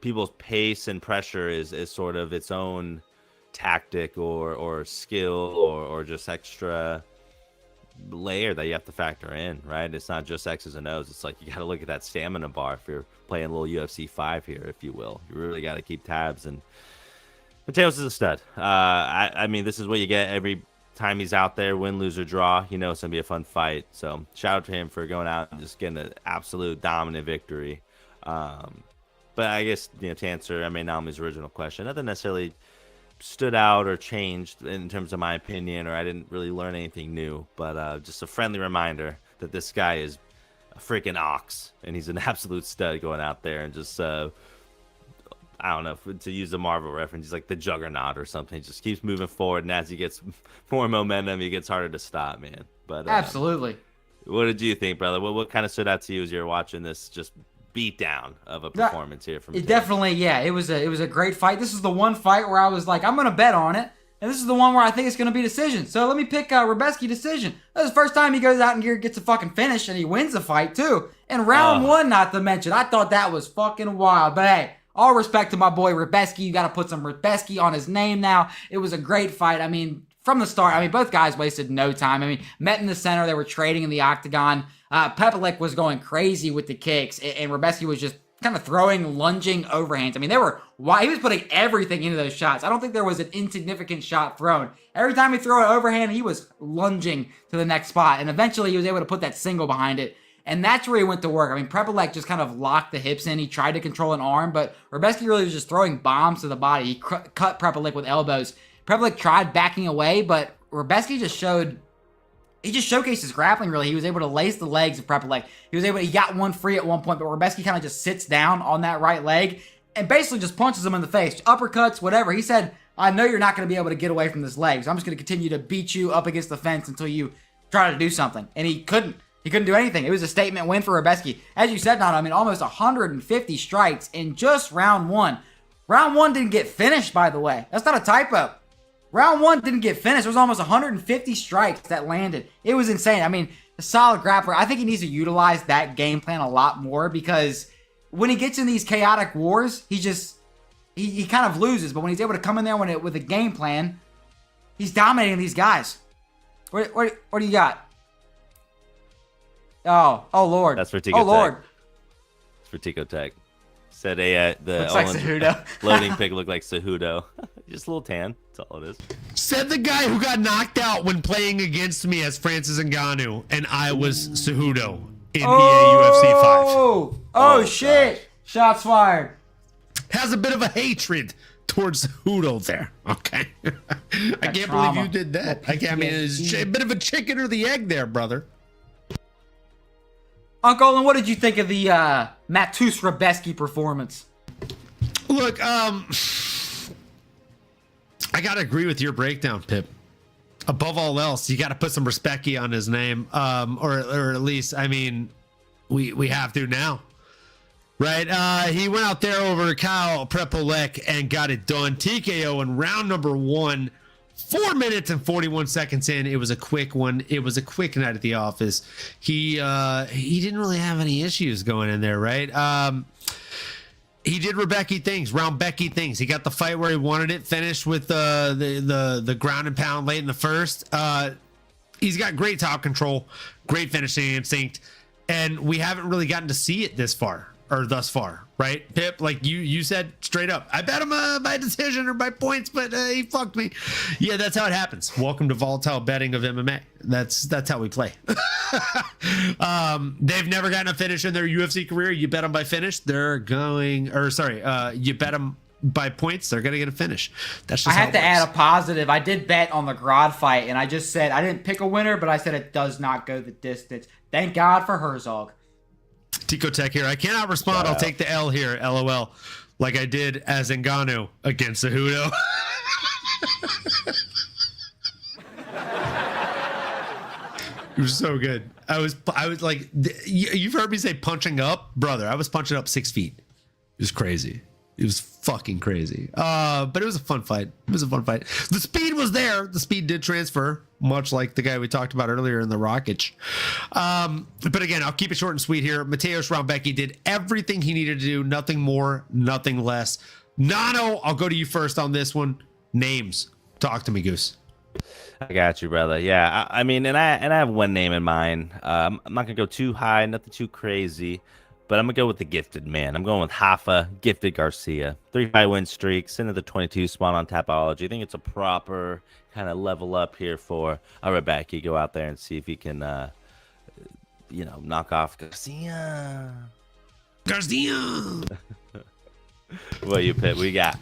people's pace and pressure is sort of its own tactic or skill or just extra layer that you have to factor in, right? It's not just X's and O's. It's like you got to look at that stamina bar if you're playing a little UFC 5 here, if you will. You really got to keep tabs. And Mateusz is a stud. I mean, this is what you get every time he's out there, win, lose, or draw. You know it's going to be a fun fight. So shout out to him for going out and just getting an absolute dominant victory. But I guess, to answer MMAnomaly's original question, nothing necessarily stood out or changed in terms of my opinion, or I didn't really learn anything new. But just a friendly reminder that this guy is a freaking ox, and he's an absolute stud going out there and just... I don't know, to use a Marvel reference, he's like the juggernaut or something. He just keeps moving forward, and as he gets more momentum, he gets harder to stop, man. But Absolutely. What did you think, brother? What kind of stood out to you as you were watching this just beat down of a performance here from It definitely, yeah, it was a great fight. This is the one fight where I was like, I'm gonna bet on it, and this is the one where I think it's gonna be decision. So let me pick Rebecki decision. That's the first time he goes out and gets a fucking finish, and he wins the fight too. And round one, not to mention, I thought that was fucking wild. But hey, all respect to my boy Rebecki. You got to put some Rebecki on his name now. It was a great fight. I mean, from the start, both guys wasted no time. Met in the center. They were trading in the octagon. Pepelek was going crazy with the kicks, and Rebecki was just kind of throwing, lunging overhands. He was putting everything into those shots. I don't think there was an insignificant shot thrown. Every time he threw an overhand, he was lunging to the next spot, and eventually he was able to put that single behind it. And that's where he went to work. Prepelek just kind of locked the hips in. He tried to control an arm, but Rebecki really was just throwing bombs to the body. He cut Prepelek with elbows. Prepelek tried backing away, but Rebecki just showcased his grappling, really. He was able to lace the legs of Prepelek. He got one free at one point, but Rebecki kind of just sits down on that right leg and basically just punches him in the face. Uppercuts, whatever. He said, I know you're not going to be able to get away from this leg, so I'm just going to continue to beat you up against the fence until you try to do something. And he couldn't. He couldn't do anything. It was a statement win for Rebecki. As you said, Nana, almost 150 strikes in just round one. Round one didn't get finished, by the way. That's not a typo. Round one didn't get finished. It was almost 150 strikes that landed. It was insane. A solid grappler. I think he needs to utilize that game plan a lot more, because when he gets in these chaotic wars, he kind of loses. But when he's able to come in there with a game plan, he's dominating these guys. What do you got? Oh Lord. That's for Tico Tech. Lord. It's for Tico Tech. Said the looks like Cejudo. Loading pick looked like Cejudo. Just a little tan. That's all it is. Said the guy who got knocked out when playing against me as Francis Ngannou, and I was Cejudo in UFC 5. Oh shit. Gosh. Shots fired. Has a bit of a hatred towards Cejudo there. Okay. I can't believe you did that. It's a bit of a chicken or the egg there, brother. Uncle Olin, what did you think of the Mateusz Rebecki performance? Look, I gotta agree with your breakdown, Pip. Above all else, you gotta put some Rebecki on his name, or at least, we have to now, right? He went out there over Kyle Prepelek and got it done. TKO in round number one. 4 minutes and 41 seconds in. It was a quick one. It was a quick night at the office. He didn't really have any issues going in there, right? He did Rebecki things, round Becky things. He got the fight where he wanted it, finished with the ground and pound late in the first. He's got great top control, great finishing instinct, and we haven't really gotten to see it thus far, right? Pip, like you said straight up, I bet him by decision or by points, but he fucked me. Yeah, that's how it happens. Welcome to volatile betting of MMA. That's how we play. They've never gotten a finish in their UFC career. You bet them by finish, you bet them by points, they're gonna get a finish. That's just I have to add a positive. I did bet on the Grad fight, and I just said I didn't pick a winner, but I said it does not go the distance. Thank God for Herzog. Tico Tech here. I cannot respond. I'll take the L here. LOL. Like I did as Ngannou against Cejudo. It was so good. I was like, you've heard me say punching up, brother. I was punching up 6 feet. It was crazy. It was fucking crazy. But it was a fun fight. It was a fun fight. The speed was there. The speed did transfer, much like the guy we talked about earlier in the Rakic. But again, I'll keep it short and sweet here. Mateusz Rebecki did everything he needed to do. Nothing more, nothing less. Nano, I'll go to you first on this one. Names. Talk to me, Goose. I got you, brother. Yeah, I mean, and I have one name in mind. I'm not gonna go too high, nothing too crazy, but I'm gonna go with the gifted man. I'm going with Rafa Gifted Garcia. 3-5 win streaks into the 22 spot on Tapology. I think it's a proper kind of level up here for Rebecki. Go out there and see if he can, knock off Garcia. What you Pit? We got.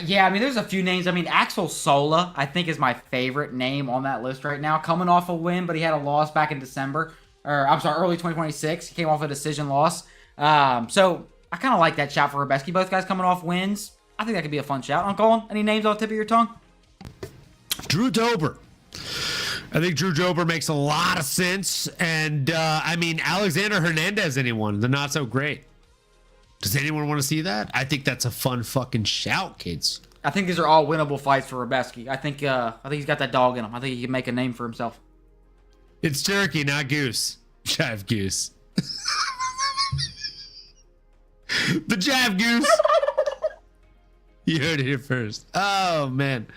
Yeah, I mean, there's a few names. I mean, Axel Sola, I think, is my favorite name on that list right now. Coming off a win, but he had a loss back in December. Early 2026. He came off a decision loss. So I kind of like that shout for Rebecki. Both guys coming off wins. I think that could be a fun shout. Colin, any names on the tip of your tongue? Drew Dober. I think Drew Dober makes a lot of sense. And, Alexander Hernandez, anyone? They're not so great. Does anyone want to see that? I think that's a fun fucking shout, kids. I think these are all winnable fights for Rebecki. I think he's got that dog in him. I think he can make a name for himself. It's turkey, not goose. Jive goose. The jive goose. You heard it here first. Oh, man.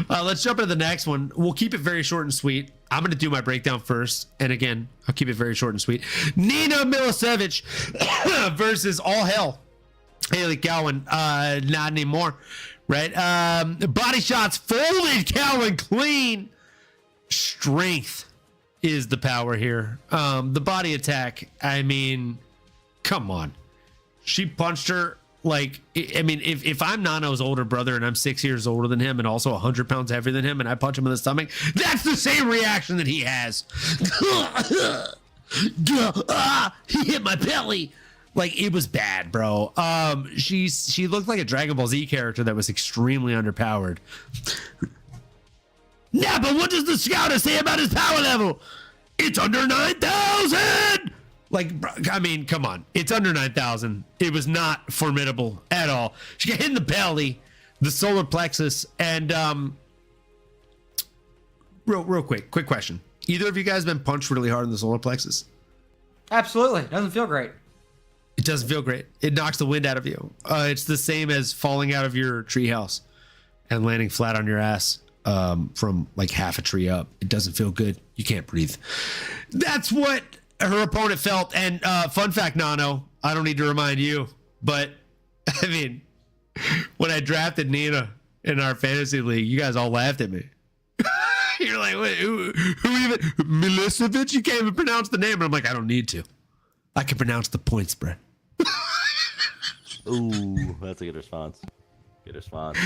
Let's jump into the next one. We'll keep it very short and sweet. I'm going to do my breakdown first. And again, I'll keep it very short and sweet. Nina Milosevic versus all hell Haley Cowan. Not anymore, right? Body shots folded, Cowan clean. Strength is the power here. The body attack, I mean, come on. She punched her. Like, I mean, if I'm Nano's older brother and I'm 6 years older than him and also 100 pounds heavier than him and I punch him in the stomach, that's the same reaction that he has. He hit my belly. Like, it was bad, bro. She looked like a Dragon Ball Z character that was extremely underpowered. Yeah, but what does the scouter say about his power level? It's under 9,000. Like, I mean, come on. It's under 9,000. It was not formidable at all. She got hit in the belly, the solar plexus, and real quick question. Either of you guys been punched really hard in the solar plexus? Absolutely. Doesn't feel great. It doesn't feel great. It knocks the wind out of you. It's the same as falling out of your treehouse and landing flat on your ass from like half a tree up. It doesn't feel good. You can't breathe. That's what her opponent felt. And fun fact, Nano, I don't need to remind you, but I mean, when I drafted Nina in our fantasy league, you guys all laughed at me. You're like, wait, who even? Milosevic? You can't even pronounce the name. And I'm like, I don't need to. I can pronounce the point spread. Ooh, that's a good response. Good response.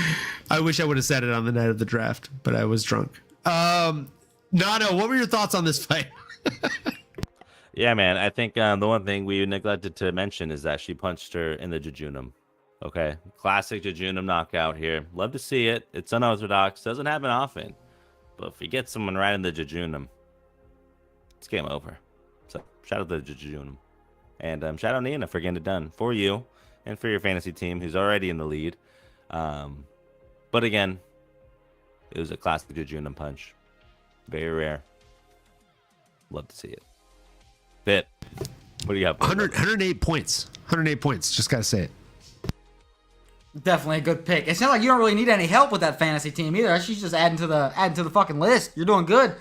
I wish I would have said it on the night of the draft, but I was drunk. Nano, what were your thoughts on this fight? Yeah, man. I think the one thing we neglected to mention is that she punched her in the jejunum. Okay, classic jejunum knockout here. Love to see it. It's unorthodox. Doesn't happen often. But if you get someone right in the jejunum, it's game over. So shout out to the jejunum. And shout out Nina for getting it done for you and for your fantasy team who's already in the lead. But again, it was a classic jejunum punch. Very rare. Love to see it. Fit. What do you have? 108 points. 108 points. Just got to say it. Definitely a good pick. It sounds like you don't really need any help with that fantasy team either. She's just adding to the fucking list. You're doing good.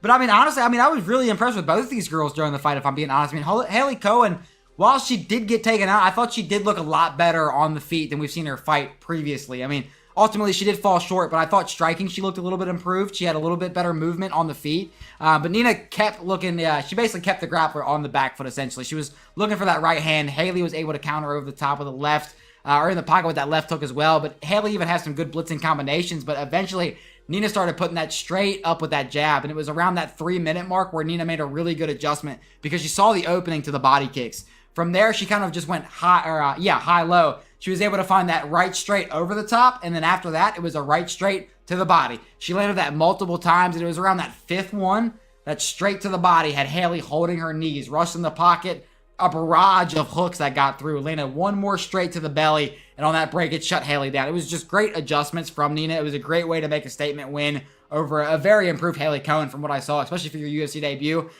But I mean, honestly, I was really impressed with both these girls during the fight, if I'm being honest. I mean, Haley Cohen, while she did get taken out, I thought she did look a lot better on the feet than we've seen her fight previously. I mean, ultimately, she did fall short, but I thought striking, she looked a little bit improved. She had a little bit better movement on the feet. But Nina kept looking, she basically kept the grappler on the back foot, essentially. She was looking for that right hand. Haley was able to counter over the top of the left, or in the pocket with that left hook as well. But Haley even has some good blitzing combinations, but eventually Nina started putting that straight up with that jab, and it was around that 3-minute mark where Nina made a really good adjustment because she saw the opening to the body kicks From there, she kind of just went high-low. She was able to find that right straight over the top, and then after that, it was a right straight to the body. She landed that multiple times, and it was around that fifth one, that straight to the body, had Haley holding her knees, rushed in the pocket, a barrage of hooks that got through, landed one more straight to the belly, and on that break, it shut Haley down. It was just great adjustments from Nina. It was a great way to make a statement win over a very improved Haley Cohen from what I saw, especially for your UFC debut.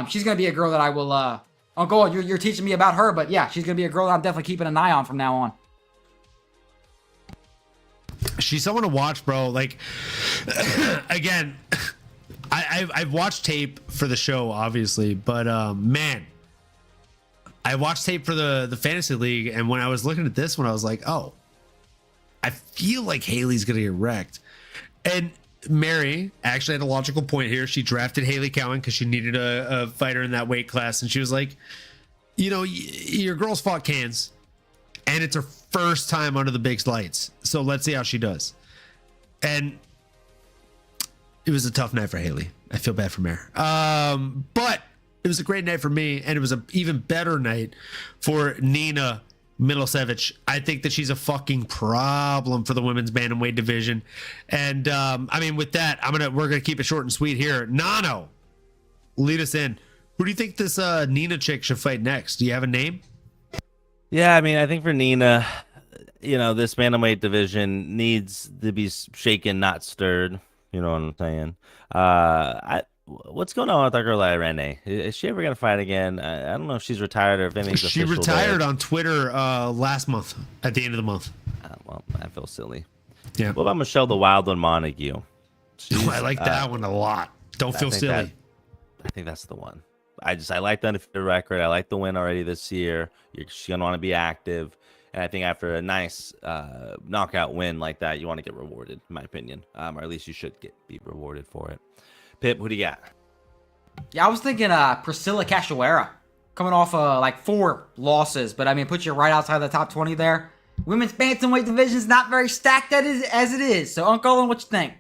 She's going to be a girl that I will... Uncle, you're teaching me about her, but yeah, she's going to be a girl that I'm definitely keeping an eye on from now on. She's someone to watch, bro. Like, again, I've watched tape for the show, obviously, but man, I watched tape for the fantasy league, and when I was looking at this one, I was like, oh, I feel like Haley's going to get wrecked. And Mary actually had a logical point here. She drafted Haley Cowan because she needed a fighter in that weight class, and she was like, you know, your girl's fought cans, and it's her first time under the big lights, so let's see how she does. And it was a tough night for Haley. I feel bad for Mary, but it was a great night for me, and it was an even better night for Nina Milosevic. I think that she's a fucking problem for the women's bantamweight division. And I mean, with that, we're gonna keep it short and sweet here. Nano, lead us in. Who do you think this Nina chick should fight next? Do you have a name? Yeah, I mean, I think for Nina, you know, this bantamweight division needs to be shaken, not stirred. You know what I'm saying? What's going on with our girl Irene? Is she ever gonna fight again? I don't know if she's retired or if anything's She official retired there. on Twitter last month at the end of the month. Well, I feel silly. Yeah. What about Michelle the Wild One Montague? I like that one a lot. Don't feel silly. I think that's the one. I like the undefeated record. I like the win already this year. She's gonna want to be active, and I think after a nice knockout win like that, you want to get rewarded, in my opinion, or at least you should be rewarded for it. Pip, who do you got? Yeah, I was thinking Priscilla Cachoeira, coming off like 4 losses, but I mean, put you right outside the top 20 there. Women's bantamweight division is not very stacked as it is. So, Uncle Owen, what you think?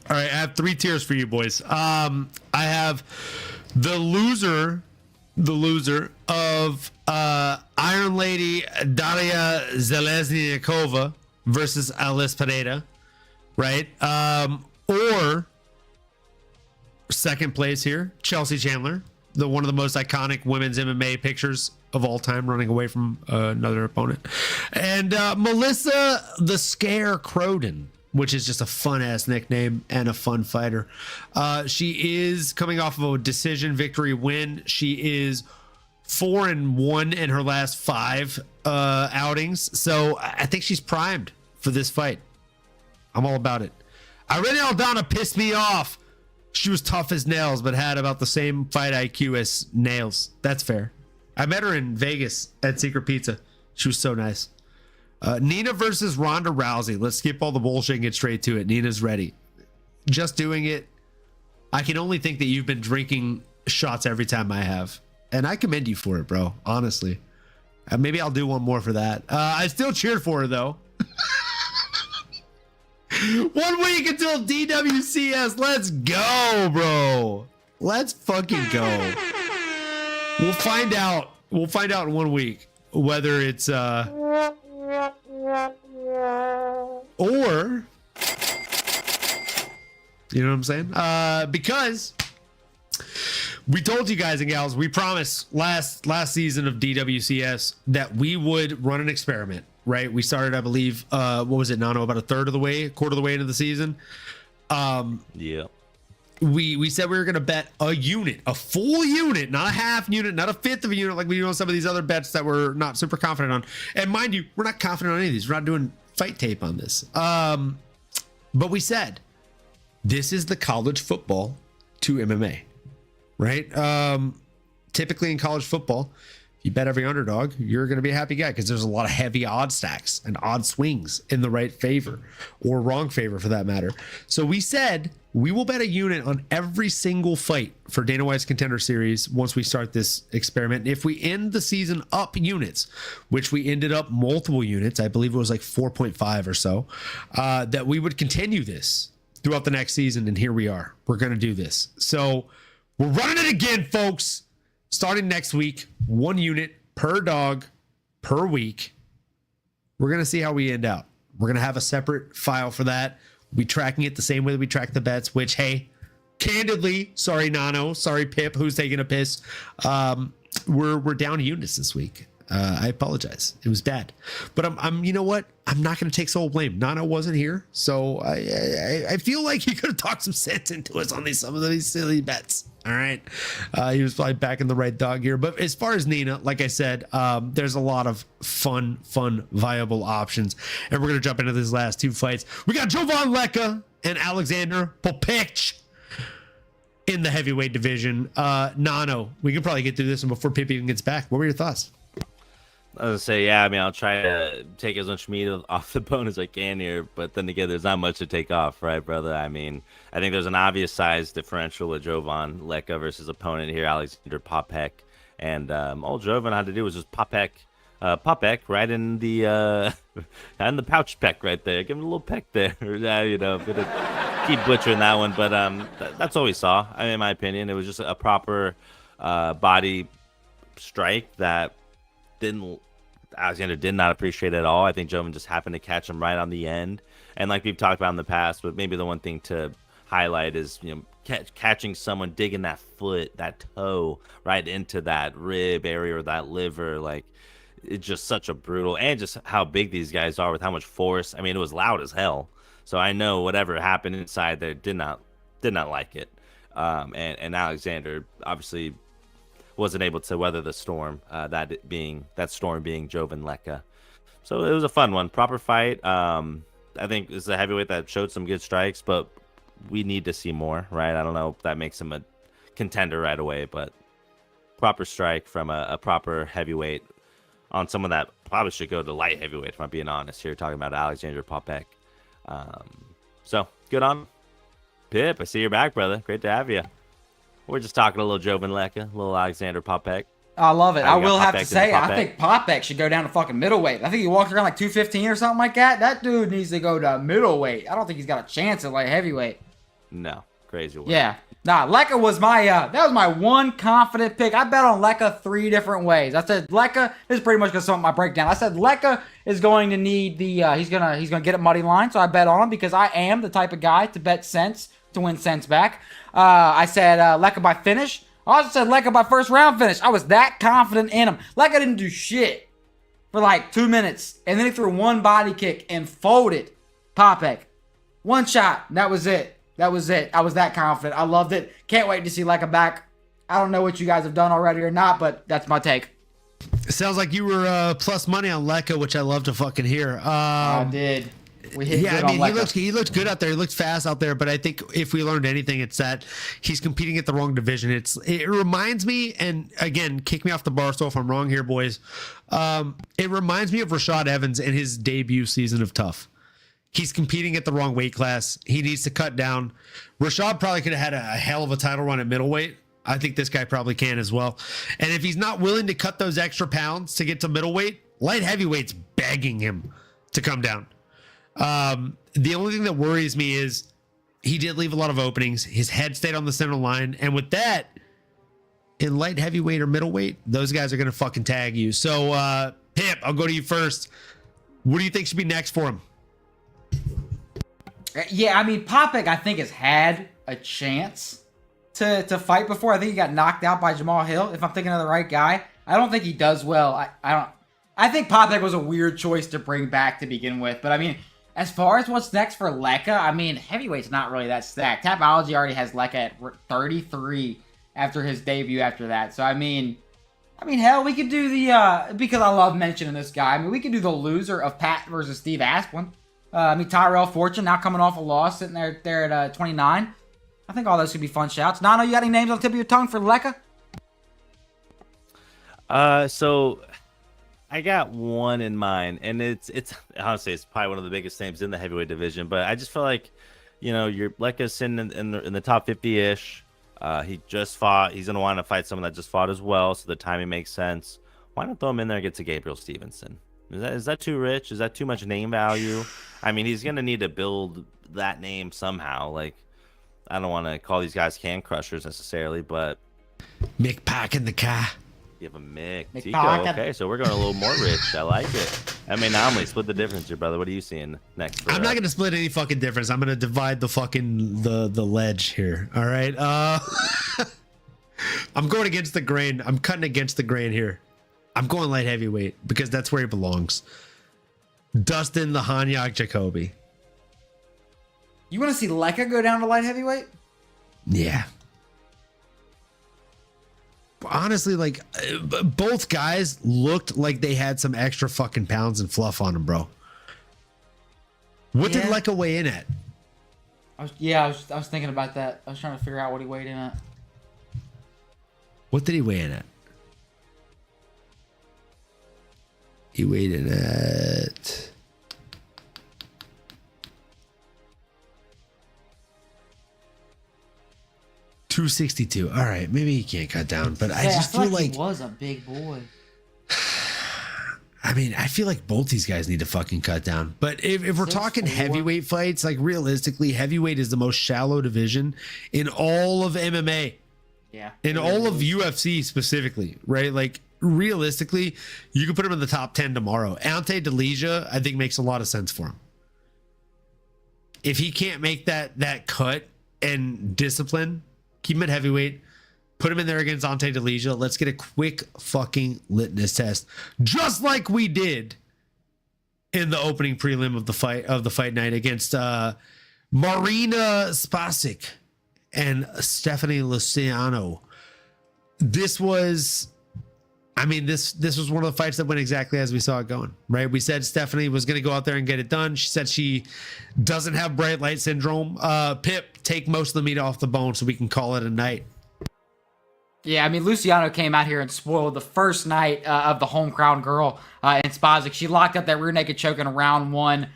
All right, I have 3 tiers for you boys. I have the loser of Iron Lady Daria Zeleznyakova versus Alice Pereira, right? Or second place here, Chelsea Chandler, one of the most iconic women's MMA pictures of all time, running away from another opponent, and Melissa the Scare Croden, which is just a fun ass nickname and a fun fighter. She is coming off of a decision victory win. She is 4-1 in her last 5 outings, so I think she's primed for this fight. I'm all about it. Irene Aldana pissed me off. She was tough as nails, but had about the same fight IQ as Nails. That's fair. I met her in Vegas at Secret Pizza. She was so nice. Nina versus Ronda Rousey. Let's skip all the bullshit and get straight to it. Nina's ready. Just doing it. I can only think that you've been drinking shots every time I have. And I commend you for it, bro. Honestly. Maybe I'll do one more for that. I still cheered for her, though. 1 week until DWCS. Let's go, bro. Let's fucking go. We'll find out. We'll find out in 1 week whether it's or you know what I'm saying? Because we told you guys and gals, we promised last season of DWCS that we would run an experiment. Right, we started, I believe, what was it, Nano? About quarter of the way into the season. Yeah. We said we were going to bet a unit, a full unit, not a half unit, not a fifth of a unit like we do on some of these other bets that we're not super confident on. And mind you, we're not confident on any of these. We're not doing fight tape on this. But we said this is the college football to MMA, right? Typically in college football, you bet every underdog, you're going to be a happy guy because there's a lot of heavy odd stacks and odd swings in the right favor or wrong favor for that matter. So we said we will bet a unit on every single fight for Dana White's Contender Series once we start this experiment. If we end the season up units, which we ended up multiple units, I believe it was like 4.5 or so, that we would continue this throughout the next season. And here we are. We're going to do this. So we're running it again, folks. starting next week, 1 unit per dog per week. We're going to see how we end out. We're going to have a separate file for that. We'll be tracking it the same way that we track the bets, which, hey, candidly, sorry, Nano, sorry, Pip, who's taking a piss. We're down units this week. I apologize. It was bad, but I'm you know what? I'm not going to take sole blame. Nano wasn't here, so I feel like he could have talked some sense into us on some of these silly bets. All right, he was probably back in the right dog here. But as far as Nina, like I said, there's a lot of fun, viable options, and we're going to jump into these last 2 fights. We got Jovan Leka and Aleksandar Rakic in the heavyweight division. Nano, we can probably get through this one before Pip even gets back. What were your thoughts? I was gonna say, yeah, I mean, I'll try to take as much meat off the bone as I can here, but then again, there's not much to take off, right, brother? I mean, I think there's an obvious size differential with Jovan Leka versus opponent here, Aleksandar Rakic, and all Jovan had to do was just Rakic right in the pouch peck right there. Give him a little peck there, you know, gonna keep butchering that one, but that's all we saw. I mean, in my opinion, it was just a proper body strike that Aleksandar did not appreciate at all. I think Jovan just happened to catch him right on the end. And like we've talked about in the past, but maybe the one thing to highlight is, you know, catching someone digging that foot, that toe right into that rib area or that liver. Like, it's just such a brutal, and just how big these guys are with how much force. I mean, it was loud as hell. So I know whatever happened inside there did not like it. And Aleksandar obviously wasn't able to weather the storm, that storm being Jovan Leka. So it was a fun one, proper fight. I think it's a heavyweight that showed some good strikes, but we need to see more, right? I don't know if that makes him a contender right away, but proper strike from a proper heavyweight on someone that probably should go to light heavyweight, if I'm being honest here, talking about Aleksandar Rakic. So good on Pip. I see you're back, brother. Great to have you. We're just talking a little Jovan Leka, a little Aleksandar Rakic. I love it. I will have to Rakic say, I think Rakic should go down to fucking middleweight. I think he walked around like 215 or something like that. That dude needs to go to middleweight. I don't think he's got a chance at light heavyweight. No, crazy work. Yeah. Nah, Leka was my that was my one confident pick. I bet on Leka 3 different ways. I said Leka, this is pretty much gonna sum up my breakdown. I said Leka is going to need the he's gonna get a muddy line, so I bet on him because I am the type of guy to bet sense to win sense back. I said Leka by finish. I also said Leka by first round finish. I was that confident in him. Leka didn't do shit for like 2 minutes, and then he threw one body kick and folded Rakic. One shot. That was it. I was that confident. I loved it. Can't wait to see Leka back. I don't know what you guys have done already or not, but that's my take. It sounds like you were plus money on Leka, which I love to fucking hear. I did. We hit Yeah, good I mean, on Leka. he looked good out there. He looked fast out there. But I think if we learned anything, it's that he's competing at the wrong division. It reminds me, and again, kick me off the bar. So if I'm wrong here, boys, it reminds me of Rashad Evans in his debut season of Tough. He's competing at the wrong weight class. He needs to cut down. Rashad probably could have had a hell of a title run at middleweight. I think this guy probably can as well. And if he's not willing to cut those extra pounds to get to middleweight, light heavyweight's begging him to come down. The only thing that worries me is he did leave a lot of openings. His head stayed on the center line. And with that, in light heavyweight or middleweight, those guys are going to fucking tag you. So, Pip, I'll go to you first. What do you think should be next for him? Yeah, I mean, Rakic, I think, has had a chance to fight before. I think he got knocked out by Jamal Hill, if I'm thinking of the right guy. I don't think he does well. I think Rakic was a weird choice to bring back to begin with. But, I mean, as far as what's next for Leka, I mean, heavyweight's not really that stacked. Tapology already has Leka at 33 after his debut after that. So, I mean, hell, we could do the, because I love mentioning this guy, I mean, we could do the loser of Pat versus Steve Asplin. Tyrell Fortune now coming off a loss, sitting there at 29. I think all those could be fun shouts. Nano, you got any names on the tip of your tongue for Leka? So I got one in mind, and it's honestly it's probably one of the biggest names in the heavyweight division. But I just feel like, your Leka's sitting in the top 50-ish. He just fought. He's gonna want to fight someone that just fought as well, so the timing makes sense. Why not throw him in there and get to Gabriel Stevenson? Is that too rich? Is that too much name value? I mean, he's going to need to build that name somehow. Like, I don't want to call these guys can crushers necessarily, but Mick Pack in the car. You have a Mick. Mick Tico. Pack. Okay, so we're going a little more rich. I like it. MMAnomaly, split the difference here, brother. What are you seeing next? For, I'm not gonna split any fucking difference. I'm gonna divide the fucking the ledge here. All right. I'm going against the grain. I'm cutting against the grain here. I'm going light heavyweight because that's where he belongs. Dustin the Hanyak Jacoby. You want to see Leka go down to light heavyweight? Yeah. Honestly, like both guys looked like they had some extra fucking pounds and fluff on them, bro. What did Leka weigh in at? I was thinking about that. I was trying to figure out what he weighed in at. What did he weigh in at? He weighed in at 262. All right, maybe he can't cut down, but I just feel like he was a big boy. I mean, I feel like both these guys need to fucking cut down. But if we're talking heavyweight fights, like realistically, heavyweight is the most shallow division in all of MMA. Yeah. In all of UFC specifically, right? Like realistically, you could put him in the top 10 tomorrow. Ante Delija, I think, makes a lot of sense for him. If he can't make that cut and discipline, keep him at heavyweight. Put him in there against Ante Delija. Let's get a quick fucking litmus test, just like we did in the opening prelim of the fight night against Marina Spasic and Stephanie Luciano. This was one of the fights that went exactly as we saw it going, right? We said Stephanie was going to go out there and get it done. She said she doesn't have bright light syndrome. Pip, take most of the meat off the bone so we can call it a night. Yeah, I mean, Luciano came out here and spoiled the first night of the home crown girl in Spasic. She locked up that rear naked choke in round one,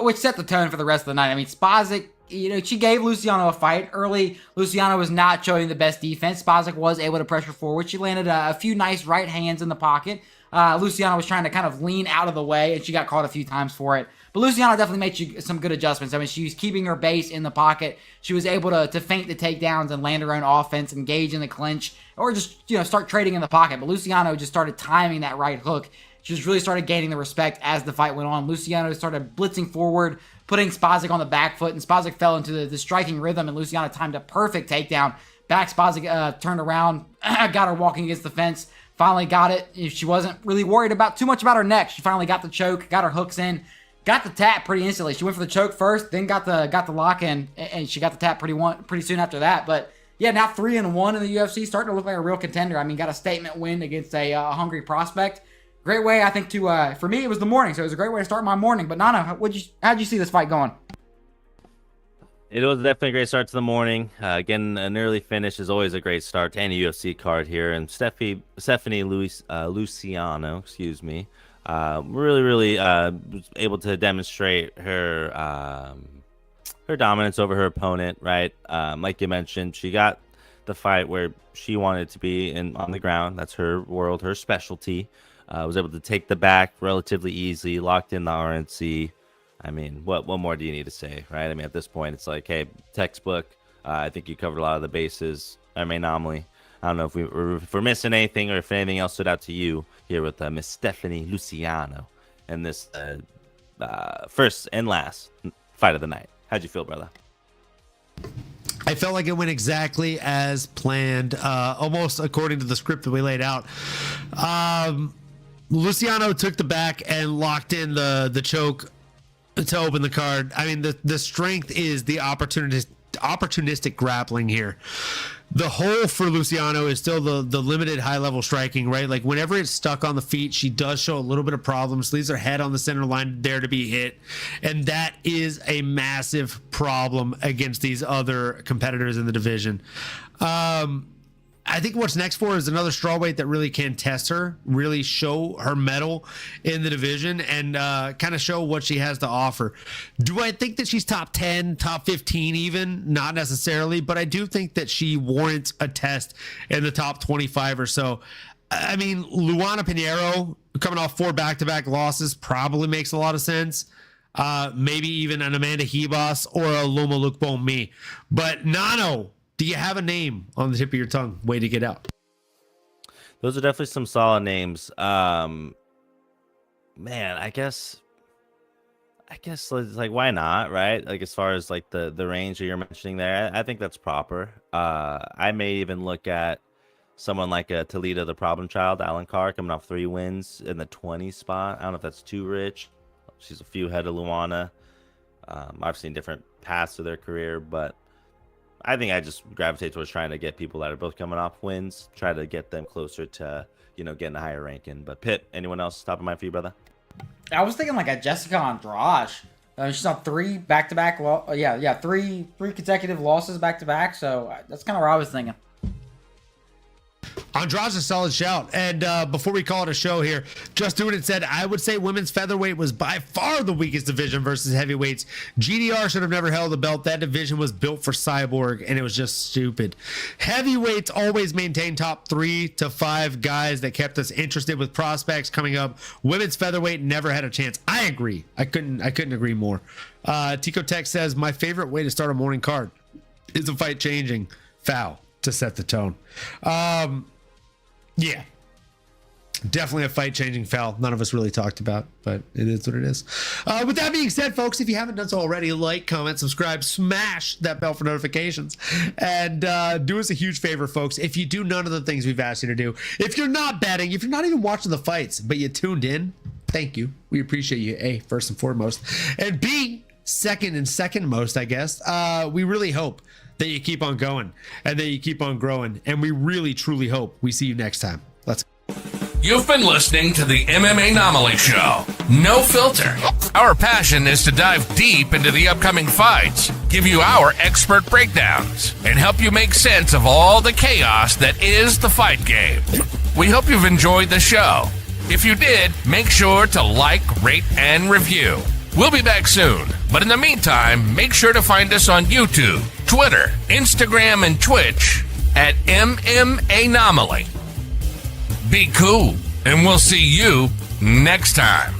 which set the tone for the rest of the night. I mean, Spasic, she gave Luciano a fight. Early, Luciano was not showing the best defense. Spasic was able to pressure forward. She landed a few nice right hands in the pocket. Luciano was trying to kind of lean out of the way, and she got caught a few times for it. But Luciano definitely made some good adjustments. I mean, she was keeping her base in the pocket. She was able to feint the takedowns and land her own offense, engage in the clinch, or just, start trading in the pocket. But Luciano just started timing that right hook. She just really started gaining the respect as the fight went on. Luciano started blitzing forward, putting Spasic on the back foot, and Spasic fell into the striking rhythm, and Luciano timed a perfect takedown. Back Spasic turned around, got her walking against the fence, finally got it. She wasn't really worried about too much about her neck. She finally got the choke, got her hooks in, got the tap pretty instantly. She went for the choke first, then got the lock in, and she got the tap pretty soon after that. But yeah, now 3-1 in the UFC, starting to look like a real contender. I mean, got a statement win against a hungry prospect. Great way, I think, to for me, it was the morning, so it was a great way to start my morning. But Nana, how'd you see this fight going? It was definitely a great start to the morning. Again, an early finish is always a great start to any UFC card here. And Stephanie Luciano, excuse me, really was able to demonstrate her dominance over her opponent, right? Like you mentioned, she got the fight where she wanted to be on the ground. That's her world, her specialty. Was able to take the back relatively easy, locked in the RNC. I mean, what more do you need to say, right? I mean, at this point, it's like, hey, textbook. I think you covered a lot of the bases. MMAnomaly. I don't know if we're missing anything or if anything else stood out to you here with Miss Stephanie Luciano and this first and last fight of the night. How'd you feel, brother? I felt like it went exactly as planned, almost according to the script that we laid out. Luciano took the back and locked in the choke to open the card. I mean, the strength is the opportunistic grappling here. The hole for Luciano is still the limited high-level striking, right? Like, whenever it's stuck on the feet, she does show a little bit of problems. Leaves her head on the center line there to be hit. And that is a massive problem against these other competitors in the division. I think what's next for her is another strawweight that really can test her, really show her mettle in the division, and kind of show what she has to offer. Do I think that she's top 10, top 15 even? Not necessarily, but I do think that she warrants a test in the top 25 or so. I mean, Luana Pinheiro, coming off 4 back-to-back losses, probably makes a lot of sense. Maybe even an Amanda Ribas or a Loma Lookbomi. But Nano, Do you have a name on the tip of your tongue? Way to get out. Those are definitely some solid names. Man, I guess it's like, why not, right? Like, as far as like the range that you're mentioning there, I think that's proper. I may even look at someone like a Toledo, the problem child, Aleksandar, coming off 3 wins in the 20 spot. I don't know if that's too rich. She's a few ahead of Luana. I've seen different paths to their career, but I think I just gravitate towards trying to get people that are both coming off wins, try to get them closer to, getting a higher ranking. But Pitt, anyone else top of mind for you, brother? I was thinking like a Jessica Andrade. She's on 3 back-to-back. Three consecutive losses back-to-back. So that's kind of where I was thinking. Andrade's a solid shout. And before we call it a show here, Just Doing It said, I would say women's featherweight was by far the weakest division versus heavyweights. GDR should have never held the belt. That division was built for Cyborg, and it was just stupid. Heavyweights always maintained top 3 to 5 guys that kept us interested with prospects coming up. Women's featherweight never had a chance. I agree. I couldn't agree more. Tico Tech says, my favorite way to start a morning card is a fight changing foul to set the tone. Yeah, definitely a fight-changing foul. None of us really talked about, but it is what it is. With that being said, folks, if you haven't done so already, like, comment, subscribe, smash that bell for notifications, and do us a huge favor, folks. If you do none of the things we've asked you to do, if you're not betting, if you're not even watching the fights, but you tuned in, thank you. We appreciate you, A, first and foremost, and B, second most, I guess. We really hope that you keep on going and that you keep on growing. And we really, truly hope we see you next time. Let's go. You've been listening to the MMAnomaly Show. No filter. Our passion is to dive deep into the upcoming fights, give you our expert breakdowns, and help you make sense of all the chaos that is the fight game. We hope you've enjoyed the show. If you did, make sure to like, rate, and review. We'll be back soon, but in the meantime, make sure to find us on YouTube, Twitter, Instagram, and Twitch at MMAnomaly. Be cool, and we'll see you next time.